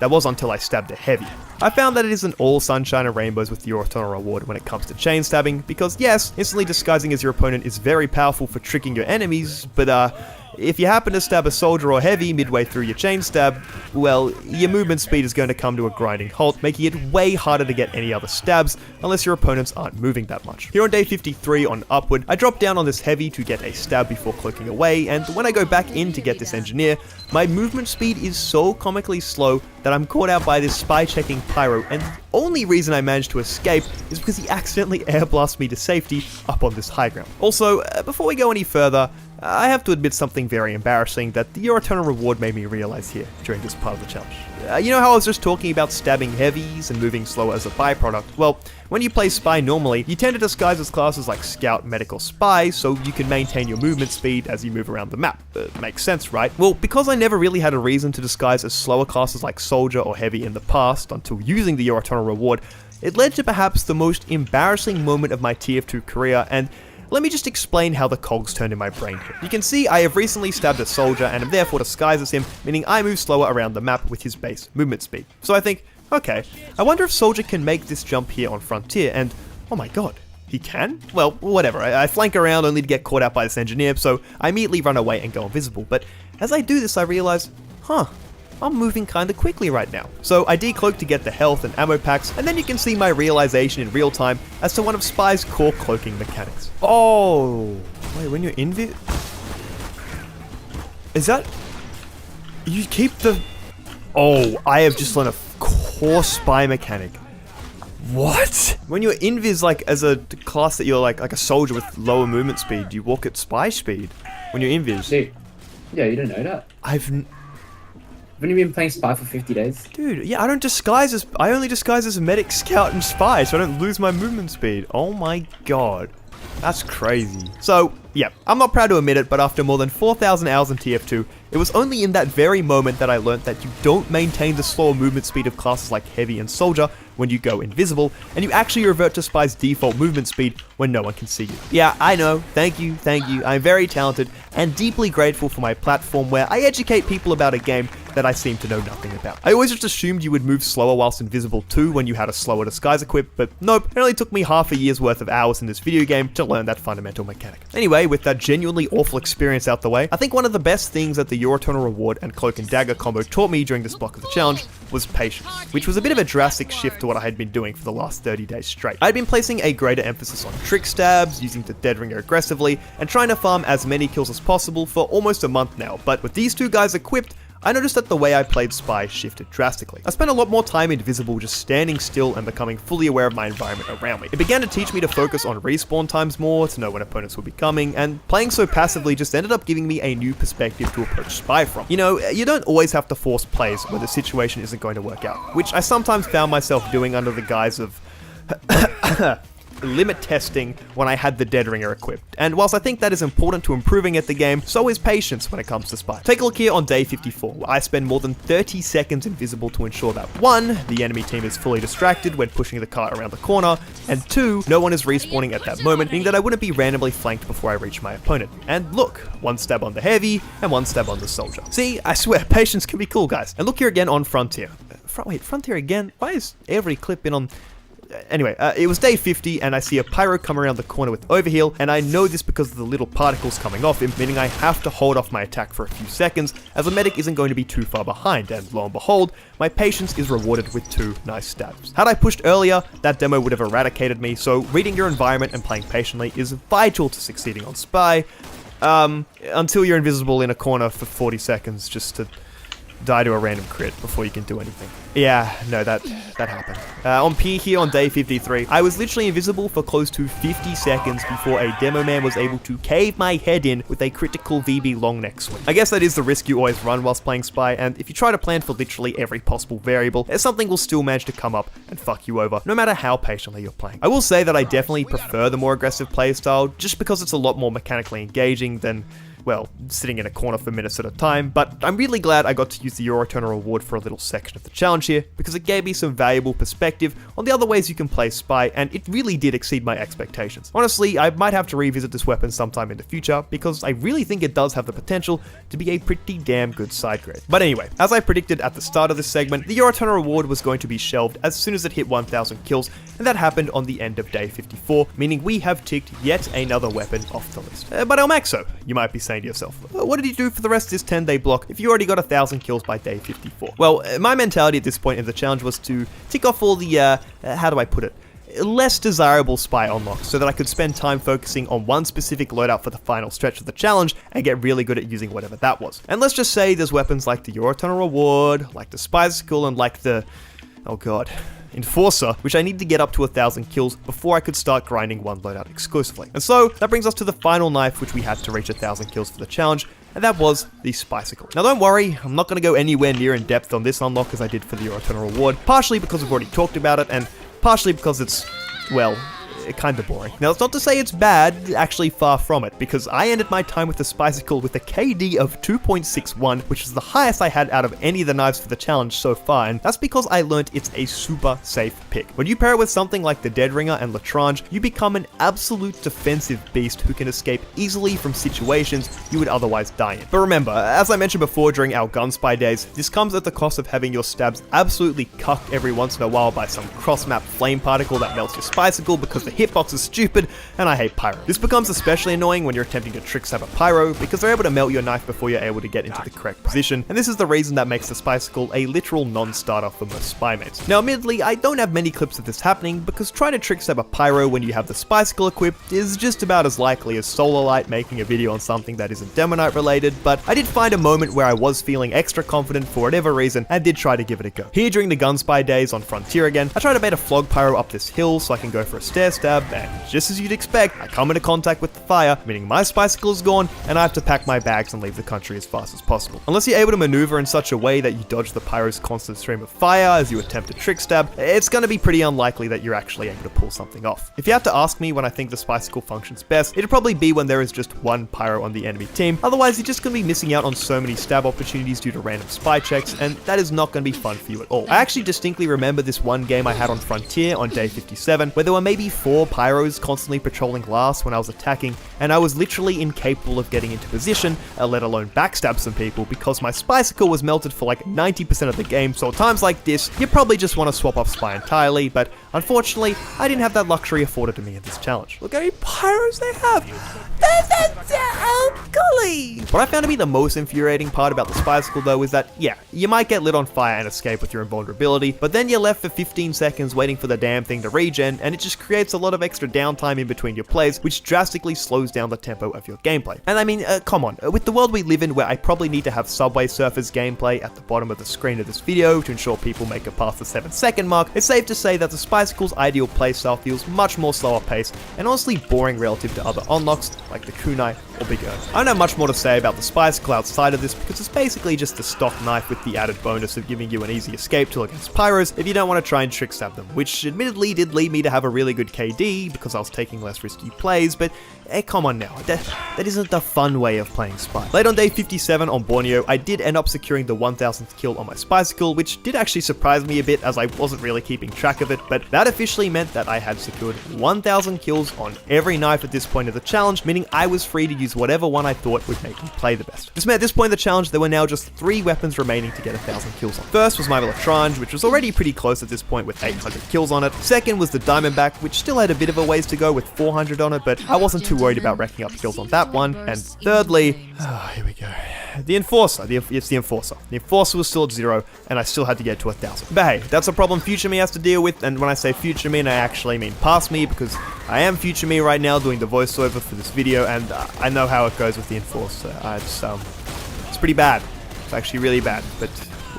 that was until I stabbed a heavy. I found that it isn't all sunshine and rainbows with the Eurotunnel reward when it comes to chain stabbing, because yes, instantly disguising as your opponent is very powerful for tricking your enemies, but if you happen to stab a soldier or heavy midway through your chain stab, well, your movement speed is going to come to a grinding halt, making it way harder to get any other stabs unless your opponents aren't moving that much. Here on day 53 on Upward, I drop down on this heavy to get a stab before cloaking away, and when I go back in to get this engineer, my movement speed is so comically slow that I'm caught out by this spy checking pyro, and the only reason I managed to escape is because he accidentally air blasts me to safety up on this high ground. Also, before we go any further, I have to admit something very embarrassing that the Eurotunnel reward made me realize here during this part of the challenge. You know how I was just talking about stabbing heavies and moving slower as a byproduct? Well, when you play Spy normally, you tend to disguise as classes like Scout, Medic, or Spy, so you can maintain your movement speed as you move around the map. Makes sense, right? Well, because I never really had a reason to disguise as slower classes like Soldier or Heavy in the past until using the Eurotunnel reward, it led to perhaps the most embarrassing moment of my TF2 career, and let me just explain how the cogs turned in my brain here. You can see I have recently stabbed a soldier and am therefore disguised as him, meaning I move slower around the map with his base movement speed. So I think, okay, I wonder if Soldier can make this jump here on Frontier, and oh my god, he can? Well, whatever, I flank around only to get caught out by this engineer, so I immediately run away and go invisible, but as I do this I realize, I'm moving kinda quickly right now. So I decloak to get the health and ammo packs, and then you can see my realization in real time as to one of Spy's core cloaking mechanics. Oh, wait, when you're invis... Is that... You keep the... Oh, I have just learned a core Spy mechanic. What? When you're invis, like, as a class that you're like a soldier with lower movement speed, you walk at Spy speed when you're invis. Dude, yeah, you didn't know that. Haven't you been playing Spy for 50 days? Dude, yeah, I only disguise as Medic, Scout, and Spy, so I don't lose my movement speed. Oh my god. That's crazy. So, yeah, I'm not proud to admit it, but after more than 4,000 hours in TF2, it was only in that very moment that I learnt that you don't maintain the slower movement speed of classes like Heavy and Soldier when you go invisible, and you actually revert to Spy's default movement speed when no one can see you. Yeah, I know, thank you, I'm very talented, and deeply grateful for my platform where I educate people about a game that I seem to know nothing about. I always just assumed you would move slower whilst invisible too when you had a slower disguise equipped, but nope, it only took me half a year's worth of hours in this video game to learn that fundamental mechanic. Anyway, with that genuinely awful experience out the way, I think one of the best things that the Eurotunnel reward and Cloak and Dagger combo taught me during this block of the challenge was patience, which was a bit of a drastic shift to what I had been doing for the last 30 days straight. I had been placing a greater emphasis on trick stabs, using the dead ringer aggressively, and trying to farm as many kills as possible for almost a month now, but with these two guys equipped, I noticed that the way I played Spy shifted drastically. I spent a lot more time invisible, just standing still and becoming fully aware of my environment around me. It began to teach me to focus on respawn times more, to know when opponents would be coming, and playing so passively just ended up giving me a new perspective to approach Spy from. You know, you don't always have to force plays where the situation isn't going to work out, which I sometimes found myself doing under the guise of limit testing when I had the Dead Ringer equipped. And whilst I think that is important to improving at the game, so is patience when it comes to Spy. Take a look here on day 54, where I spend more than 30 seconds invisible to ensure that 1, the enemy team is fully distracted when pushing the cart around the corner, and 2, no one is respawning at that moment, meaning that I wouldn't be randomly flanked before I reach my opponent. And look, 1 stab on the heavy, and 1 stab on the soldier. See, I swear, patience can be cool, guys. And look here again on Frontier. Wait, Frontier again? Why is every clip been on... Anyway, it was day 50 and I see a pyro come around the corner with overheal, and I know this because of the little particles coming off him, meaning I have to hold off my attack for a few seconds as the medic isn't going to be too far behind, and lo and behold, my patience is rewarded with 2 nice stabs. Had I pushed earlier, that demo would have eradicated me, so reading your environment and playing patiently is vital to succeeding on Spy, until you're invisible in a corner for 40 seconds just to die to a random crit before you can do anything. Yeah, no, that happened. On P here on day 53, I was literally invisible for close to 50 seconds before a demo man was able to cave my head in with a critical VB long neck swing. I guess that is the risk you always run whilst playing Spy, and if you try to plan for literally every possible variable, something will still manage to come up and fuck you over, no matter how patiently you're playing. I will say that I definitely prefer the more aggressive playstyle, just because it's a lot more mechanically engaging than, well, sitting in a corner for minutes at a time, but I'm really glad I got to use the Eurotunnel reward for a little section of the challenge here, because it gave me some valuable perspective on the other ways you can play Spy, and it really did exceed my expectations. Honestly, I might have to revisit this weapon sometime in the future, because I really think it does have the potential to be a pretty damn good side grade. But anyway, as I predicted at the start of this segment, the Eurotunnel reward was going to be shelved as soon as it hit 1,000 kills, and that happened on the end of day 54, meaning we have ticked yet another weapon off the list. But El Maxo, you might be saying to yourself, what did you do for the rest of this 10-day block if you already got 1,000 kills by day 54? Well, my mentality at this point in the challenge was to tick off all the, how do I put it, less desirable Spy unlocks so that I could spend time focusing on one specific loadout for the final stretch of the challenge and get really good at using whatever that was. And let's just say there's weapons like the Eurotunnel reward, like the Spycicle, and like the, oh god, Enforcer, which I need to get up to 1,000 kills before I could start grinding one loadout exclusively. And so, that brings us to the final knife which we had to reach 1,000 kills for the challenge, and that was the Spycicle. Now don't worry, I'm not going to go anywhere near in depth on this unlock as I did for the Eurotunnel reward, partially because we've already talked about it, and partially because it's, well, kind of boring. Now, it's not to say it's bad, actually far from it, because I ended my time with the Spycicle with a KD of 2.61, which is the highest I had out of any of the knives for the challenge so far, and that's because I learned it's a super safe pick. When you pair it with something like the Dead Ringer and Latrange, you become an absolute defensive beast who can escape easily from situations you would otherwise die in. But remember, as I mentioned before during our gun Spy days, this comes at the cost of having your stabs absolutely cucked every once in a while by some cross-map flame particle that melts your Spycicle because the hitbox is stupid, and I hate pyro. This becomes especially annoying when you're attempting to trick stab a pyro, because they're able to melt your knife before you're able to get into the correct position, and this is the reason that makes the Spycicle a literal non-starter for most Spy mates. Now admittedly, I don't have many clips of this happening, because trying to trick stab a pyro when you have the Spycicle equipped is just about as likely as Solarlight making a video on something that isn't Demonite related, but I did find a moment where I was feeling extra confident for whatever reason, and did try to give it a go. Here during the gun Spy days on Frontier again, I tried to bait a flog pyro up this hill so I can go for a stair stab, and just as you'd expect, I come into contact with the fire, meaning my Spycicle is gone, and I have to pack my bags and leave the country as fast as possible. Unless you're able to maneuver in such a way that you dodge the pyro's constant stream of fire as you attempt to trick stab, it's going to be pretty unlikely that you're actually able to pull something off. If you had to ask me when I think the Spycicle functions best, it'd probably be when there is just one pyro on the enemy team, otherwise you're just going to be missing out on so many stab opportunities due to random spy checks, and that is not going to be fun for you at all. I actually distinctly remember this one game I had on Frontier on day 57, where there were maybe 4 pyros constantly patrolling last when I was attacking, and I was literally incapable of getting into position, let alone backstab some people, because my Spycicle was melted for like 90% of the game. So at times like this, you probably just want to swap off Spy entirely, but unfortunately, I didn't have that luxury afforded to me in this challenge. Look how many pyros they have! Golly! What I found to be the most infuriating part about the Spicicle though is that, yeah, you might get lit on fire and escape with your invulnerability, but then you're left for 15 seconds waiting for the damn thing to regen, and it just creates a lot of extra downtime in between your plays, which drastically slows down the tempo of your gameplay. And I mean, come on, with the world we live in where I probably need to have Subway Surfers gameplay at the bottom of the screen of this video to ensure people make it past the 7-second mark, it's safe to say that the Spicicle's ideal playstyle feels much more slower paced and honestly boring relative to other unlocks like the kunai or Big Earth. I don't have much more to say about the Spicicle outside of this because it's basically just a stock knife with the added bonus of giving you an easy escape tool against pyros if you don't want to try and trick stab them, which admittedly did lead me to have a really good KD because I was taking less risky plays, but come on now, that isn't the fun way of playing Spy. Late on day 57 on Borneo, I did end up securing the 1000th kill on my Spicicle, which did actually surprise me a bit as I wasn't really keeping track of it, but that officially meant that I had secured 1000 kills on every knife at this point of the challenge, meaning I was free to use whatever one I thought would make me play the best. This meant at this point of the challenge, there were now just 3 weapons remaining to get 1000 kills on. First was my Velatrange, which was already pretty close at this point with 800 kills on it. Second was the Diamondback, which still had a bit of a ways to go with 400 on it, but I wasn't too worried about racking up kills on that one. And thirdly, here we go, the Enforcer. It's the Enforcer. The Enforcer was still at 0, and I still had to get to 1000. But hey, that's a problem future me has to deal with, and when I say future me, I actually mean past me, because I am future me right now doing the voiceover for this video, and I know how it goes with the Enforcer. It's pretty bad. It's actually really bad, but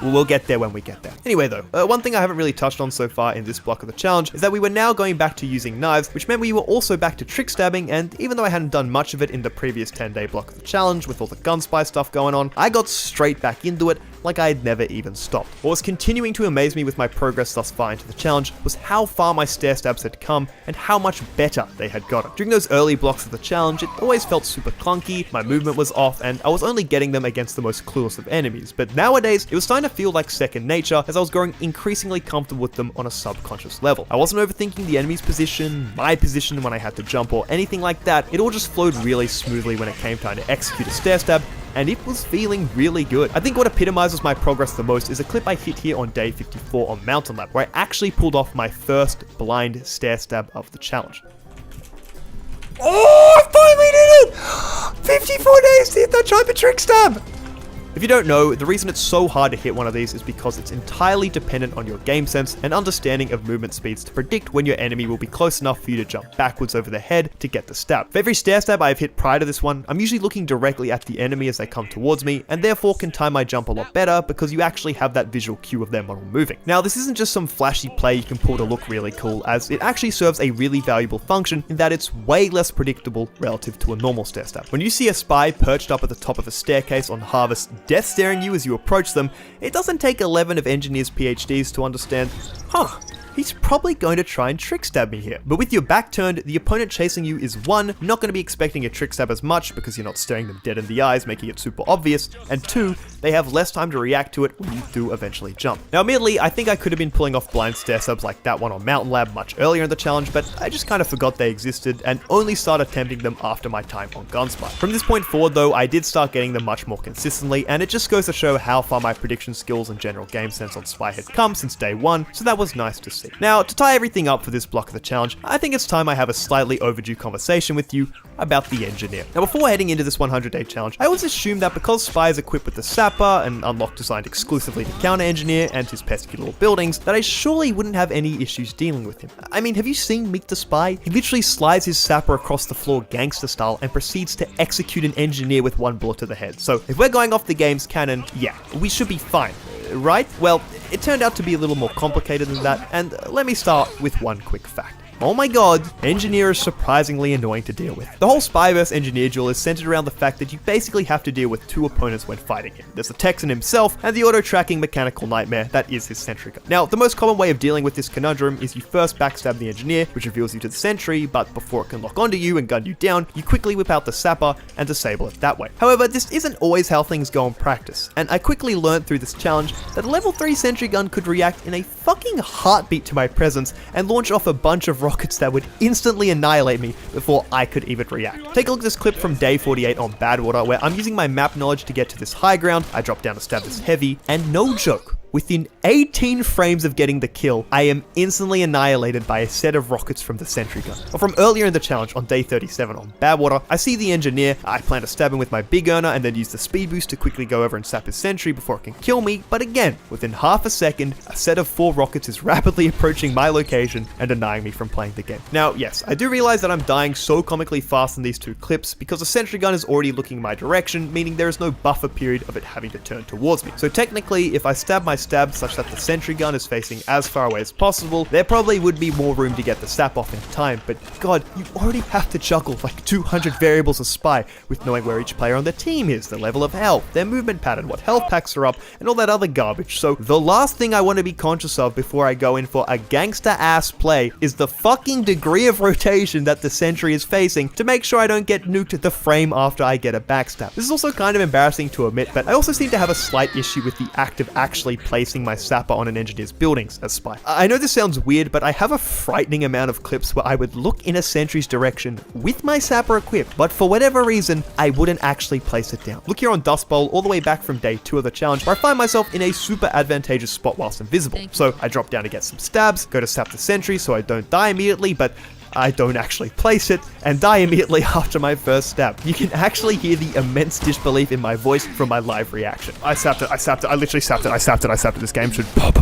we'll get there when we get there. Anyway though, one thing I haven't really touched on so far in this block of the challenge is that we were now going back to using knives, which meant we were also back to trick stabbing, and even though I hadn't done much of it in the previous 10-day block of the challenge with all the gun spy stuff going on, I got straight back into it like I had never even stopped. What was continuing to amaze me with my progress thus far into the challenge was how far my stair stabs had come and how much better they had gotten. During those early blocks of the challenge, it always felt super clunky, my movement was off, and I was only getting them against the most clueless of enemies, but nowadays it was starting to feel like second nature as I was growing increasingly comfortable with them on a subconscious level. I wasn't overthinking the enemy's position, my position when I had to jump or anything like that. It all just flowed really smoothly when it came time to execute a stair stab, and it was feeling really good. I think what epitomizes my progress the most is a clip I hit here on day 54 on Mountain Lab, where I actually pulled off my first blind stair stab of the challenge. Oh, I finally did it! 54 days to hit that type of trick stab! If you don't know, the reason it's so hard to hit one of these is because it's entirely dependent on your game sense and understanding of movement speeds to predict when your enemy will be close enough for you to jump backwards over their head to get the stab. For every stair stab I have hit prior to this one, I'm usually looking directly at the enemy as they come towards me, and therefore can time my jump a lot better because you actually have that visual cue of their model moving. Now, this isn't just some flashy play you can pull to look really cool, as it actually serves a really valuable function in that it's way less predictable relative to a normal stair stab. When you see a spy perched up at the top of a staircase on Harvest, death staring you as you approach them, it doesn't take 11 of engineers' PhDs to understand, he's probably going to try and trick stab me here. But with your back turned, the opponent chasing you is 1, not going to be expecting a trick stab as much because you're not staring them dead in the eyes, making it super obvious, and 2, they have less time to react to it when you do eventually jump. Now admittedly, I think I could have been pulling off blind stair stabs like that one on Mountain Lab much earlier in the challenge, but I just kind of forgot they existed and only started attempting them after my time on Gunspy. From this point forward though, I did start getting them much more consistently, and it just goes to show how far my prediction skills and general game sense on Spy had come since day 1, so that was nice to see. Now, to tie everything up for this block of the challenge, I think it's time I have a slightly overdue conversation with you about the engineer. Now, before heading into this 100-day challenge, I always assumed that because Spy is equipped with the Sapper, an unlock designed exclusively to counter engineer, and his pesky little buildings, that I surely wouldn't have any issues dealing with him. I mean, have you seen Meet the Spy? He literally slides his Sapper across the floor gangster style and proceeds to execute an engineer with 1 bullet to the head. So, if we're going off the game's canon, yeah, we should be fine. Right? Well, it turned out to be a little more complicated than that, and let me start with one quick fact. Oh my god, Engineer is surprisingly annoying to deal with. The whole Spy vs Engineer duel is centered around the fact that you basically have to deal with 2 opponents when fighting him. There's the Texan himself, and the auto-tracking mechanical nightmare that is his sentry gun. Now, the most common way of dealing with this conundrum is you first backstab the Engineer, which reveals you to the sentry, but before it can lock onto you and gun you down, you quickly whip out the Sapper and disable it that way. However, this isn't always how things go in practice, and I quickly learned through this challenge that a level 3 sentry gun could react in a fucking heartbeat to my presence and launch off a bunch of rockets that would instantly annihilate me before I could even react. Take a look at this clip from day 48 on Badwater, where I'm using my map knowledge to get to this high ground. I drop down to stab this heavy, and no joke, within 18 frames of getting the kill, I am instantly annihilated by a set of rockets from the sentry gun. Or from earlier in the challenge on day 37 on Badwater, I see the engineer, I plan to stab him with my big earner and then use the speed boost to quickly go over and sap his sentry before it can kill me, but again, within half a second, a set of 4 rockets is rapidly approaching my location and denying me from playing the game. Now, yes, I do realize that I'm dying so comically fast in these 2 clips because the sentry gun is already looking my direction, meaning there is no buffer period of it having to turn towards me. So technically, if I stab my stab such that the sentry gun is facing as far away as possible, there probably would be more room to get the sap off in time, but god, you already have to juggle like 200 variables of spy with knowing where each player on the team is, the level of health, their movement pattern, what health packs are up, and all that other garbage. So the last thing I want to be conscious of before I go in for a gangster ass play is the fucking degree of rotation that the sentry is facing to make sure I don't get nuked the frame after I get a backstab. This is also kind of embarrassing to admit, but I also seem to have a slight issue with the act of actually placing my sapper on an engineer's buildings as spy. I know this sounds weird, but I have a frightening amount of clips where I would look in a sentry's direction with my sapper equipped, but for whatever reason, I wouldn't actually place it down. Look here on Dust Bowl, all the way back from day 2 of the challenge, where I find myself in a super advantageous spot whilst invisible. So I drop down to get some stabs, go to sap the sentry so I don't die immediately, but I don't actually place it, and die immediately after my first stab. You can actually hear the immense disbelief in my voice from my live reaction. I sapped it, I literally sapped it, this game should pop.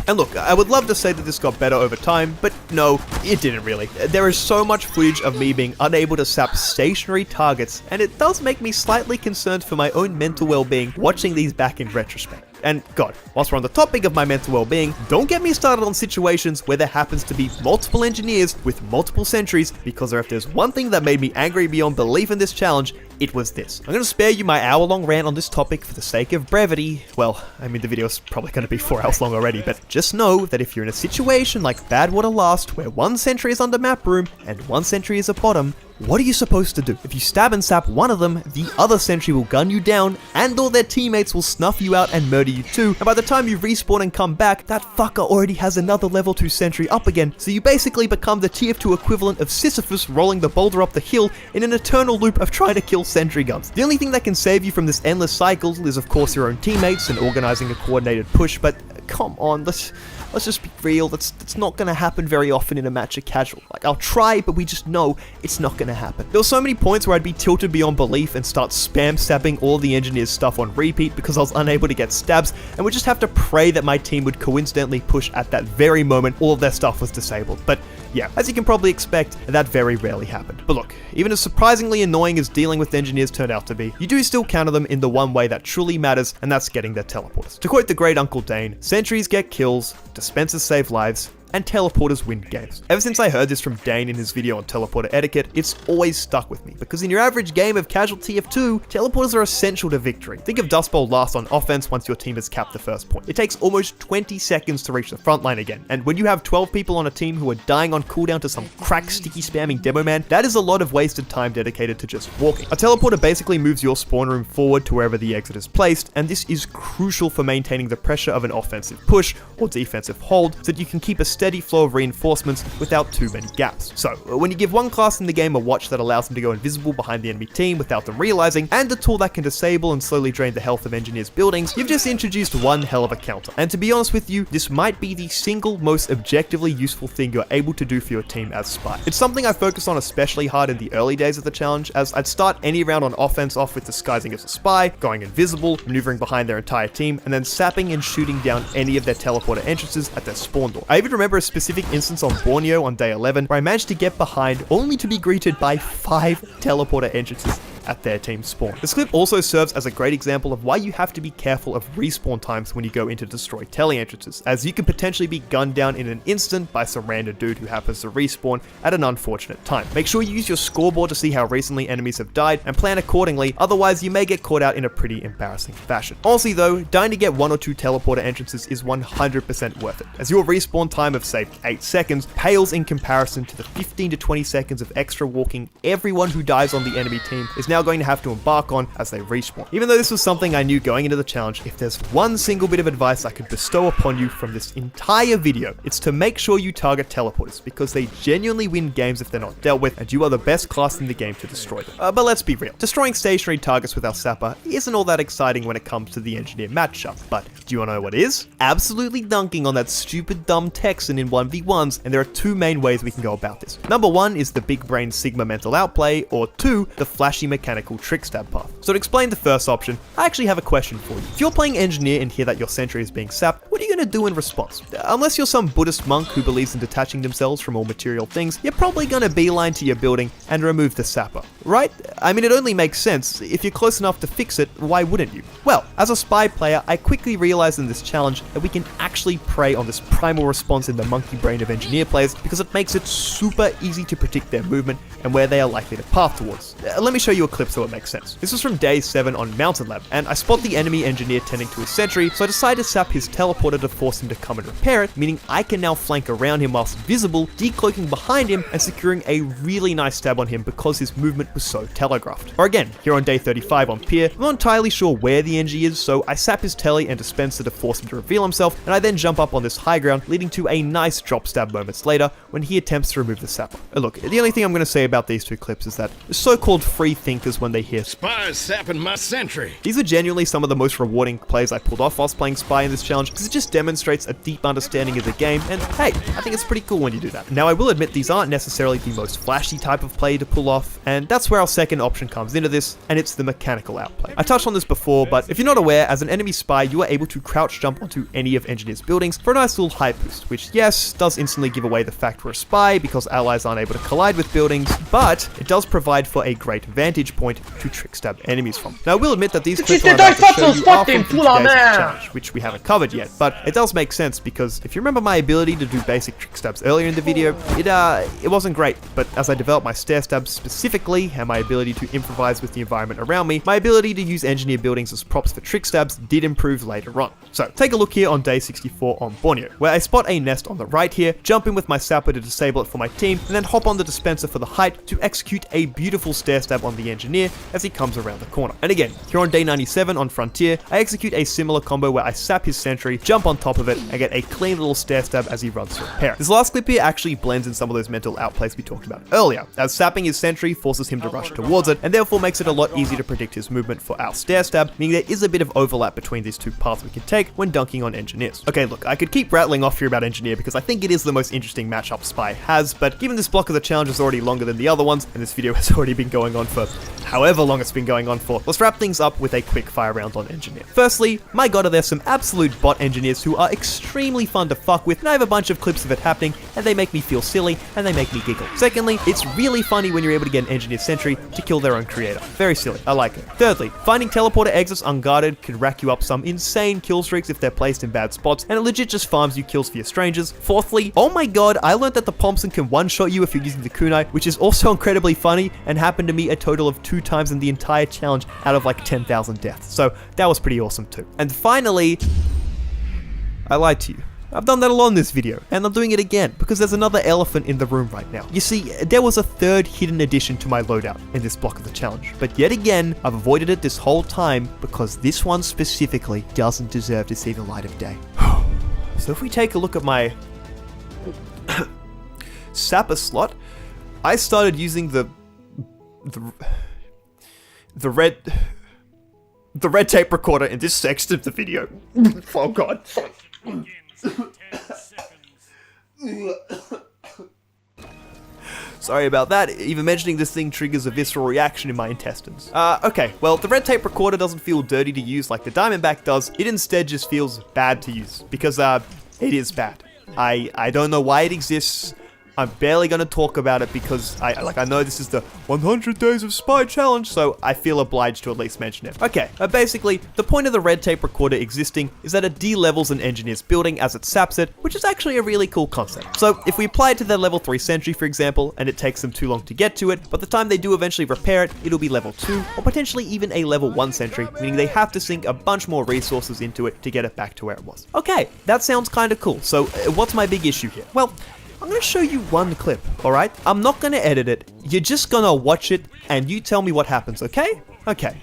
And look, I would love to say that this got better over time, but no, it didn't really. There is so much footage of me being unable to sap stationary targets, and it does make me slightly concerned for my own mental well-being watching these back in retrospect. And god, whilst we're on the topic of my mental well-being, don't get me started on situations where there happens to be multiple engineers with multiple sentries, because if there's one thing that made me angry beyond belief in this challenge, it was this. I'm going to spare you my hour-long rant on this topic for the sake of brevity. Well, I mean, the video's probably going to be 4 hours long already, but just know that if you're in a situation like Badwater Last, where one sentry is under map room and one sentry is at bottom, what are you supposed to do? If you stab and sap one of them, the other sentry will gun you down, and all their teammates will snuff you out and murder you too, and by the time you respawn and come back, that fucker already has another level 2 sentry up again, so you basically become the TF2 equivalent of Sisyphus rolling the boulder up the hill in an eternal loop of trying to kill sentry guns. The only thing that can save you from this endless cycle is of course your own teammates and organizing a coordinated push, but come on, let's just be real, that's not gonna happen very often in a match of casual. Like, I'll try, but we just know it's not gonna happen. There were so many points where I'd be tilted beyond belief and start spam stabbing all the engineers' stuff on repeat because I was unable to get stabs, and would just have to pray that my team would coincidentally push at that very moment all of their stuff was disabled. But yeah, as you can probably expect, that very rarely happened. But look, even as surprisingly annoying as dealing with engineers turned out to be, you do still counter them in the one way that truly matters, and that's getting their teleporters. To quote the great Uncle Dane, sentries get kills, dispensers save lives, and teleporters win games. Ever since I heard this from Dane in his video on teleporter etiquette, it's always stuck with me, because in your average game of casual TF2, teleporters are essential to victory. Think of Dust Bowl Last on offense once your team has capped the first point. It takes almost 20 seconds to reach the front line again, and when you have 12 people on a team who are dying on cooldown to some crack sticky spamming demo man, that is a lot of wasted time dedicated to just walking. A teleporter basically moves your spawn room forward to wherever the exit is placed, and this is crucial for maintaining the pressure of an offensive push or defensive hold, so that you can keep a steady flow of reinforcements without too many gaps. So, when you give one class in the game a watch that allows them to go invisible behind the enemy team without them realizing, and a tool that can disable and slowly drain the health of engineers' buildings, you've just introduced one hell of a counter. And to be honest with you, this might be the single most objectively useful thing you're able to do for your team as spy. It's something I focused on especially hard in the early days of the challenge, as I'd start any round on offense off with disguising as a spy, going invisible, maneuvering behind their entire team, and then sapping and shooting down any of their teleporter entrances at their spawn door. I even remember a specific instance on Borneo on day 11 where I managed to get behind only to be greeted by 5 teleporter entrances at their team spawn. This clip also serves as a great example of why you have to be careful of respawn times when you go into destroy tele entrances, as you can potentially be gunned down in an instant by some random dude who happens to respawn at an unfortunate time. Make sure you use your scoreboard to see how recently enemies have died and plan accordingly, otherwise you may get caught out in a pretty embarrassing fashion. Honestly though, dying to get 1 or 2 teleporter entrances is 100% worth it, as your respawn time of say 8 seconds pales in comparison to the 15 to 20 seconds of extra walking everyone who dies on the enemy team is now now going to have to embark on as they respawn. Even though this was something I knew going into the challenge, if there's one single bit of advice I could bestow upon you from this entire video, it's to make sure you target teleporters, because they genuinely win games if they're not dealt with, and you are the best class in the game to destroy them. But let's be real, destroying stationary targets with our sapper isn't all that exciting when it comes to the engineer matchup, but do you want to know what is? Absolutely dunking on that stupid dumb Texan in 1v1s, and there are two main ways we can go about this. Number one is the big brain Sigma mental outplay, or two, the flashy mechanical trick stab path. So to explain the first option, I actually have a question for you. If you're playing engineer and hear that your sentry is being sapped, what are you going to do in response? Unless you're some Buddhist monk who believes in detaching themselves from all material things, you're probably going to beeline to your building and remove the sapper, right? I mean, it only makes sense. If you're close enough to fix it, why wouldn't you? Well, as a spy player, I quickly realized in this challenge that we can actually prey on this primal response in the monkey brain of engineer players, because it makes it super easy to predict their movement and where they are likely to path towards. Let me show you a clip so it makes sense. This was from day 7 on Mountain Lab, and I spot the enemy engineer tending to his sentry, so I decide to sap his teleporter to force him to come and repair it, meaning I can now flank around him whilst visible, decloaking behind him and securing a really nice stab on him because his movement was so telegraphed. Or again, here on day 35 on Pier, I'm not entirely sure where the NG is, so I sap his tele and dispenser to force him to reveal himself, and I then jump up on this high ground, leading to a nice drop stab moments later when he attempts to remove the sapper. Look, the only thing I'm going to say about these two clips is that the so-called free thinkers, when they hear Spies sapping my sentry, these are genuinely some of the most rewarding plays I pulled off whilst playing Spy in this challenge, because it just demonstrates a deep understanding of the game, and hey, I think it's pretty cool when you do that. Now I will admit these aren't necessarily the most flashy type of play to pull off, and that's where our second option comes into this, and it's the mechanical outplay. I touched on this before, but if you're not aware, as an enemy spy, you are able to crouch jump onto any of Engineer's buildings for a nice little height boost, which yes, does instantly give away the fact we're a spy because allies aren't able to collide with buildings, but it does provide for a great vantage point to trick stab enemies from. Now I will admit that these clips I'm about to show you are from today's challenge, which we haven't covered yet, but it does make sense because if you remember my ability to do basic trick stabs earlier in the video, it wasn't great, but as I developed my stair stabs specifically and my ability to improvise with the environment around me, my ability to use engineer buildings as props for trick stabs did improve later on. So take a look here on day 64 on Borneo, where I spot a nest on the right here, jump in with my sapper to disable it for my team, and then hop on the dispenser for the height to execute a beautiful stair stab on the engineer as he comes around the corner. And again, here on day 97 on Frontier, I execute a similar combo where I sap his sentry, jump on top of it, and get a clean little stair stab as he runs to repair it. This last clip here actually blends in some of those mental outplays we talked about earlier, as sapping his sentry forces him to rush towards it, and therefore makes it a lot easier to predict his movement for our stair stab, meaning there is a bit of overlap between these two paths we can take when dunking on engineers. Okay, look, I could keep rattling off here about engineer because I think it is the most interesting matchup Spy has, but given this block of the challenge is already longer than the other ones, and this video has already been going on for however long it's been going on for, let's wrap things up with a quick fire round on engineer. Firstly, my god, are there some absolute bot engineers who are extremely fun to fuck with, and I have a bunch of clips of it happening, and they make me feel silly, and they make me giggle. Secondly, it's really funny when you're able to get an engineer sentry to kill their own creator. Very silly, I like it. Thirdly, finding teleporter exits unguarded can rack you up some insane kill streaks if they're placed in bad spots, and it legit just farms you kills for your strangers. Fourthly, oh my god, I learned that the Thompson can one-shot you if you're using the kunai, which is also incredibly funny, and happened to me a total of 2 times in the entire challenge out of like 10,000 deaths. So that was pretty awesome too. And finally, I lied to you. I've done that a lot in this video, and I'm doing it again, because there's another elephant in the room right now. You see, there was a third hidden addition to my loadout in this block of the challenge, but yet again, I've avoided it this whole time, because this one specifically doesn't deserve to see the light of day. So if we take a look at my sapper slot, I started using the red tape recorder in this section of the video. Oh god. Sorry about that, even mentioning this thing triggers a visceral reaction in my intestines. Okay, well, the red tape recorder doesn't feel dirty to use like the Diamondback does, it instead just feels bad to use, because, it is bad. I don't know why it exists. I'm barely going to talk about it because I know this is the 100 Days of Spy challenge, so I feel obliged to at least mention it. Okay, basically, the point of the red tape recorder existing is that it de-levels an engineer's building as it saps it, which is actually a really cool concept. So if we apply it to their level 3 sentry, for example, and it takes them too long to get to it, but the time they do eventually repair it, it'll be level 2, or potentially even a level 1 sentry, meaning they have to sink a bunch more resources into it to get it back to where it was. Okay, that sounds kind of cool. So what's my big issue here? Well, I'm gonna show you one clip, alright? I'm not gonna edit it. You're just gonna watch it and you tell me what happens, okay? Okay.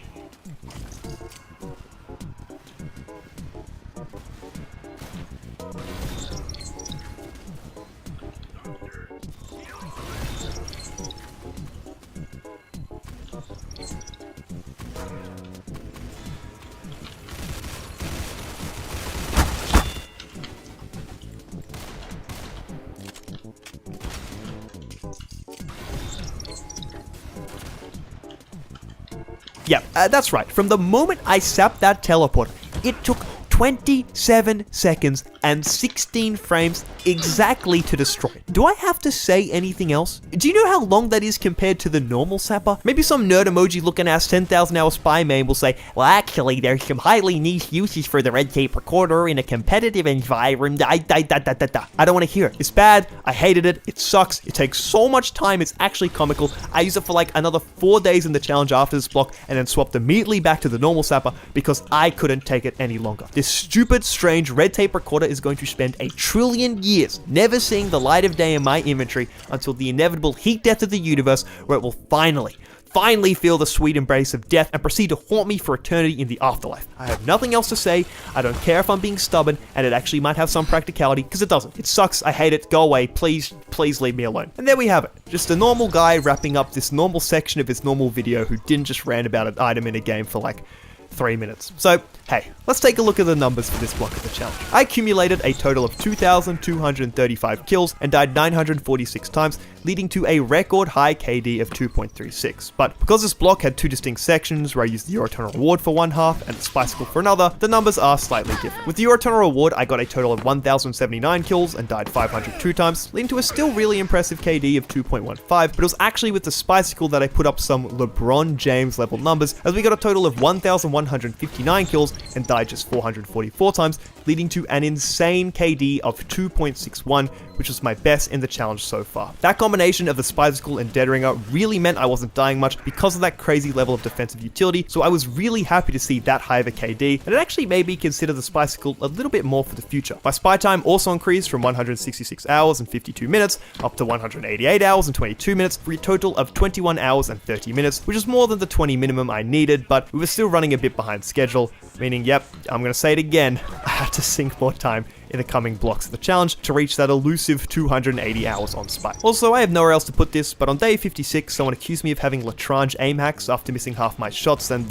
Yeah, that's right. From the moment I sapped that teleporter, it took 27 seconds and 16 frames exactly to destroy it. Do I have to say anything else? Do you know how long that is compared to the normal sapper? Maybe some nerd emoji looking ass 10,000 hour spy main will say, well actually there's some highly niche uses for the red tape recorder in a competitive environment. I don't want to hear it. It's bad. I hated it. It sucks. It takes so much time. It's actually comical. I used it for like another 4 days in the challenge after this block and then swapped immediately back to the normal sapper because I couldn't take it any longer. This stupid, strange red tape recorder is going to spend 1 trillion years never seeing the light of day in my inventory until the inevitable heat death of the universe, where it will finally feel the sweet embrace of death and proceed to haunt me for eternity in the afterlife. I have nothing else to say. I don't care if I'm being stubborn, and it actually might have some practicality, because it doesn't. It sucks. I hate it. Go away. Please leave me alone. And there we have it. Just a normal guy wrapping up this normal section of his normal video who didn't just rant about an item in a game for like 3 minutes. So, hey, let's take a look at the numbers for this block of the challenge. I accumulated a total of 2,235 kills and died 946 times, leading to a record high KD of 2.36. But because this block had two distinct sections where I used the Eurotunnel reward for one half and the Spicicle for another, the numbers are slightly different. With the Eurotunnel reward, I got a total of 1,079 kills and died 502 times, leading to a still really impressive KD of 2.15, but it was actually with the Spicicle that I put up some LeBron James level numbers, as we got a total of 1,159 kills and died just 444 times, leading to an insane KD of 2.61, which was my best in the challenge so far. That combination of the Spicicle and Dead Ringer really meant I wasn't dying much because of that crazy level of defensive utility, so I was really happy to see that high of a KD, and it actually made me consider the Spicicle a little bit more for the future. My spy time also increased from 166 hours and 52 minutes up to 188 hours and 22 minutes for a total of 21 hours and 30 minutes, which is more than the 20 minimum I needed, but we were still running a bit behind schedule, meaning, yep, I'm gonna say it again, I had to sink more time in the coming blocks of the challenge to reach that elusive 280 hours on spy. Also, I have nowhere else to put this, but on day 56, someone accused me of having Lagrange aim hacks after missing half my shots, and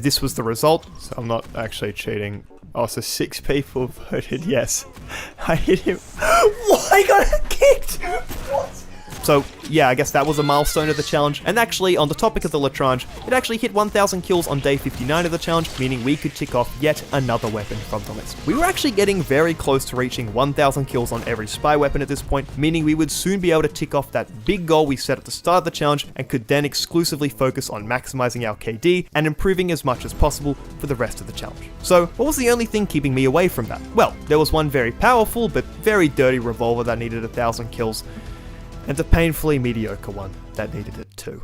this was the result. So I'm not actually cheating. Oh, so 6 people voted yes. I hit him. What? I got kicked! What? So, yeah, I guess that was a milestone of the challenge. And actually, on the topic of the Lagrange, it actually hit 1,000 kills on day 59 of the challenge, meaning we could tick off yet another weapon from the list. We were actually getting very close to reaching 1,000 kills on every spy weapon at this point, meaning we would soon be able to tick off that big goal we set at the start of the challenge and could then exclusively focus on maximizing our KD and improving as much as possible for the rest of the challenge. So, what was the only thing keeping me away from that? Well, there was one very powerful but very dirty revolver that needed 1,000 kills, and a painfully mediocre one that needed it too.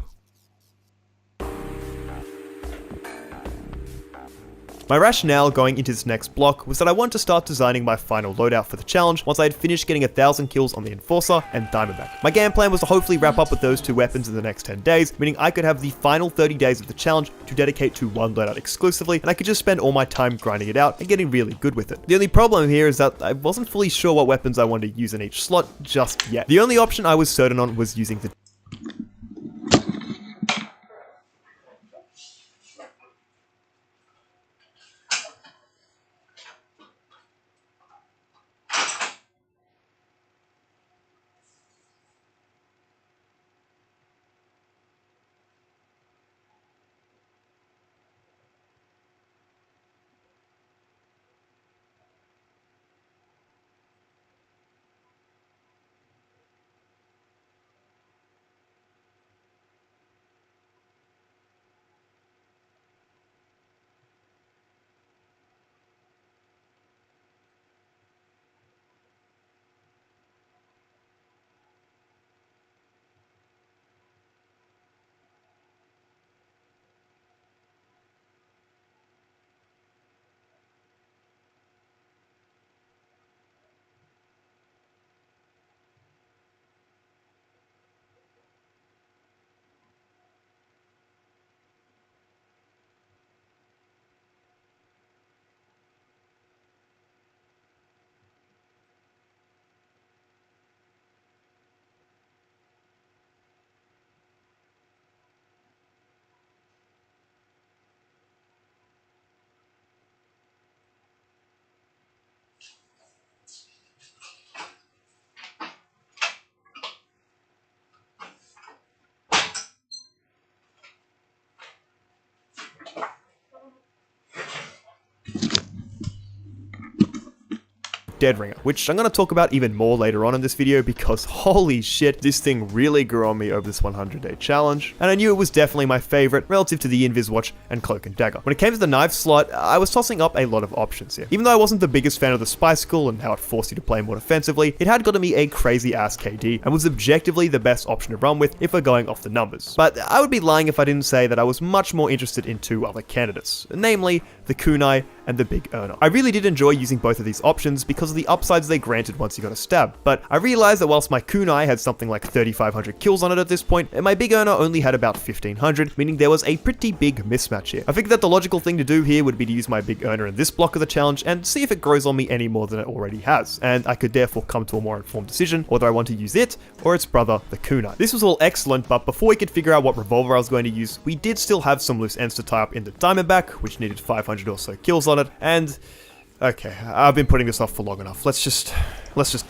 My rationale going into this next block was that I wanted to start designing my final loadout for the challenge once I had finished getting 1,000 kills on the Enforcer and Diamondback. My game plan was to hopefully wrap up with those two weapons in the next 10 days, meaning I could have the final 30 days of the challenge to dedicate to one loadout exclusively, and I could just spend all my time grinding it out and getting really good with it. The only problem here is that I wasn't fully sure what weapons I wanted to use in each slot just yet. The only option I was certain on was using the Dead Ringer, which I'm going to talk about even more later on in this video because holy shit, this thing really grew on me over this 100-day challenge, and I knew it was definitely my favorite relative to the Invis Watch and Cloak and Dagger. When it came to the knife slot, I was tossing up a lot of options here. Even though I wasn't the biggest fan of the Spicicle and how it forced you to play more defensively, it had gotten me a crazy ass KD and was objectively the best option to run with if we're going off the numbers. But I would be lying if I didn't say that I was much more interested in two other candidates, namely the Kunai and the Big Earner. I really did enjoy using both of these options because of the upsides they granted once you got a stab, but I realized that whilst my Kunai had something like 3,500 kills on it at this point, my Big Earner only had about 1,500, meaning there was a pretty big mismatch here. I figured that the logical thing to do here would be to use my Big Earner in this block of the challenge and see if it grows on me any more than it already has, and I could therefore come to a more informed decision whether I want to use it or its brother, the Kunai. This was all excellent, but before we could figure out what revolver I was going to use, we did still have some loose ends to tie up in the Diamondback, which needed 500 or so kills on it, and okay, I've been putting this off for long enough. Let's just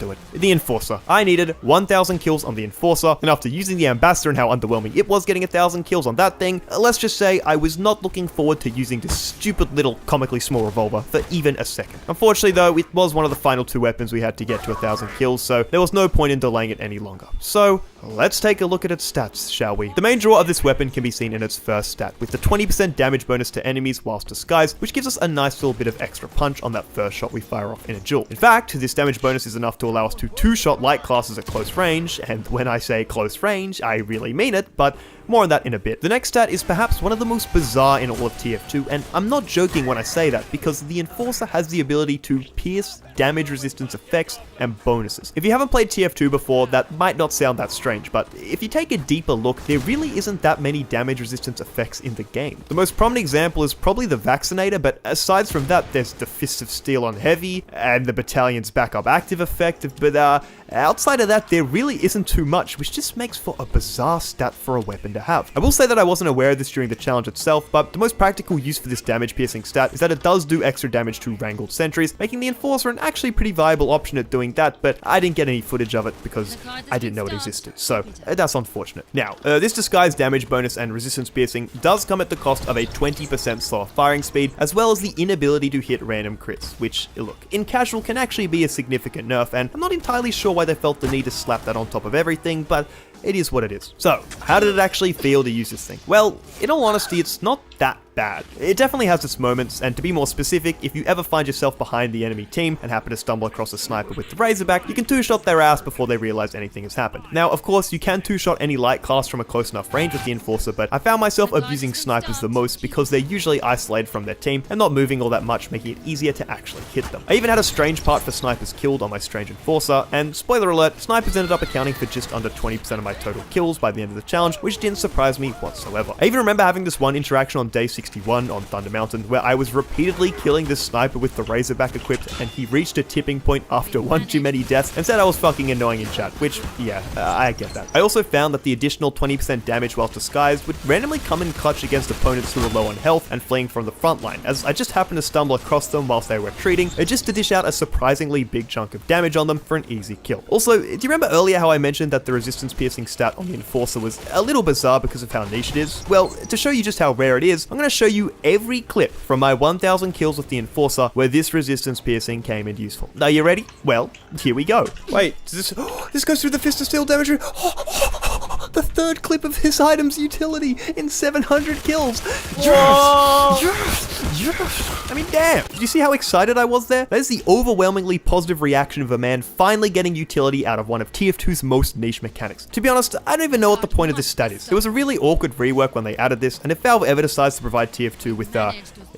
do it. The Enforcer. I needed 1,000 kills on the Enforcer, and after using the Ambassador and how underwhelming it was getting 1,000 kills on that thing, let's just say I was not looking forward to using this stupid little comically small revolver for even a second. Unfortunately though, it was one of the final two weapons we had to get to 1,000 kills, so there was no point in delaying it any longer. So, let's take a look at its stats, shall we? The main draw of this weapon can be seen in its first stat, with the 20% damage bonus to enemies whilst disguised, which gives us a nice little bit of extra punch on that first shot we fire off in a duel. In fact, this damage bonus is enough to allow us to two-shot light classes at close range, and when I say close range, I really mean it, but more on that in a bit. The next stat is perhaps one of the most bizarre in all of TF2, and I'm not joking when I say that, because the Enforcer has the ability to pierce damage resistance effects and bonuses. If you haven't played TF2 before, that might not sound that strange, but if you take a deeper look, there really isn't that many damage resistance effects in the game. The most prominent example is probably the Vaccinator, but aside from that, there's the Fist of Steel on Heavy, and the Battalion's backup active effect, but outside of that, there really isn't too much, which just makes for a bizarre stat for a weapon to have. I will say that I wasn't aware of this during the challenge itself, but the most practical use for this damage piercing stat is that it does do extra damage to wrangled sentries, making the Enforcer an actually pretty viable option at doing that, but I didn't get any footage of it because I didn't know it existed, so that's unfortunate. Now, this disguise damage bonus and resistance piercing does come at the cost of a 20% slower firing speed, as well as the inability to hit random crits, which, look, in casual can actually be a significant nerf, and I'm not entirely sure why they felt the need to slap that on top of everything, but it is what it is. So, how did it actually feel to use this thing? Well, in all honesty, it's not that bad. It definitely has its moments, and to be more specific, if you ever find yourself behind the enemy team and happen to stumble across a sniper with the Razorback, you can two-shot their ass before they realize anything has happened. Now, of course, you can two-shot any light class from a close enough range with the Enforcer, but I found myself abusing snipers the most because they're usually isolated from their team and not moving all that much, making it easier to actually hit them. I even had a strange part for snipers killed on my strange Enforcer, and spoiler alert, snipers ended up accounting for just under 20% of my total kills by the end of the challenge, which didn't surprise me whatsoever. I even remember having this one interaction on day 61 on Thunder Mountain, where I was repeatedly killing this sniper with the Razorback equipped, and he reached a tipping point after one too many deaths and said I was fucking annoying in chat, which, yeah, I get that. I also found that the additional 20% damage while disguised would randomly come in clutch against opponents who were low on health and fleeing from the front line, as I just happened to stumble across them whilst they were retreating, just to dish out a surprisingly big chunk of damage on them for an easy kill. Also, do you remember earlier how I mentioned that the resistance piercing stat on the Enforcer was a little bizarre because of how niche it is? Well, to show you just how rare it is, I'm going to show you every clip from my 1,000 kills with the Enforcer where this resistance piercing came in useful. Are you ready? Well, here we go. Wait, does this goes through the Fist of Steel damage? The third clip of this item's utility in 700 kills. Yes! Yes! Yes! I mean, damn. Did you see how excited I was there? That is the overwhelmingly positive reaction of a man finally getting utility out of one of TF2's most niche mechanics. To be honest, I don't even know what the point of this stat is. It was a really awkward rework when they added this, and if Valve ever decides to provide TF2 with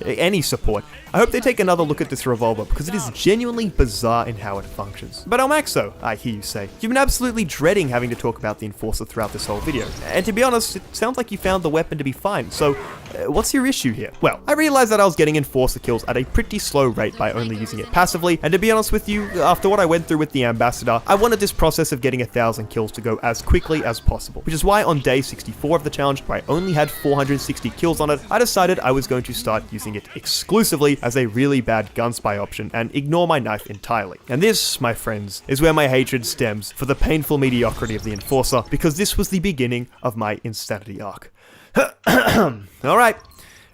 any support, I hope they take another look at this revolver, because it is genuinely bizarre in how it functions. But Elmaxo, I hear you say, you've been absolutely dreading having to talk about the Enforcer throughout this whole video, and to be honest, it sounds like you found the weapon to be fine, so what's your issue here? Well, I realized that I was getting Enforcer kills at a pretty slow rate by only using it passively, and to be honest with you, after what I went through with the Ambassador, I wanted this process of getting 1,000 kills to go as quickly as possible, which is why on day 64 of the challenge, where I only had 460 kills on it, I decided I was going to start using it exclusively as a really bad gun spy option and ignore my knife entirely. And this, my friends, is where my hatred stems for the painful mediocrity of the Enforcer, because this was the beginning of my insanity arc. Alright,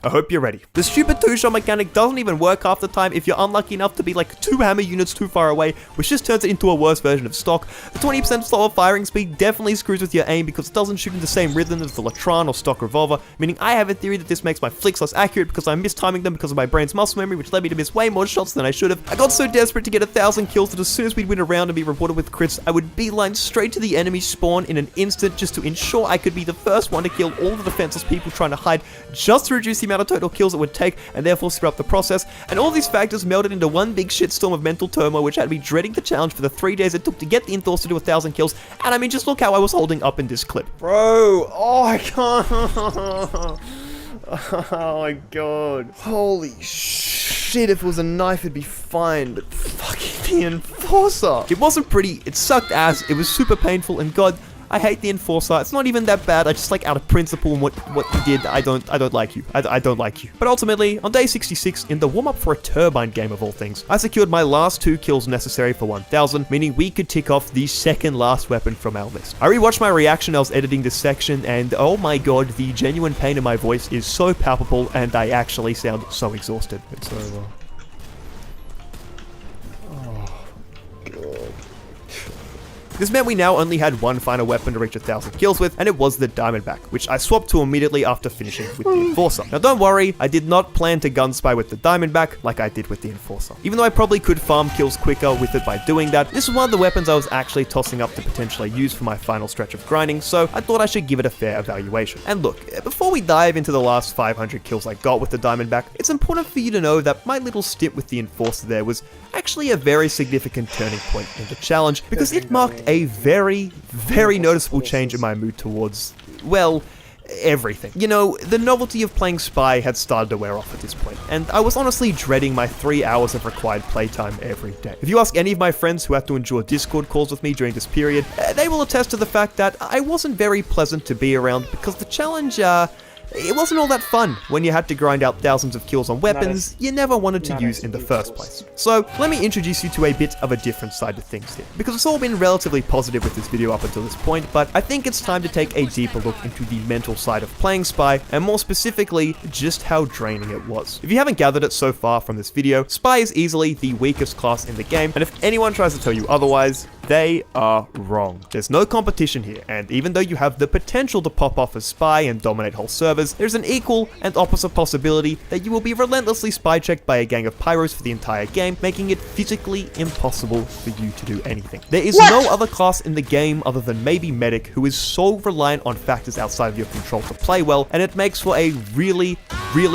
I hope you're ready. The stupid two-shot mechanic doesn't even work half the time if you're unlucky enough to be like 2 hammer units too far away, which just turns it into a worse version of stock. The 20% slower firing speed definitely screws with your aim because it doesn't shoot in the same rhythm as the Latran or stock revolver, meaning I have a theory that this makes my flicks less accurate because I'm mistiming them because of my brain's muscle memory, which led me to miss way more shots than I should have. I got so desperate to get 1,000 kills that as soon as we'd win a round and be rewarded with crits, I would beeline straight to the enemy spawn in an instant just to ensure I could be the first one to kill all the defenseless people trying to hide, just to reduce the amount of total kills it would take and therefore speed up the process. And all these factors melded into one big shitstorm of mental turmoil, which had me dreading the challenge for the 3 days it took to get the Enforcer to do 1,000 kills. And I mean, just look how I was holding up in this clip. Bro, oh, I can't. Oh my god. Holy shit, if it was a knife it'd be fine, but fucking the Enforcer. It wasn't pretty, it sucked ass, it was super painful, and god, I hate the Enforcer. It's not even that bad. I just like out of principle and what you did. I don't like you. I don't like you. But ultimately, on day 66, in the warm-up for a turbine game of all things, I secured my last 2 kills necessary for 1,000, meaning we could tick off the second last weapon from our list. I rewatched my reaction I was editing this section, and oh my god, the genuine pain in my voice is so palpable, and I actually sound so exhausted. It's over. This meant we now only had one final weapon to reach 1,000 kills with, and it was the Diamondback, which I swapped to immediately after finishing with the Enforcer. Now don't worry, I did not plan to gunspy with the Diamondback like I did with the Enforcer. Even though I probably could farm kills quicker with it by doing that, this was one of the weapons I was actually tossing up to potentially use for my final stretch of grinding, so I thought I should give it a fair evaluation. And look, before we dive into the last 500 kills I got with the Diamondback, it's important for you to know that my little stint with the Enforcer there was actually a very significant turning point in the challenge, because it marked a very noticeable change in my mood towards, well, everything. You know, the novelty of playing Spy had started to wear off at this point, and I was honestly dreading my 3 hours of required playtime every day. If you ask any of my friends who had to endure Discord calls with me during this period, they will attest to the fact that I wasn't very pleasant to be around because the challenge, it wasn't all that fun when you had to grind out thousands of kills on weapons you never wanted to use in the first place. So let me introduce you to a bit of a different side to things here, because it's all been relatively positive with this video up until this point, but I think it's time to take a deeper look into the mental side of playing Spy, and more specifically, just how draining it was. If you haven't gathered it so far from this video, Spy is easily the weakest class in the game, and if anyone tries to tell you otherwise, they are wrong. There's no competition here, and even though you have the potential to pop off as Spy and dominate whole servers, there's an equal and opposite possibility that you will be relentlessly spy checked by a gang of pyros for the entire game, making it physically impossible for you to do anything. There is no other class in the game other than maybe Medic who is so reliant on factors outside of your control to play well, and it makes for a really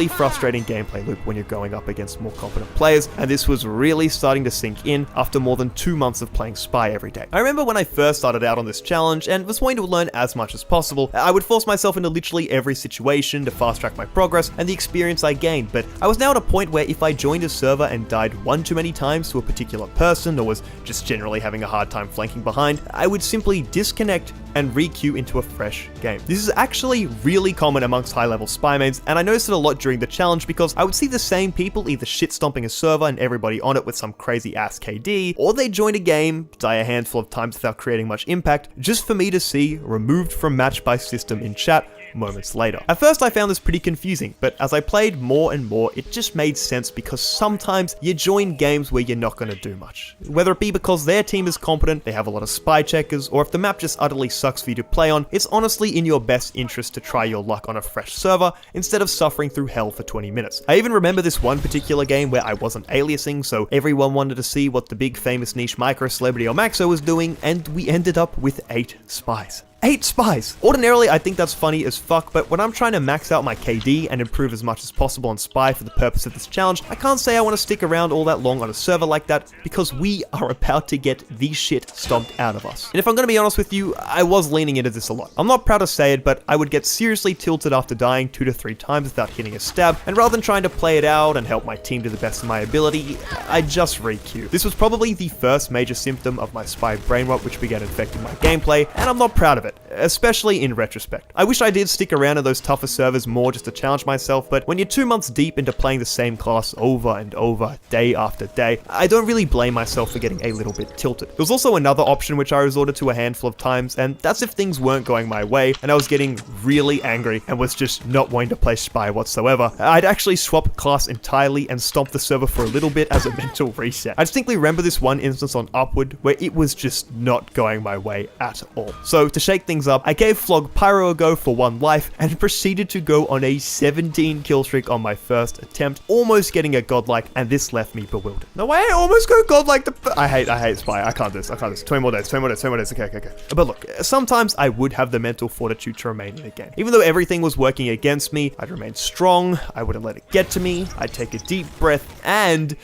frustrating gameplay loop when you're going up against more competent players, and this was really starting to sink in after more than 2 months of playing Spy every day. I remember when I first started out on this challenge and was wanting to learn as much as possible, I would force myself into literally every situation to fast track my progress and the experience I gained, but I was now at a point where if I joined a server and died one too many times to a particular person or was just generally having a hard time flanking behind, I would simply disconnect and re-queue into a fresh game. This is actually really common amongst high-level Spy mains, and I noticed it a lot during the challenge because I would see the same people either shit-stomping a server and everybody on it with some crazy-ass KD, or they join a game, die a handful of times without creating much impact, just for me to see removed from match by system in chat moments later. At first I found this pretty confusing, but as I played more and more, it just made sense because sometimes you join games where you're not going to do much. Whether it be because their team is competent, they have a lot of spy checkers, or if the map just utterly sucks for you to play on, it's honestly in your best interest to try your luck on a fresh server instead of suffering through hell for 20 minutes. I even remember this one particular game where I wasn't aliasing, so everyone wanted to see what the big famous niche micro celebrity or Maxo was doing, and we ended up with 8 spies. 8 spies! Ordinarily, I think that's funny as fuck, but when I'm trying to max out my KD and improve as much as possible on Spy for the purpose of this challenge, I can't say I want to stick around all that long on a server like that, because we are about to get the shit stomped out of us. And if I'm going to be honest with you, I was leaning into this a lot. I'm not proud to say it, but I would get seriously tilted after dying 2 to 3 times without hitting a stab, and rather than trying to play it out and help my team to the best of my ability, I just re-queue. This was probably the first major symptom of my Spy brain rot which began infecting my gameplay, and I'm not proud of it. especially in retrospect. I wish I did stick around in those tougher servers more just to challenge myself, but when you're 2 months deep into playing the same class over and over, day after day, I don't really blame myself for getting a little bit tilted. There was also another option which I resorted to a handful of times, and that's if things weren't going my way and I was getting really angry and was just not wanting to play Spy whatsoever. I'd actually swap class entirely and stomp the server for a little bit as a mental reset. I distinctly remember this one instance on Upward where it was just not going my way at all. So to shake things up, I gave Flog Pyro a go for 1 life and proceeded to go on a 17 kill streak on my first attempt, almost getting a godlike, and this left me bewildered. No way, I almost got godlike. I hate Spy. I can't do this. 20 more days. Okay. But look, sometimes I would have the mental fortitude to remain in the game. Even though everything was working against me, I'd remain strong, I wouldn't let it get to me, I'd take a deep breath, and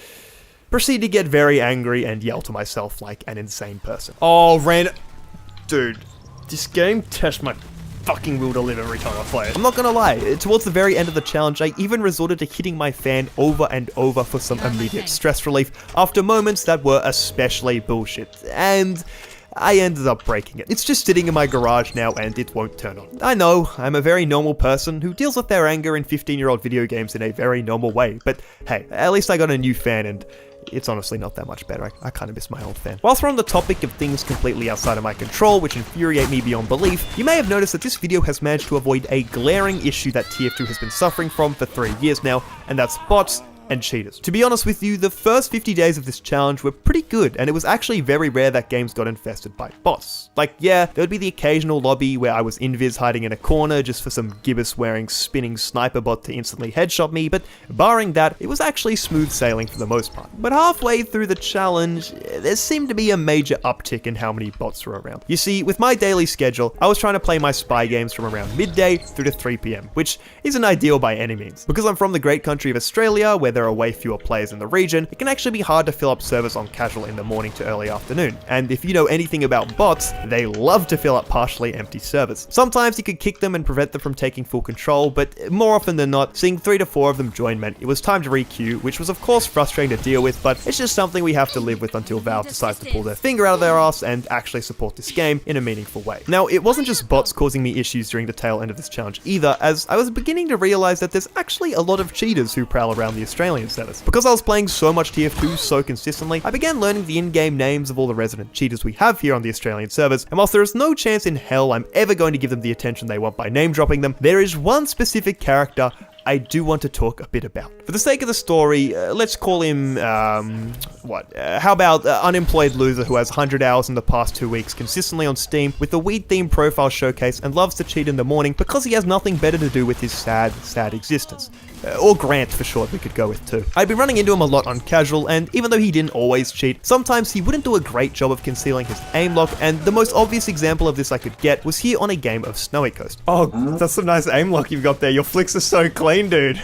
proceed to get very angry and yell to myself like an insane person. Oh, dude, this game tests my fucking will to live every time I play it. I'm not gonna lie, towards the very end of the challenge, I even resorted to hitting my fan over and over for some immediate stress relief after moments that were especially bullshit, and I ended up breaking it. It's just sitting in my garage now and it won't turn on. I know, I'm a very normal person who deals with their anger in 15-year-old video games in a very normal way, but hey, at least I got a new fan and it's honestly not that much better. I kind of miss my old fan. Whilst we're on the topic of things completely outside of my control, which infuriate me beyond belief, you may have noticed that this video has managed to avoid a glaring issue that TF2 has been suffering from for 3 years now, and that's bots and cheaters. To be honest with you, the first 50 days of this challenge were pretty good, and it was actually very rare that games got infested by bots. Like, yeah, there would be the occasional lobby where I was invis hiding in a corner just for some gibbous-wearing spinning sniper bot to instantly headshot me, but barring that, it was actually smooth sailing for the most part. But halfway through the challenge, there seemed to be a major uptick in how many bots were around. You see, with my daily schedule, I was trying to play my Spy games from around midday through to 3 PM, which isn't ideal by any means. Because I'm from the great country of Australia, where there are way fewer players in the region, it can actually be hard to fill up servers on casual in the morning to early afternoon. And if you know anything about bots, they love to fill up partially empty servers. Sometimes you could kick them and prevent them from taking full control, but more often than not, seeing 3 to 4 of them join meant it was time to re-queue, which was of course frustrating to deal with, but it's just something we have to live with until Valve decides to pull their finger out of their ass and actually support this game in a meaningful way. Now, it wasn't just bots causing me issues during the tail end of this challenge either, as I was beginning to realize that there's actually a lot of cheaters who prowl around the Australian servers. Because I was playing so much TF2 so consistently, I began learning the in-game names of all the resident cheaters we have here on the Australian servers, and whilst there is no chance in hell I'm ever going to give them the attention they want by name dropping them, there is one specific character I do want to talk a bit about. For the sake of the story, let's call him, how about unemployed loser who has 100 hours in the past 2 weeks consistently on Steam with a weed-themed profile showcase and loves to cheat in the morning because he has nothing better to do with his sad existence. Or Grant for short, we could go with too. I'd been running into him a lot on casual, and even though he didn't always cheat, sometimes he wouldn't do a great job of concealing his aim lock, and the most obvious example of this I could get was here on a game of Snowy Coast. Oh, that's some nice aim lock you've got there. Your flicks are so clean, dude.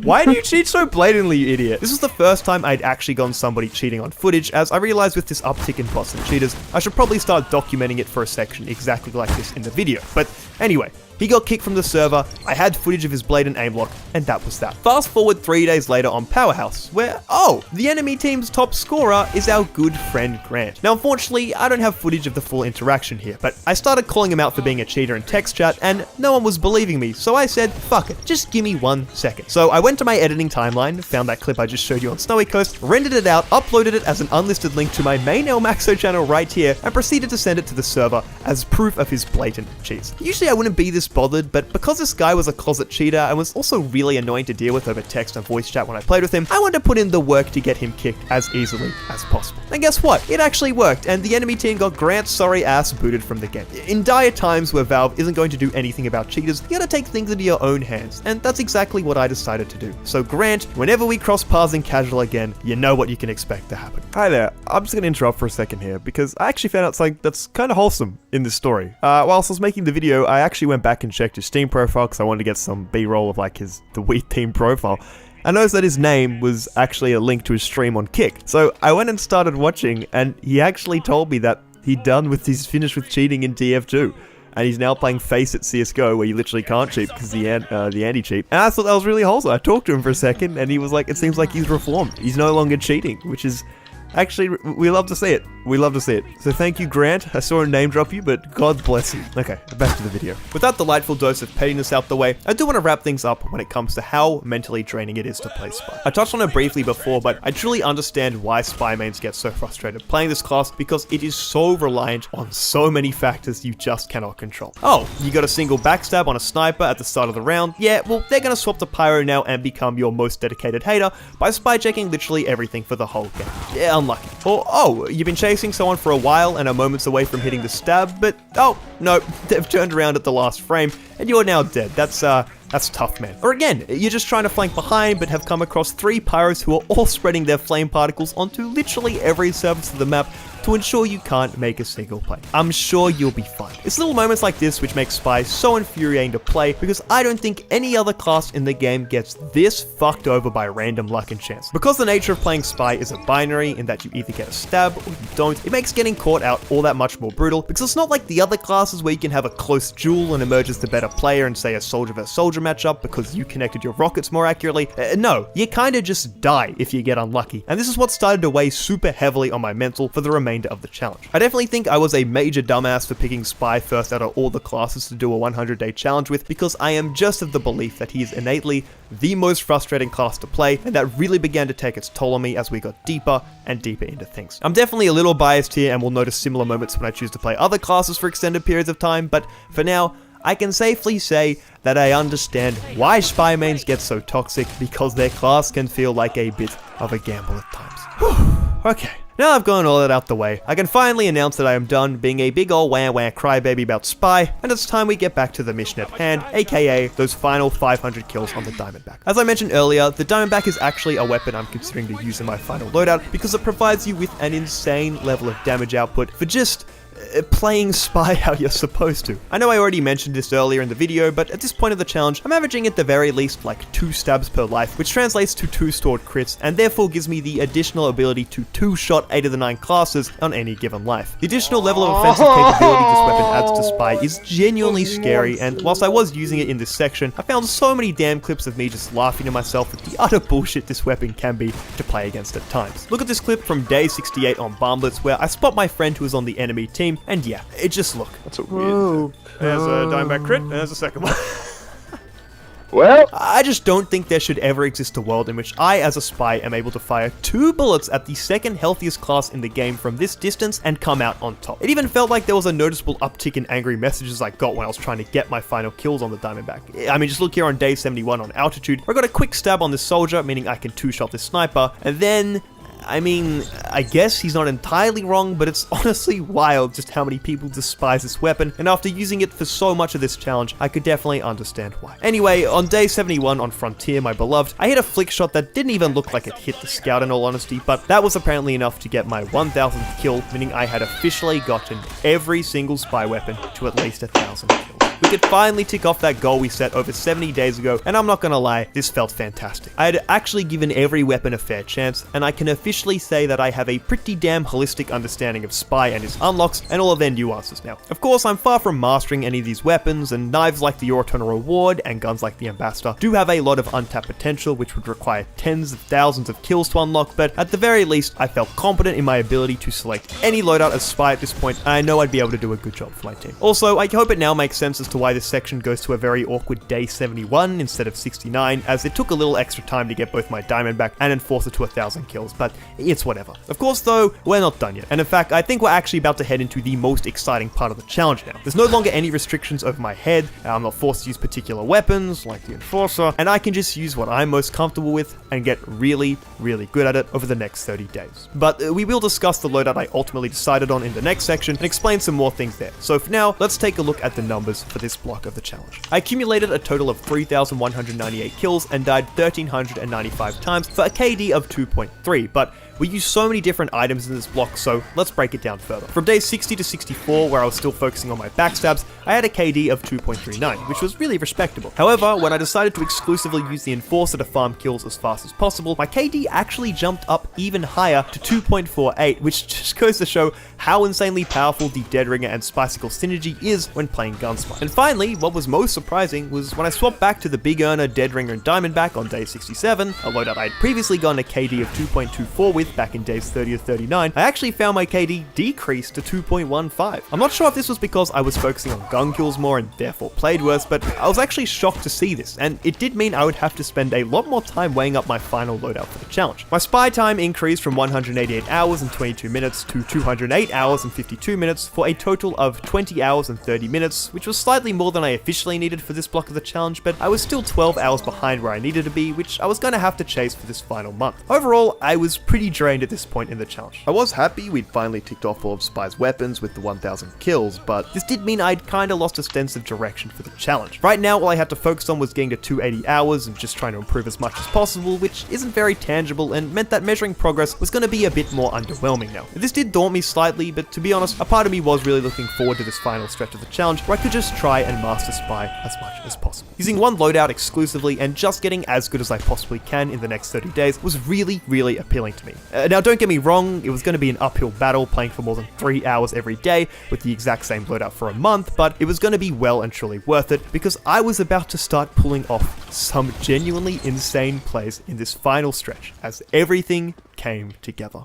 Why do you cheat so blatantly, you idiot? This was the first time I'd actually gotten somebody cheating on footage, as I realized with this uptick in bots and cheaters, I should probably start documenting it for a section exactly like this in the video. But anyway, he got kicked from the server, I had footage of his blatant aim lock, and that was that. Fast forward 3 days later on Powerhouse, where, the enemy team's top scorer is our good friend Grant. Now unfortunately, I don't have footage of the full interaction here, but I started calling him out for being a cheater in text chat, and no one was believing me, so I said, fuck it, just give me 1 second. So I went to my editing timeline, found that clip I just showed you on Snowy Coast, rendered it out, uploaded it as an unlisted link to my main El Maxo channel right here, and proceeded to send it to the server as proof of his blatant cheats. Usually I wouldn't be this bothered, but because this guy was a closet cheater and was also really annoying to deal with over text and voice chat when I played with him, I wanted to put in the work to get him kicked as easily as possible. And guess what? It actually worked, and the enemy team got Grant's sorry ass booted from the game. In dire times where Valve isn't going to do anything about cheaters, you gotta take things into your own hands, and that's exactly what I decided to do. So Grant, whenever we cross paths in casual again, you know what you can expect to happen. Hi there, I'm just gonna interrupt for a second here, because I actually found out something that's kind of wholesome in this story. Whilst I was making the video, I actually went back and checked his Steam profile because I wanted to get some B-roll of like the Wheat Team profile. I noticed that his name was actually a link to his stream on Kick. So I went and started watching, and he actually told me that he's finished with cheating in TF2. And he's now playing Face at CSGO, where you literally can't cheat because the anti-cheat. And I thought that was really wholesome. I talked to him for a second, and he was like, it seems like he's reformed. He's no longer cheating, which is actually, we love to see it. We love to see it. So thank you, Grant. I saw a name drop you, but God bless you. Okay, back to the video. With that delightful dose of pettiness out the way, I do want to wrap things up when it comes to how mentally draining it is to play Spy. I touched on it briefly before, but I truly understand why Spy mains get so frustrated playing this class because it is so reliant on so many factors you just cannot control. Oh, you got a single backstab on a sniper at the start of the round? Yeah, well, they're gonna swap to Pyro now and become your most dedicated hater by spy checking literally everything for the whole game. Yeah, unlucky. Or, oh, you've been chasing someone for a while and are moments away from hitting the stab, but oh, no, they've turned around at the last frame and you're now dead. That's tough, man. Or again, you're just trying to flank behind but have come across 3 pyros who are all spreading their flame particles onto literally every surface of the map to ensure you can't make a single play. I'm sure you'll be fine. It's little moments like this which make Spy so infuriating to play because I don't think any other class in the game gets this fucked over by random luck and chance. Because the nature of playing Spy is a binary in that you either get a stab or you don't, it makes getting caught out all that much more brutal because it's not like the other classes where you can have a close duel and emerge as the better player and say a soldier versus soldier matchup because you connected your rockets more accurately. No, you kinda just die if you get unlucky, and this is what started to weigh super heavily on my mental for the remainder of the challenge. I definitely think I was a major dumbass for picking Spy first out of all the classes to do a 100-day challenge with because I am just of the belief that he is innately the most frustrating class to play, and that really began to take its toll on me as we got deeper and deeper into things. I'm definitely a little biased here and will notice similar moments when I choose to play other classes for extended periods of time, but for now, I can safely say that I understand why Spy mains get so toxic because their class can feel like a bit of a gamble at times. Whew. Okay. Now I've gotten all that out the way, I can finally announce that I am done being a big ol' wah crybaby about Spy, and it's time we get back to the mission at hand, aka those final 500 kills on the Diamondback. As I mentioned earlier, the Diamondback is actually a weapon I'm considering to use in my final loadout because it provides you with an insane level of damage output for just playing Spy how you're supposed to. I know I already mentioned this earlier in the video, but at this point of the challenge, I'm averaging at the very least like 2 stabs per life, which translates to 2 stored crits, and therefore gives me the additional ability to 2-shot 8 of the 9 classes on any given life. The additional level of offensive capability this weapon adds to Spy is genuinely scary, and whilst I was using it in this section, I found so many damn clips of me just laughing to myself at the utter bullshit this weapon can be to play against at times. Look at this clip from day 68 on Barmblitz where I spot my friend who is on the enemy team, and yeah, it just look. That's a weird. There's a Diamondback crit, and there's a second one. Well, I just don't think there should ever exist a world in which I, as a Spy, am able to fire 2 bullets at the second healthiest class in the game from this distance and come out on top. It even felt like there was a noticeable uptick in angry messages I got when I was trying to get my final kills on the Diamondback. I mean, just look here on day 71 on altitude, where I got a quick stab on this soldier, meaning I can 2-shot this sniper, and then I mean, I guess he's not entirely wrong, but it's honestly wild just how many people despise this weapon, and after using it for so much of this challenge, I could definitely understand why. Anyway, on day 71 on Frontier, my beloved, I hit a flick shot that didn't even look like it hit the scout in all honesty, but that was apparently enough to get my 1000th kill, meaning I had officially gotten every single Spy weapon to at least 1000 kills. We could finally tick off that goal we set over 70 days ago, and I'm not gonna lie, this felt fantastic. I had actually given every weapon a fair chance, and I can officially say that I have a pretty damn holistic understanding of Spy and his unlocks and all of their nuances now. Of course, I'm far from mastering any of these weapons, and knives like the Eurotunnel Reward and guns like the Ambassador do have a lot of untapped potential which would require tens of thousands of kills to unlock, but at the very least, I felt confident in my ability to select any loadout as Spy at this point, and I know I'd be able to do a good job for my team. Also, I hope it now makes sense as to why this section goes to a very awkward day 71 instead of 69, as it took a little extra time to get both my Diamondback and Enforcer to 1000 kills, but it's whatever. Of course though, we're not done yet, and in fact I think we're actually about to head into the most exciting part of the challenge now. There's no longer any restrictions over my head, I'm not forced to use particular weapons like the Enforcer, and I can just use what I'm most comfortable with and get really, really good at it over the next 30 days. But we will discuss the loadout I ultimately decided on in the next section and explain some more things there. So for now, let's take a look at the numbers for this block of the challenge. I accumulated a total of 3,198 kills and died 1,395 times for a KD of 2.3, but we used so many different items in this block, so let's break it down further. From days 60 to 64, where I was still focusing on my backstabs, I had a KD of 2.39, which was really respectable. However, when I decided to exclusively use the Enforcer to farm kills as fast as possible, my KD actually jumped up even higher to 2.48, which just goes to show how insanely powerful the Dead Ringer and Spicicle synergy is when playing Gunspy. And finally, what was most surprising was when I swapped back to the Big Earner, Dead Ringer, and Diamondback on day 67, a loadout I had previously gotten a KD of 2.24 with, with back in days 30 to 39, I actually found my KD decreased to 2.15. I'm not sure if this was because I was focusing on gun kills more and therefore played worse, but I was actually shocked to see this, and it did mean I would have to spend a lot more time weighing up my final loadout for the challenge. My spy time increased from 188 hours and 22 minutes to 208 hours and 52 minutes for a total of 20 hours and 30 minutes, which was slightly more than I officially needed for this block of the challenge, but I was still 12 hours behind where I needed to be, which I was going to have to chase for this final month. Overall, I was pretty drained at this point in the challenge. I was happy we'd finally ticked off all of Spy's weapons with the 1000 kills, but This did mean I'd kinda lost a sense of direction for the challenge. Right now, all I had to focus on was getting to 280 hours and just trying to improve as much as possible, which isn't very tangible and meant that measuring progress was gonna be a bit more underwhelming now. This did daunt me slightly, but to be honest, a part of me was really looking forward to this final stretch of the challenge where I could just try and master Spy as much as possible. Using one loadout exclusively and just getting as good as I possibly can in the next 30 days was really, really appealing to me. Now don't get me wrong, it was going to be an uphill battle playing for more than 3 hours every day with the exact same loadout for a month, but it was going to be well and truly worth it because I was about to start pulling off some genuinely insane plays in this final stretch as everything came together.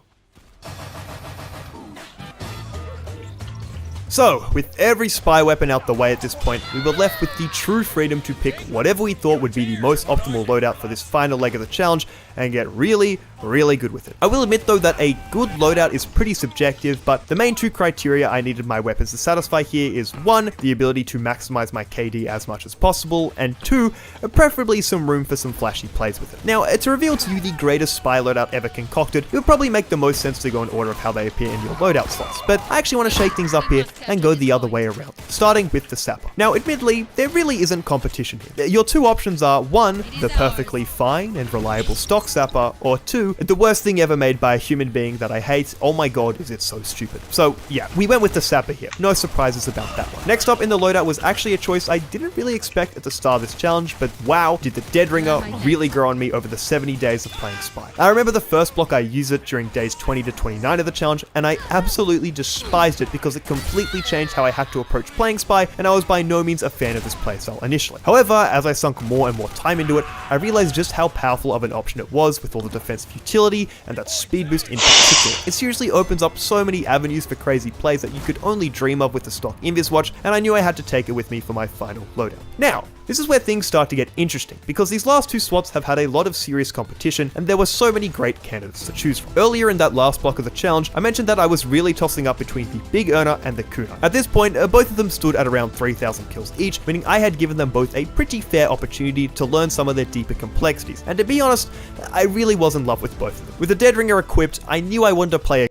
So, with every spy weapon out the way at this point, we were left with the true freedom to pick whatever we thought would be the most optimal loadout for this final leg of the challenge and get really, really good with it. I will admit though that a good loadout is pretty subjective, but the main two criteria I needed my weapons to satisfy here is 1, the ability to maximize my KD as much as possible, and 2, preferably some room for some flashy plays with it. Now, to reveal to you the greatest spy loadout ever concocted, it would probably make the most sense to go in order of how they appear in your loadout slots, but I actually want to shake things up here and go the other way around, starting with the sapper. Now, admittedly, there really isn't competition here. Your two options are 1, the perfectly fine and reliable stock sapper, or 2, the worst thing ever made by a human being that I hate. Oh my god, is it so stupid. So yeah, we went with the sapper here. No surprises about that one. Next up in the loadout was actually a choice I didn't really expect at the start of this challenge, but wow, did the Dead Ringer really grow on me over the 70 days of playing Spy. I remember the first block I used it during days 20 to 29 of the challenge, and I absolutely despised it because it completely changed how I had to approach playing Spy, and I was by no means a fan of this playstyle initially. However, as I sunk more and more time into it, I realized just how powerful of an option it was with all the defensive utility and that speed boost in particular. It seriously opens up so many avenues for crazy plays that you could only dream of with the stock Invis watch, and I knew I had to take it with me for my final loadout. Now, this is where things start to get interesting, because these last two slots have had a lot of serious competition, and there were so many great candidates to choose from. Earlier in that last block of the challenge, I mentioned that I was really tossing up between the Big Earner and the Kunai. At this point, both of them stood at around 3,000 kills each, meaning I had given them both a pretty fair opportunity to learn some of their deeper complexities, and to be honest, I really was in love with both of them. With the Dead Ringer equipped, I knew I wanted to play a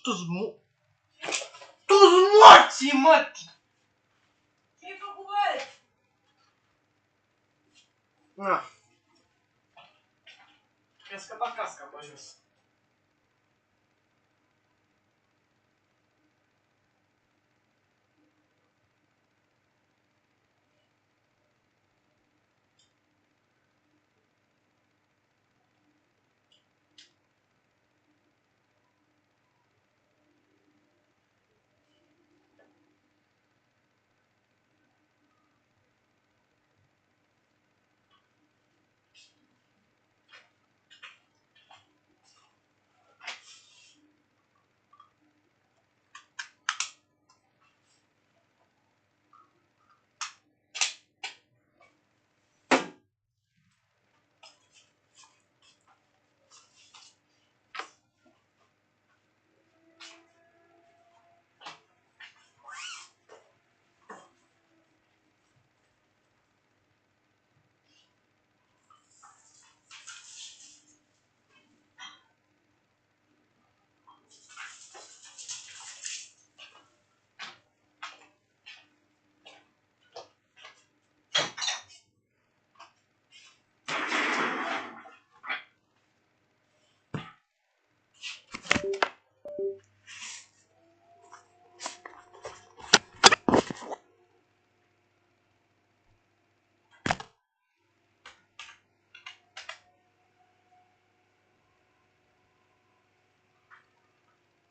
Tu-s morții, mătii! Ce-ai făcut, bă? Na. Mi-a scăpat casca pe jos.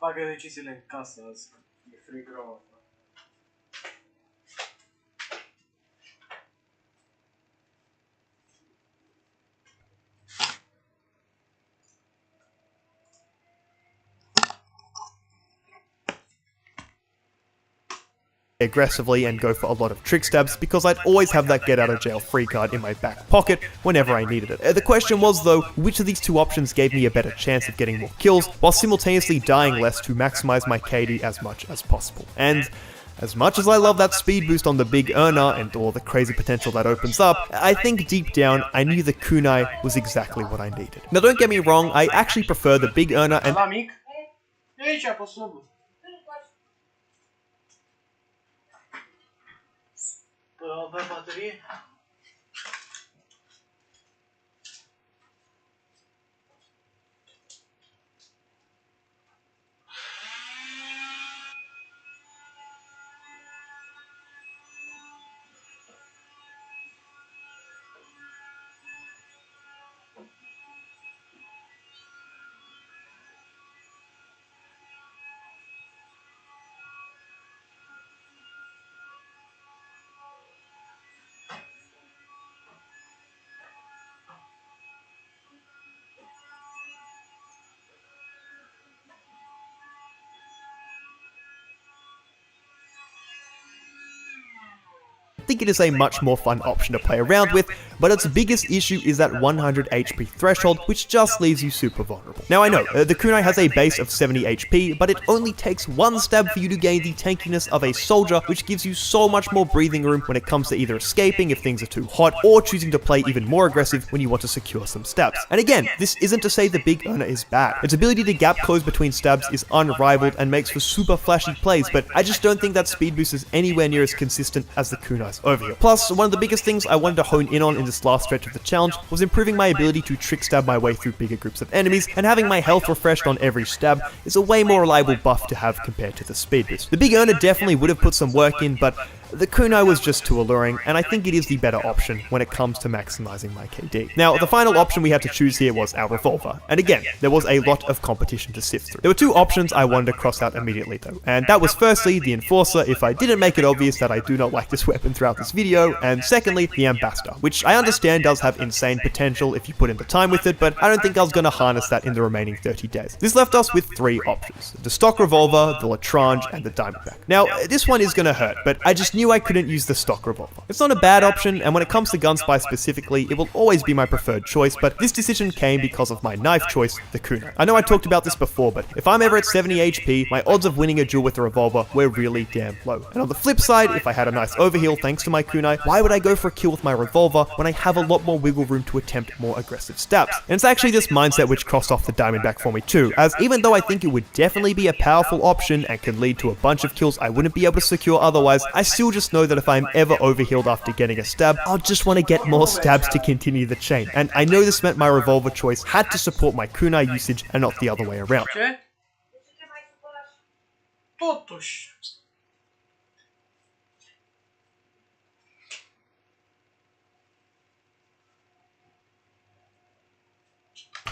Facă deciziile în casă azi, că e frig rău. aggressively and go for a lot of trick stabs because I'd always have that get out of jail free card in my back pocket whenever I needed it. The question was though, which of these two options gave me a better chance of getting more kills while simultaneously dying less to maximize my KD as much as possible. And as much as I love that speed boost on the big earner and all the crazy potential that opens up, I think deep down I knew the kunai was exactly what I needed. Now don't get me wrong, I actually prefer the big earner and La mic? E aici, pe sub. Pe baterie? I think it is a much more fun option to play around with, but its biggest issue is that 100 HP threshold, which just leaves you super vulnerable. Now I know, the kunai has a base of 70 HP, but it only takes one stab for you to gain the tankiness of a soldier, which gives you so much more breathing room when it comes to either escaping if things are too hot, or choosing to play even more aggressive when you want to secure some stabs. And again, this isn't to say the big earner is bad. Its ability to gap close between stabs is unrivaled and makes for super flashy plays, but I just don't think that speed boost is anywhere near as consistent as the kunai's over here. Plus, one of the biggest things I wanted to hone in on in this last stretch of the challenge was improving my ability to trick stab my way through bigger groups of enemies, and having my health refreshed on every stab is a way more reliable buff to have compared to the speed boost. The big earner definitely would have put some work in, but the kunai was just too alluring, and I think it is the better option when it comes to maximizing my KD. Now, the final option we had to choose here was our revolver, and again, there was a lot of competition to sift through. There were two options I wanted to cross out immediately though, and that was firstly the Enforcer if I didn't make it obvious that I do not like this weapon throughout this video, and secondly the Ambassador, which I understand does have insane potential if you put in the time with it, but I don't think I was going to harness that in the remaining 30 days. This left us with three options: the stock revolver, the Lestrange, and the Diamondback. Now, this one is going to hurt, but I just knew knew I couldn't use the stock revolver. It's not a bad option, and when it comes to gunspy specifically, it will always be my preferred choice, but this decision came because of my knife choice, the kunai. I know I talked about this before, but if I'm ever at 70 HP, my odds of winning a duel with a revolver were really damn low. And on the flip side, if I had a nice overheal thanks to my kunai, why would I go for a kill with my revolver when I have a lot more wiggle room to attempt more aggressive stabs? And it's actually this mindset which crossed off the Diamondback for me too, as even though I think it would definitely be a powerful option and could lead to a bunch of kills I wouldn't be able to secure otherwise, I still just know that if I'm ever overhealed after getting a stab, I'll just want to get more stabs to continue the chain. And I know this meant my revolver choice had to support my kunai usage and not the other way around. Que? Todos.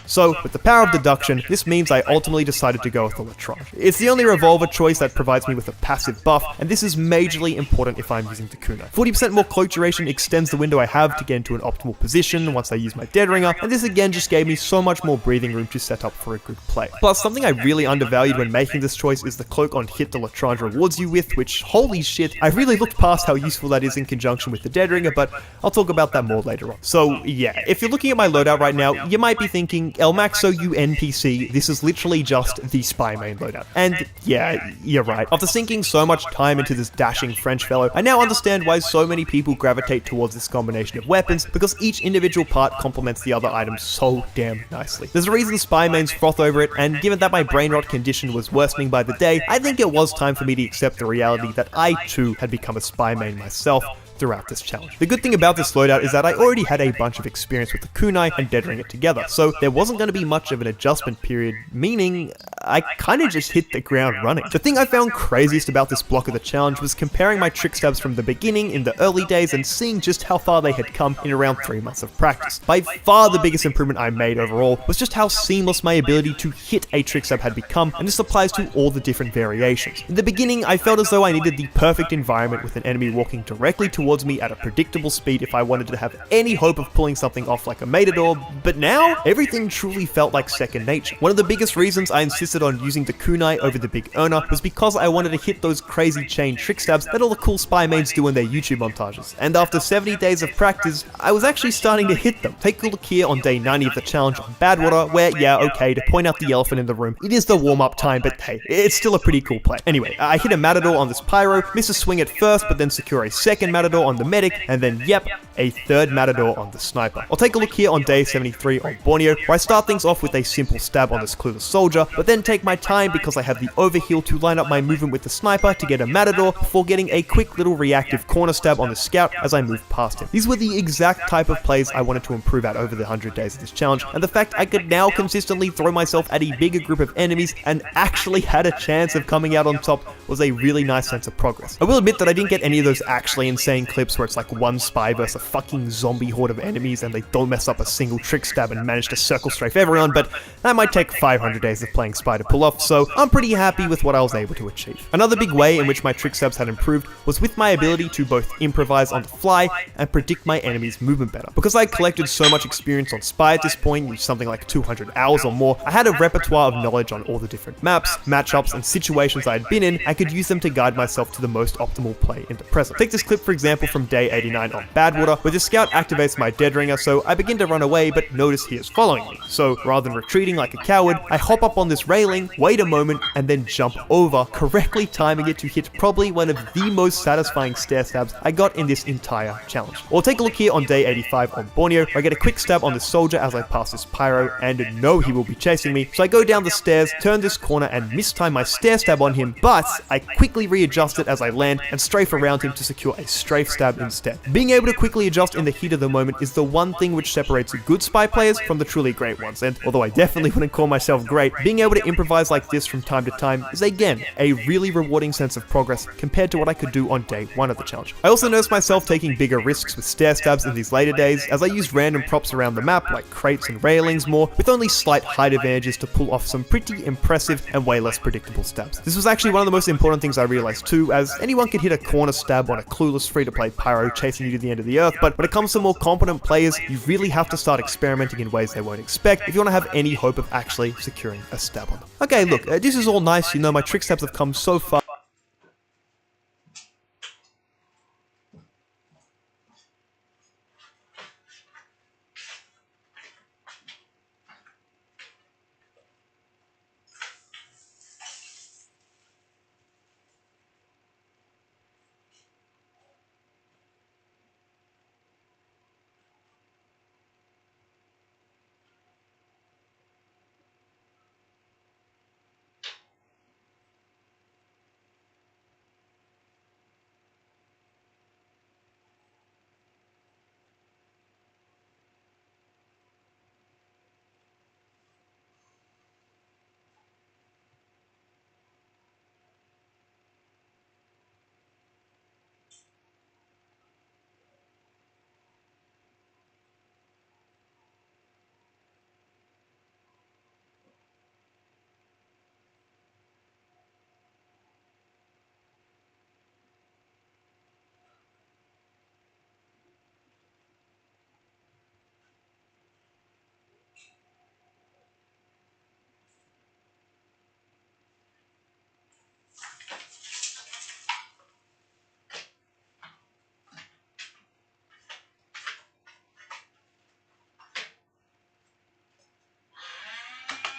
So, with the power of deduction, this means I ultimately decided to go with the Latrange. It's the only revolver choice that provides me with a passive buff, and this is majorly important if I'm using the kunai. 40% more cloak duration extends the window I have to get into an optimal position once I use my Dead Ringer, and this again just gave me so much more breathing room to set up for a good play. Plus, something I really undervalued when making this choice is the cloak on hit the Latrange rewards you with, which, holy shit, I really looked past how useful that is in conjunction with the Dead Ringer, but I'll talk about that more later on. So yeah, if you're looking at my loadout right now, you might be thinking, Elmaxo, you NPC, this is literally just the spy main loadout. And yeah, you're right. After sinking so much time into this dashing French fellow, I now understand why so many people gravitate towards this combination of weapons, because each individual part complements the other item so damn nicely. There's a reason spy mains froth over it, and given that my brain rot condition was worsening by the day, I think it was time for me to accept the reality that I too had become a spy main myself throughout this challenge. The good thing about this loadout is that I already had a bunch of experience with the kunai and Dead Ring it together, so there wasn't going to be much of an adjustment period, meaning I kind of just hit the ground running. The thing I found craziest about this block of the challenge was comparing my trick stabs from the beginning in the early days and seeing just how far they had come in around 3 months of practice. By far the biggest improvement I made overall was just how seamless my ability to hit a trick stab had become, and this applies to all the different variations. In the beginning, I felt as though I needed the perfect environment with an enemy walking directly towards me at a predictable speed if I wanted to have any hope of pulling something off like a Matador, but now, everything truly felt like second nature. One of the biggest reasons I insisted on using the kunai over the big earner was because I wanted to hit those crazy chain trick stabs that all the cool spy mains do in their YouTube montages, and after 70 days of practice, I was actually starting to hit them. Take a look here on day 90 of the challenge on Badwater, where, yeah, okay, to point out the elephant in the room, it is the warm-up time, but hey, it's still a pretty cool play. Anyway, I hit a Matador on this Pyro, miss a swing at first, but then secure a second Matador on the medic, and then, yep, a third Matador on the sniper. I'll take a look here on day 73 on Borneo, where I start things off with a simple stab on this clueless soldier, but then take my time because I have the overheal to line up my movement with the sniper to get a Matador before getting a quick little reactive corner stab on the scout as I move past him. These were the exact type of plays I wanted to improve at over the 100 days of this challenge, and the fact I could now consistently throw myself at a bigger group of enemies and actually had a chance of coming out on top was a really nice sense of progress. I will admit that I didn't get any of those actually insane clips where it's like one spy versus a fucking zombie horde of enemies and they don't mess up a single trick stab and manage to circle strafe everyone, but that might take 500 days of playing spy to pull off, so I'm pretty happy with what I was able to achieve. Another big way in which my trick stabs had improved was with my ability to both improvise on the fly and predict my enemy's movement better. Because I collected so much experience on spy at this point, something like 200 hours or more, I had a repertoire of knowledge on all the different maps, matchups, and situations I had been in. I could use them to guide myself to the most optimal play in the present. Take this clip for example from day 89 on Badwater, where the scout activates my Dead Ringer, so I begin to run away, but notice he is following me. So rather than retreating like a coward, I hop up on this railing, wait a moment, and then jump over, correctly timing it to hit probably one of the most satisfying stair stabs I got in this entire challenge. Or take a look here on day 85 on Borneo, where I get a quick stab on this soldier as I pass this pyro, and know he will be chasing me, so I go down the stairs, turn this corner, and mistime my stair stab on him, but I quickly readjust it as I land and strafe around him to secure a strafe stab instead. Being able to quickly adjust in the heat of the moment is the one thing which separates good spy players from the truly great ones, and although I definitely wouldn't call myself great, being able to improvise like this from time to time is again a really rewarding sense of progress compared to what I could do on day 1 of the challenge. I also noticed myself taking bigger risks with stair stabs in these later days as I used random props around the map like crates and railings more, with only slight height advantages to pull off some pretty impressive and way less predictable stabs. This was actually one of the most important things I realized too, as anyone could hit a corner stab on a clueless free-to-play pyro chasing you to the end of the earth, but when it comes to more competent players, you really have to start experimenting in ways they won't expect if you want to have any hope of actually securing a stab on them. Okay, look, this is all nice, you know, my trick stabs have come so far.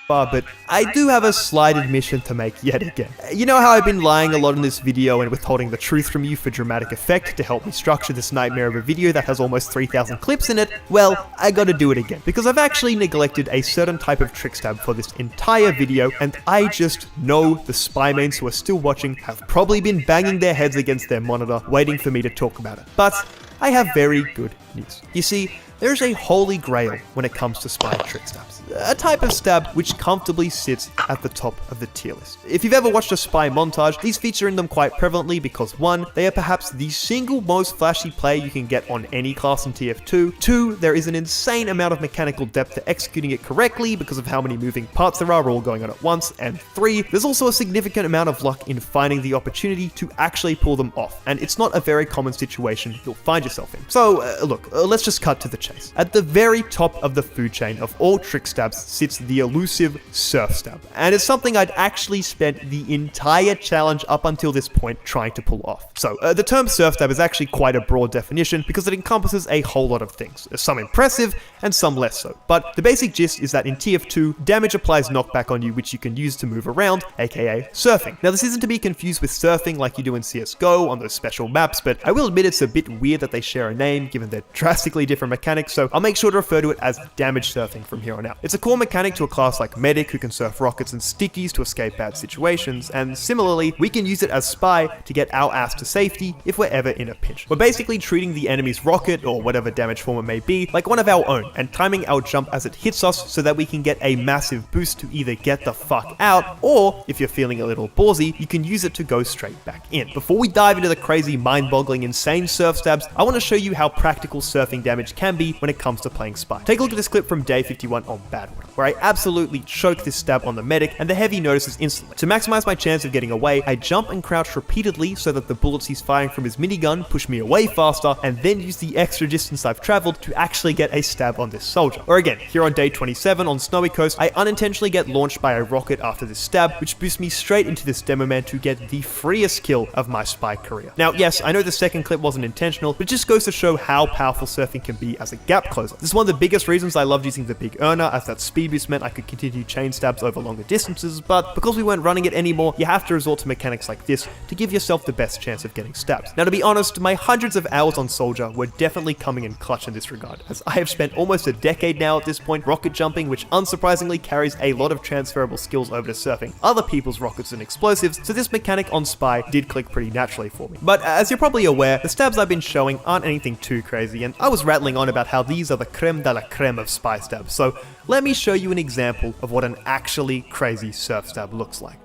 but I do have a slight admission to make yet again. You know how I've been lying a lot in this video and withholding the truth from you for dramatic effect to help me structure this nightmare of a video that has almost 3,000 clips in it? Well, I gotta do it again, because I've actually neglected a certain type of trick stab for this entire video, and I just know the spy mains who are still watching have probably been banging their heads against their monitor, waiting for me to talk about it. But I have very good news. You see, there's a holy grail when it comes to spy trick stabs. A type of stab which comfortably sits at the top of the tier list. If you've ever watched a spy montage, these feature in them quite prevalently because 1, they are perhaps the single most flashy play you can get on any class in TF2. 2, there is an insane amount of mechanical depth to executing it correctly because of how many moving parts there are all going on at once. And 3, there's also a significant amount of luck in finding the opportunity to actually pull them off. And it's not a very common situation you'll find yourself in. So look, let's just cut to the chase. At the very top of the food chain of all trick stabs sits the elusive surf stab, and it's something I'd actually spent the entire challenge up until this point trying to pull off. So the term surf stab is actually quite a broad definition because it encompasses a whole lot of things, some impressive and some less so. But the basic gist is that in TF2, damage applies knockback on you which you can use to move around, aka surfing. Now this isn't to be confused with surfing like you do in CSGO on those special maps, but I will admit it's a bit weird that they share a name given their drastically different mechanics, so I'll make sure to refer to it as damage surfing from here on out. It's a core mechanic to a class like Medic who can surf rockets and stickies to escape bad situations, and similarly, we can use it as Spy to get our ass to safety if we're ever in a pinch. We're basically treating the enemy's rocket, or whatever damage form it may be, like one of our own, and timing our jump as it hits us so that we can get a massive boost to either get the fuck out, or, if you're feeling a little ballsy, you can use it to go straight back in. Before we dive into the crazy, mind-boggling, insane surf stabs, I want to show you how practical surfing damage can be when it comes to playing Spy. Take a look at this clip from day 51 on Badwater, where I absolutely choke this stab on the medic and the heavy notices instantly. To maximize my chance of getting away, I jump and crouch repeatedly so that the bullets he's firing from his minigun push me away faster, and then use the extra distance I've traveled to actually get a stab on this soldier. Or again, here on day 27 on Snowy Coast, I unintentionally get launched by a rocket after this stab, which boosts me straight into this demo man to get the freest kill of my Spy career. Now yes, I know the second clip wasn't intentional, but it just goes to show how powerful surfing can be as a gap closer. This is one of the biggest reasons I loved using the big earner, as that speed boost meant I could continue chain stabs over longer distances, but because we weren't running it anymore, you have to resort to mechanics like this to give yourself the best chance of getting stabs. Now to be honest, my hundreds of hours on Soldier were definitely coming in clutch in this regard, as I have spent almost a decade now at this point rocket jumping, which unsurprisingly carries a lot of transferable skills over to surfing other people's rockets and explosives, so this mechanic on Spy did click pretty naturally for me. But as you're probably aware, the stabs I've been showing aren't anything too crazy, and I was rattling on about how these are the creme de la creme of Spy stabs, so let me show you an example of what an actually crazy surf stab looks like.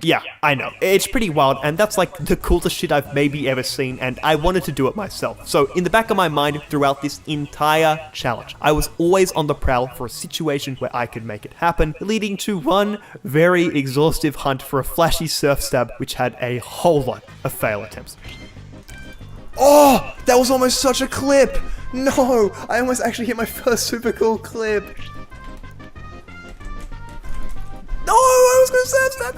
Yeah, I know, it's pretty wild, and that's like the coolest shit I've maybe ever seen, and I wanted to do it myself. So in the back of my mind throughout this entire challenge, I was always on the prowl for a situation where I could make it happen, leading to one very exhaustive hunt for a flashy surf stab which had a whole lot of fail attempts. Oh, that was almost such a clip! No, I almost actually hit my first super cool clip. No, I was gonna surf stab.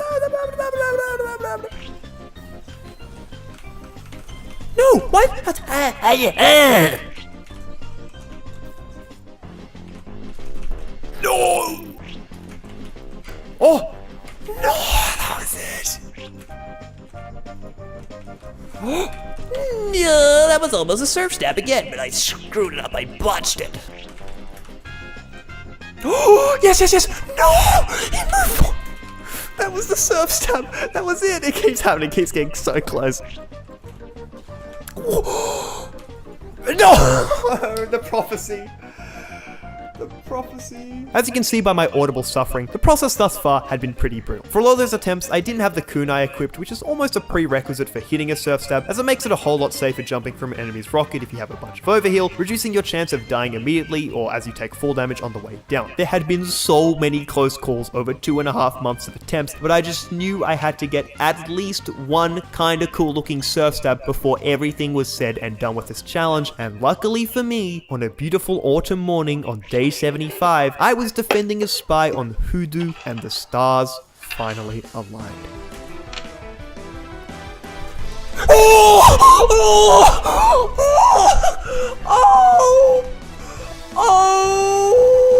No, what? No! Oh! No, that was it! Yeah, that was almost a surf stab again, but I screwed it up. I botched it. Oh, yes, yes, yes! No! It moved! That was the surf stab. That was it. It keeps happening. It keeps getting so close. No! The prophecy. The prophecy. As you can see by my audible suffering, the process thus far had been pretty brutal. For a lot of those attempts, I didn't have the kunai equipped, which is almost a prerequisite for hitting a surf stab, as it makes it a whole lot safer jumping from an enemy's rocket if you have a bunch of overheal, reducing your chance of dying immediately or as you take full damage on the way down. There had been so many close calls over 2.5 months of attempts, but I just knew I had to get at least one kinda cool looking surf stab before everything was said and done with this challenge, and luckily for me, on a beautiful autumn morning on day 75, I was defending a spy on Hoodoo, and the stars finally aligned. Oh! Oh! Oh! Oh! Oh!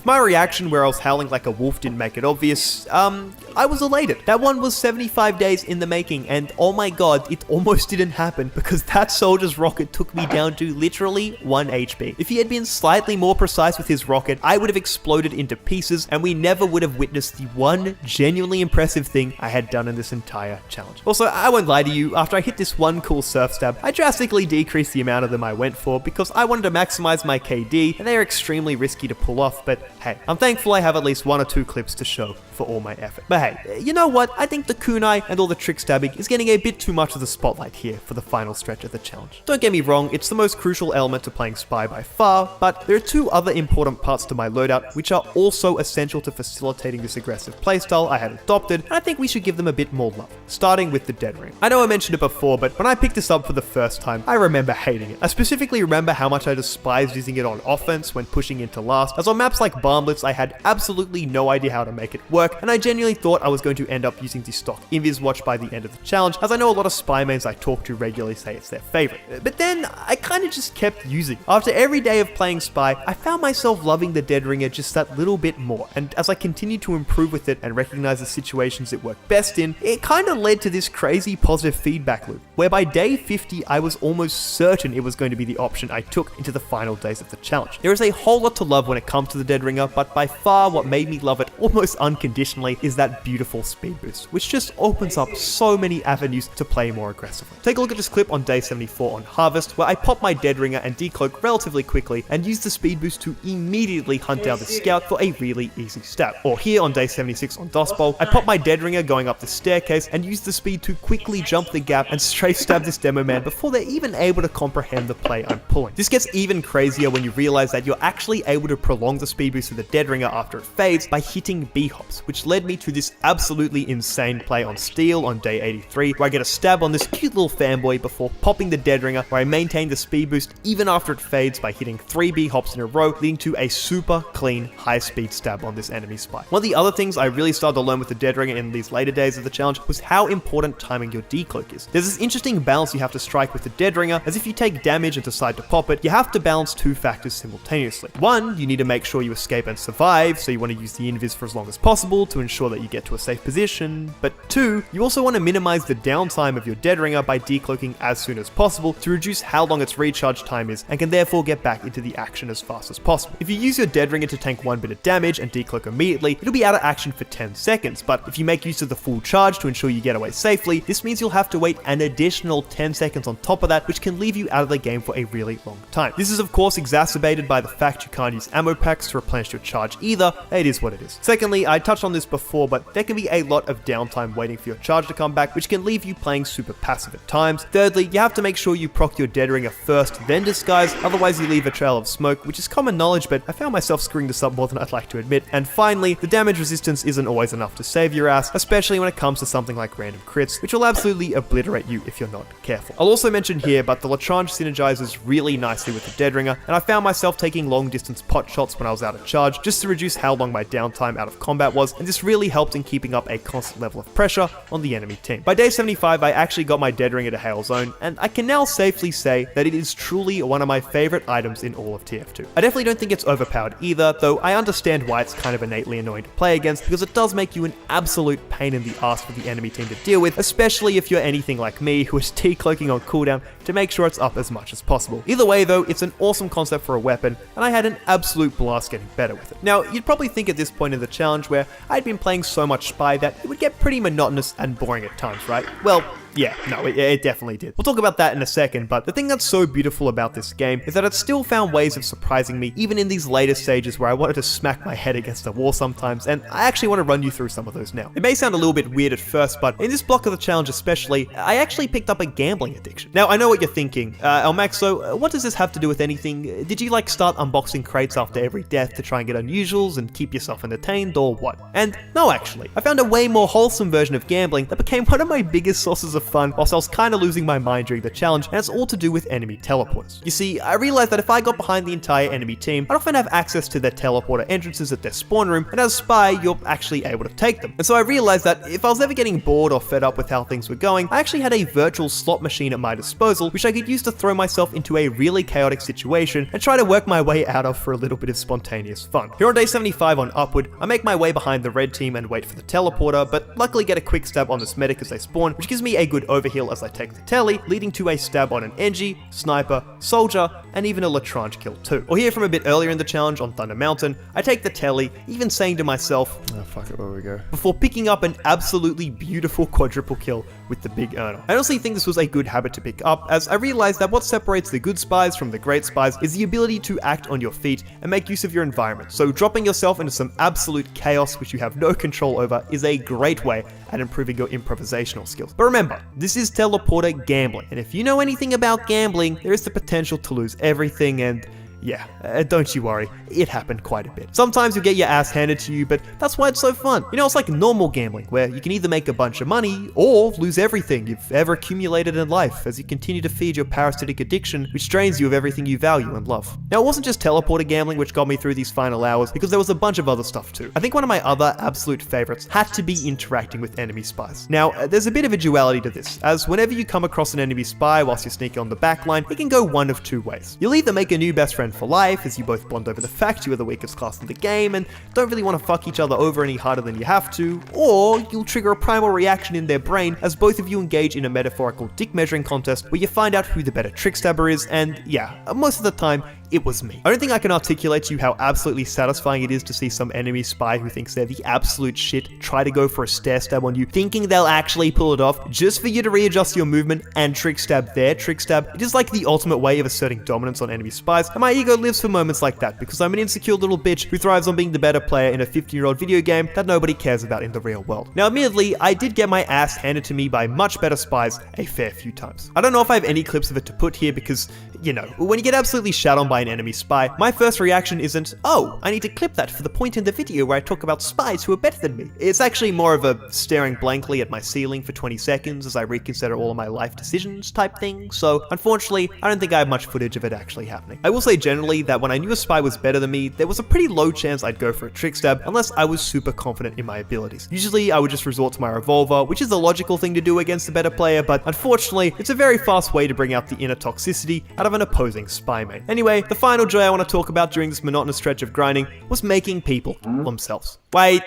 If my reaction where I was howling like a wolf didn't make it obvious, I was elated. That one was 75 days in the making, and oh my god, it almost didn't happen because that soldier's rocket took me down to literally 1 HP. If he had been slightly more precise with his rocket, I would have exploded into pieces and we never would have witnessed the one genuinely impressive thing I had done in this entire challenge. Also, I won't lie to you, after I hit this one cool surf stab, I drastically decreased the amount of them I went for because I wanted to maximize my KD, and they are extremely risky to pull off, but hey, I'm thankful I have at least 1 or 2 clips to show for all my effort. But hey, you know what? I think the kunai and all the trick stabbing is getting a bit too much of the spotlight here for the final stretch of the challenge. Don't get me wrong, it's the most crucial element to playing Spy by far, but there are 2 other important parts to my loadout which are also essential to facilitating this aggressive playstyle I had adopted, and I think we should give them a bit more love, starting with the Dead Ring. I know I mentioned it before, but when I picked this up for the first time, I remember hating it. I specifically remember how much I despised using it on offense when pushing into last, as on maps like Barmblitz I had absolutely no idea how to make it work, and I genuinely thought I was going to end up using the stock Invis watch by the end of the challenge, as I know a lot of spy mains I talk to regularly say it's their favorite. But then I kind of just kept using it. After every day of playing Spy, I found myself loving the Dead Ringer just that little bit more, and as I continued to improve with it and recognize the situations it worked best in, it kind of led to this crazy positive feedback loop, where by day 50 I was almost certain it was going to be the option I took into the final days of the challenge. There is a whole lot to love when it comes to the Dead Ringer, but by far what made me love it almost unconditionally is that beautiful speed boost, which just opens up so many avenues to play more aggressively. Take a look at this clip on day 74 on Harvest, where I pop my Dead Ringer and decloak relatively quickly and use the speed boost to immediately hunt down the scout for a really easy stab. Or here on day 76 on Dust Bowl, I pop my Dead Ringer going up the staircase and use the speed to quickly jump the gap and strafe stab this demo man before they're even able to comprehend the play I'm pulling. This gets even crazier when you realize that you're actually able to prolong the speed boost of the Dead Ringer after it fades by hitting B-hops, which led me to this absolutely insane play on Steel on day 83, where I get a stab on this cute little fanboy before popping the Dead Ringer, where I maintain the speed boost even after it fades by hitting 3 B-hops in a row, leading to a super clean high speed stab on this enemy spy. One of the other things I really started to learn with the Dead Ringer in these later days of the challenge was how important timing your decloak is. There's this interesting balance you have to strike with the Dead Ringer, as if you take damage and decide to pop it, you have to balance 2 factors simultaneously. One, you need to make sure you escape and survive, so you want to use the invis for as long as possible to ensure that you get to a safe position, but 2, you also want to minimize the downtime of your Dead Ringer by decloaking as soon as possible to reduce how long its recharge time is, and can therefore get back into the action as fast as possible. If you use your Dead Ringer to tank 1 bit of damage and decloak immediately, it'll be out of action for 10 seconds, but if you make use of the full charge to ensure you get away safely, this means you'll have to wait an additional 10 seconds on top of that, which can leave you out of the game for a really long time. This is of course exacerbated by the fact you can't use ammo packs to replenish your charge either. It is what it is. Secondly, I touched on this before, but there can be a lot of downtime waiting for your charge to come back, which can leave you playing super passive at times. Thirdly, you have to make sure you proc your Dead Ringer first, then disguise, otherwise you leave a trail of smoke, which is common knowledge, but I found myself screwing this up more than I'd like to admit. And finally, the damage resistance isn't always enough to save your ass, especially when it comes to something like random crits, which will absolutely obliterate you if you're not careful. I'll also mention here, but the Latrange synergizes really nicely with the Dead Ringer, and I found myself taking long distance pot shots when I was out of charge, just to reduce how long my downtime out of combat was, and this really helped in keeping up a constant level of pressure on the enemy team. By day 75, I actually got my Dead Ringer to Hail Zone, and I can now safely say that it is truly one of my favorite items in all of TF2. I definitely don't think it's overpowered either, though I understand why it's kind of innately annoying to play against, because it does make you an absolute pain in the ass for the enemy team to deal with, especially if you're anything like me, who is decloaking on cooldown to make sure it's up as much as possible. Either way though, it's an awesome concept for a weapon, and I had an absolute blast getting better with it. Now, you'd probably think at this point in the challenge where I'd been playing so much Spy that it would get pretty monotonous and boring at times, right? Well, yeah, no, it definitely did. We'll talk about that in a second, but the thing that's so beautiful about this game is that it still found ways of surprising me even in these later stages where I wanted to smack my head against a wall sometimes, and I actually want to run you through some of those now. It may sound a little bit weird at first, but in this block of the challenge especially, I actually picked up a gambling addiction. Now, I know what you're thinking, Elmaxo, what does this have to do with anything? Did you like start unboxing crates after every death to try and get unusuals and keep yourself entertained, or what? And no, actually, I found a way more wholesome version of gambling that became one of my biggest sources of fun whilst I was kinda losing my mind during the challenge, and it's all to do with enemy teleporters. You see, I realized that if I got behind the entire enemy team, I'd often have access to their teleporter entrances at their spawn room, and as a spy, you're actually able to take them. And so I realized that if I was ever getting bored or fed up with how things were going, I actually had a virtual slot machine at my disposal, which I could use to throw myself into a really chaotic situation and try to work my way out of for a little bit of spontaneous fun. Here on day 75 on Upward, I make my way behind the red team and wait for the teleporter, but luckily get a quick stab on this medic as they spawn, which gives me a good overheal as I take the telly, leading to a stab on an Engie, sniper, soldier, and even a Lestrange kill too. Or here from a bit earlier in the challenge on Thunder Mountain, I take the telly, even saying to myself, oh fuck it, where we go? Before picking up an absolutely beautiful quadruple kill with the big earner. I honestly think this was a good habit to pick up, as I realized that what separates the good spies from the great spies is the ability to act on your feet and make use of your environment. So dropping yourself into some absolute chaos which you have no control over is a great way at improving your improvisational skills. But remember, this is teleporter gambling, and if you know anything about gambling, there is the potential to lose everything, and yeah, don't you worry, it happened quite a bit. Sometimes you get your ass handed to you, but that's why it's so fun. You know, it's like normal gambling, where you can either make a bunch of money or lose everything you've ever accumulated in life as you continue to feed your parasitic addiction, which drains you of everything you value and love. Now, it wasn't just teleporter gambling which got me through these final hours, because there was a bunch of other stuff too. I think one of my other absolute favorites had to be interacting with enemy spies. Now, there's a bit of a duality to this, as whenever you come across an enemy spy whilst you're sneaking on the backline, it can go one of two ways. You'll either make a new best friend for life, as you both bond over the fact you are the weakest class in the game and don't really want to fuck each other over any harder than you have to, or you'll trigger a primal reaction in their brain as both of you engage in a metaphorical dick measuring contest where you find out who the better trick stabber is, and yeah, most of the time, it was me. I don't think I can articulate to you how absolutely satisfying it is to see some enemy spy who thinks they're the absolute shit try to go for a stair stab on you, thinking they'll actually pull it off just for you to readjust your movement and trick stab their trick stab. It is like the ultimate way of asserting dominance on enemy spies, and my ego lives for moments like that because I'm an insecure little bitch who thrives on being the better player in a 15-year-old video game that nobody cares about in the real world. Now, admittedly, I did get my ass handed to me by much better spies a fair few times. I don't know if I have any clips of it to put here because, you know, when you get absolutely shat on by an enemy spy, my first reaction isn't, oh, I need to clip that for the point in the video where I talk about spies who are better than me. It's actually more of a staring blankly at my ceiling for 20 seconds as I reconsider all of my life decisions type thing, so unfortunately, I don't think I have much footage of it actually happening. I will say generally that when I knew a spy was better than me, there was a pretty low chance I'd go for a trick stab unless I was super confident in my abilities. Usually, I would just resort to my revolver, which is the logical thing to do against a better player, but unfortunately, it's a very fast way to bring out the inner toxicity out of an opposing spy mate. Anyway, the final joy I want to talk about during this monotonous stretch of grinding was making people kill themselves. Wait,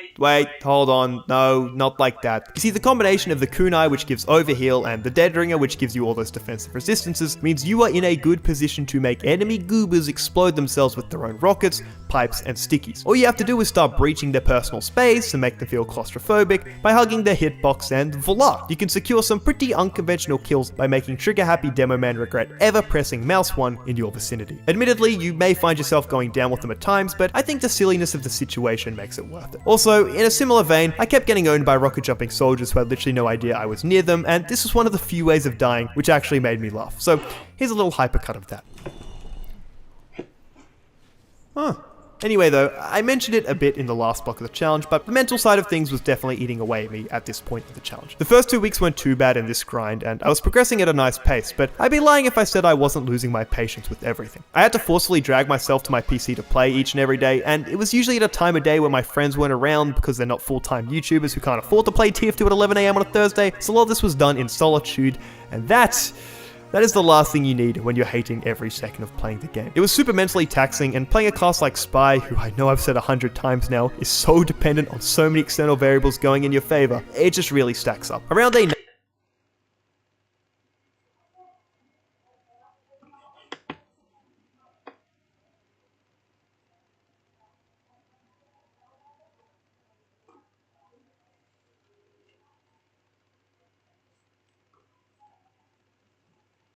hold on, no, not like that. You see, the combination of the kunai, which gives overheal, and the dead ringer, which gives you all those defensive resistances, means you are in a good position to make enemy goobers explode themselves with their own rockets, pipes, and stickies. All you have to do is start breaching their personal space and make them feel claustrophobic by hugging their hitbox, and voila! You can secure some pretty unconventional kills by making trigger-happy demo man regret ever pressing mouse 1 in your vicinity. Admittedly, you may find yourself going down with them at times, but I think the silliness of the situation makes it worth it. Also, in a similar vein, I kept getting owned by rocket jumping soldiers who had literally no idea I was near them, and this was one of the few ways of dying which actually made me laugh. So here's a little hypercut of that. Anyway though, I mentioned it a bit in the last block of the challenge, but the mental side of things was definitely eating away at me at this point of the challenge. The first 2 weeks weren't too bad in this grind, and I was progressing at a nice pace, but I'd be lying if I said I wasn't losing my patience with everything. I had to forcefully drag myself to my PC to play each and every day, and it was usually at a time of day where my friends weren't around because they're not full-time YouTubers who can't afford to play TF2 at 11 AM on a Thursday, so a lot of this was done in solitude, and that is the last thing you need when you're hating every second of playing the game. It was super mentally taxing, and playing a class like Spy, who I know I've said 100 times now, is so dependent on so many external variables going in your favor, it just really stacks up. Around day